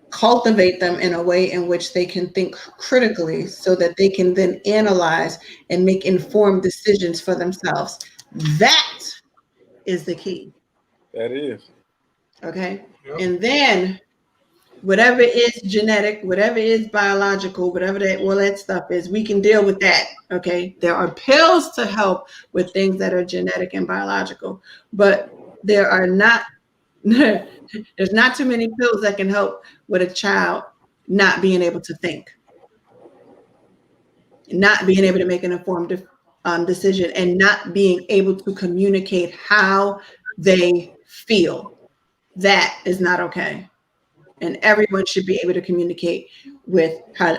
Cultivate them in a way in which they can think critically so that they can then analyze and make informed decisions for themselves. That is the key. That is. Okay. Yep. And then whatever is genetic, whatever is biological, whatever all that stuff is, we can deal with that. Okay. There are pills to help with things that are genetic and biological, but there's not too many pills that can help with a child not being able to think, not being able to make an informed decision, and not being able to communicate how they feel. That is not okay. And everyone should be able to communicate how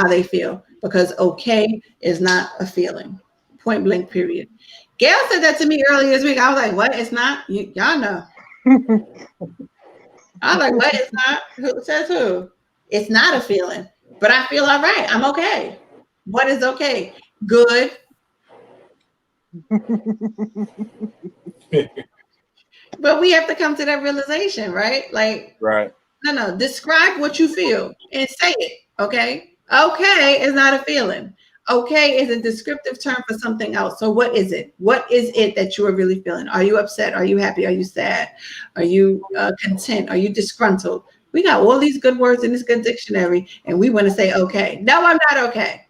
they feel, because okay is not a feeling. Point blank, period. Gale said that to me earlier this week. I was like, what? It's not? Y'all know. I was like, what? It's not? Who says who? It's not a feeling, but I feel all right. I'm okay. What is okay? Good. But we have to come to that realization, right? Like, right. No. Describe what you feel and say it. Okay. Okay is not a feeling. Okay is a descriptive term for something else. So what is it? What is it that you are really feeling? Are you upset? Are you happy? Are you sad? Are you content? Are you disgruntled? We got all these good words in this good dictionary, and we want to say okay. No, I'm not okay.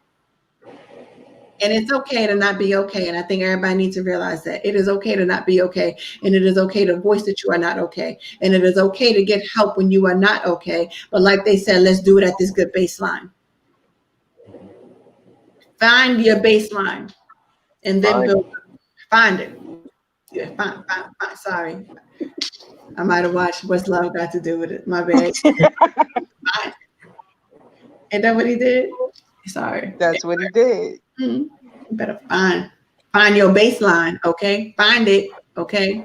And it's okay to not be okay. And I think everybody needs to realize that it is okay to not be okay. And it is okay to voice that you are not okay. And it is okay to get help when you are not okay. But like they said, let's do it at this good baseline. Find your baseline and then find it. Yeah, find. Sorry. I might have watched What's Love Got to Do with It. My bad. Ain't that what he did? Sorry. That's what he did. Mm-hmm. You better find your baseline, okay? Find it, okay?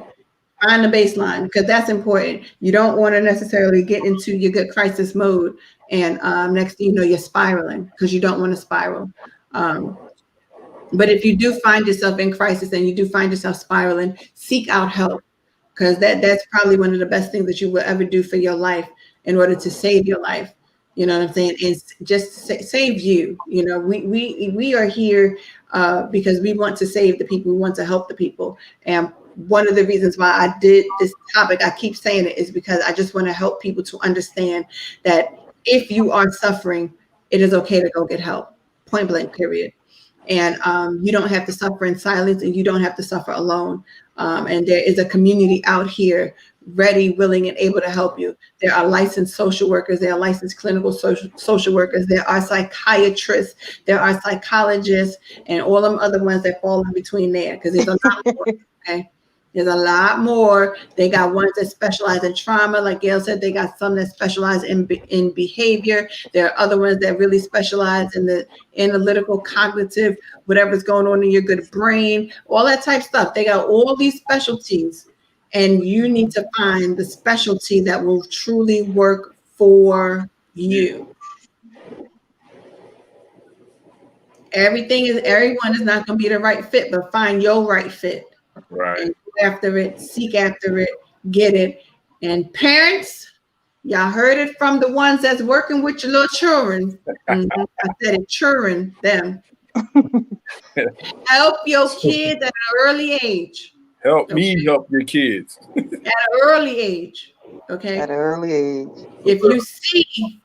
Find the baseline, because that's important. You don't want to necessarily get into your good crisis mode, and next thing you know, you're spiraling, because you don't want to spiral. But if you do find yourself in crisis and you do find yourself spiraling, seek out help, because that's probably one of the best things that you will ever do for your life. in order to save your life. You know what I'm saying? And just save you. You know, we are here because we want to save the people. We want to help the people. And one of the reasons why I did this topic, I keep saying it, is because I just want to help people to understand that if you are suffering, it is okay to go get help. Point blank, period. And you don't have to suffer in silence, and you don't have to suffer alone. And there is a community out here ready, willing, and able to help you. There are licensed social workers. There are licensed clinical social workers. There are psychiatrists. There are psychologists, and all them other ones that fall in between there, because there's a lot more. Okay. There's a lot more. They got ones that specialize in trauma. Like Gale said, they got some that specialize in behavior. There are other ones that really specialize in the analytical, cognitive, whatever's going on in your good brain, all that type stuff. They got all these specialties, and you need to find the specialty that will truly work for you. Everyone is not going to be the right fit, but find your right fit. Right. And go after it, seek after it, get it. And parents, y'all heard it from the ones that's working with your little children. I said it, children, them. Help your kids at an early age. Help me help your kids. At an early age. Okay. At an early age. If you see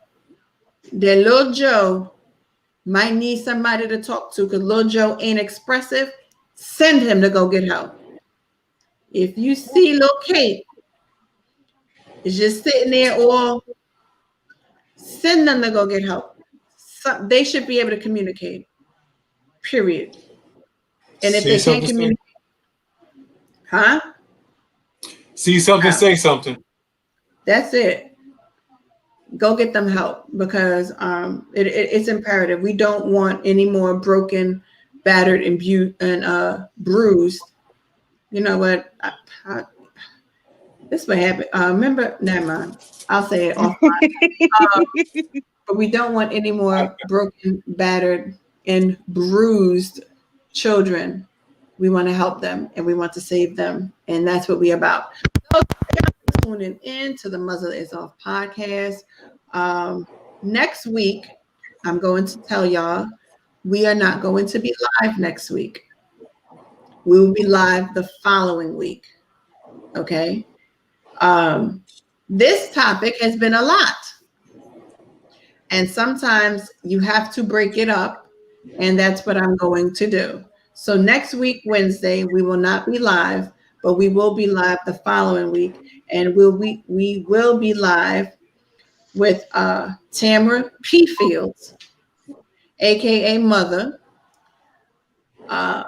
that little Joe might need somebody to talk to because little Joe ain't expressive, send him to go get help. If you see little Kate is just sitting there, or send them to go get help. They should be able to communicate. Period. And if they can't communicate, see something, say something. That's it. Go get them help, because it's imperative. We don't want any more broken, battered, and bruised. You know what? This is what happened. Remember? Never mind. I'll say it offline. But we don't want any more broken, battered, and bruised children. We want to help them, and we want to save them, and that's what we're about. So, tuning in to the Muzzle Is Off podcast. Next week, I'm going to tell y'all we are not going to be live next week. We will be live the following week. Okay. This topic has been a lot. And sometimes you have to break it up. And that's what I'm going to do. So next week, Wednesday, we will not be live, but we will be live the following week. And we will be live with Tamara P. Fields, aka Mother.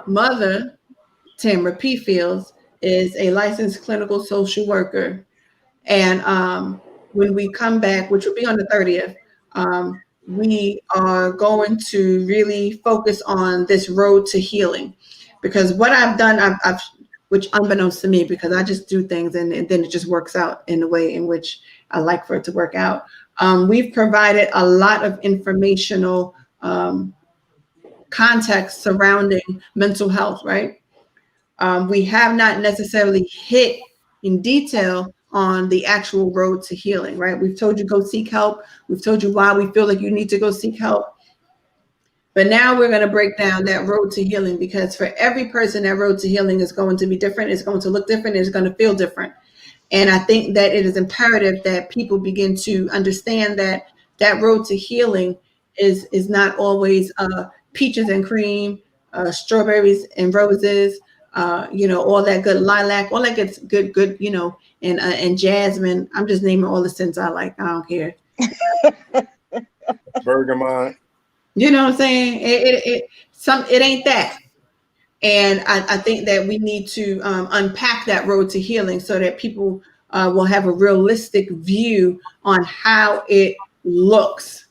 Mother Tamara P. Fields is a licensed clinical social worker. And when we come back, which will be on the 30th, we are going to really focus on this road to healing. Because what I've done, which unbeknownst to me, because I just do things and then it just works out in the way in which I like for it to work out. We've provided a lot of informational context surrounding mental health, right? We have not necessarily hit in detail on the actual road to healing, right? We've told you go seek help. We've told you why we feel like you need to go seek help. But now we're going to break down that road to healing, because for every person, that road to healing is going to be different. It's going to look different. It's going to feel different. And I think that it is imperative that people begin to understand that that road to healing is not always peaches and cream, strawberries and roses, all that good lilac, all that gets good, and jasmine. I'm just naming all the scents I like. I don't care. Bergamot. You know what I'm saying? It ain't that. And I think that we need to unpack that road to healing so that people will have a realistic view on how it looks,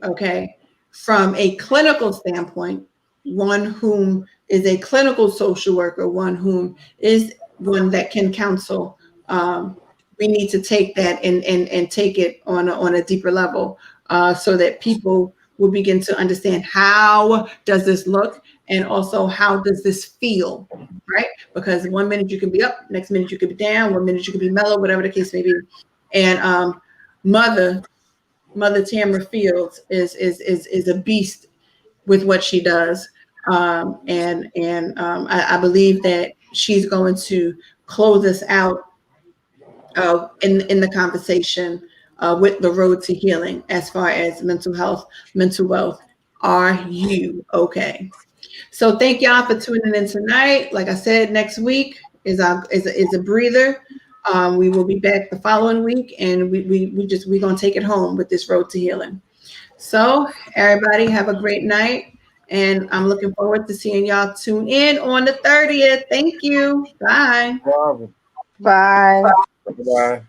okay? From a clinical standpoint, one whom is a clinical social worker, one whom is one that can counsel. We need to take that and take it on a deeper level so that people will begin to understand, how does this look, and also how does this feel, right? Because 1 minute you can be up, next minute you could be down, 1 minute you could be mellow, whatever the case may be. And Mother Tamara Fields is a beast with what she does. I believe that she's going to close us out in the conversation with the road to healing as far as mental health, mental wealth. Are you okay? So thank y'all for tuning in tonight. Like I said, next week is a breather. We will be back the following week, and we're gonna take it home with this road to healing. So everybody have a great night, and I'm looking forward to seeing y'all tune in on the 30th. Thank you. Bye. Wow. Bye. Bye.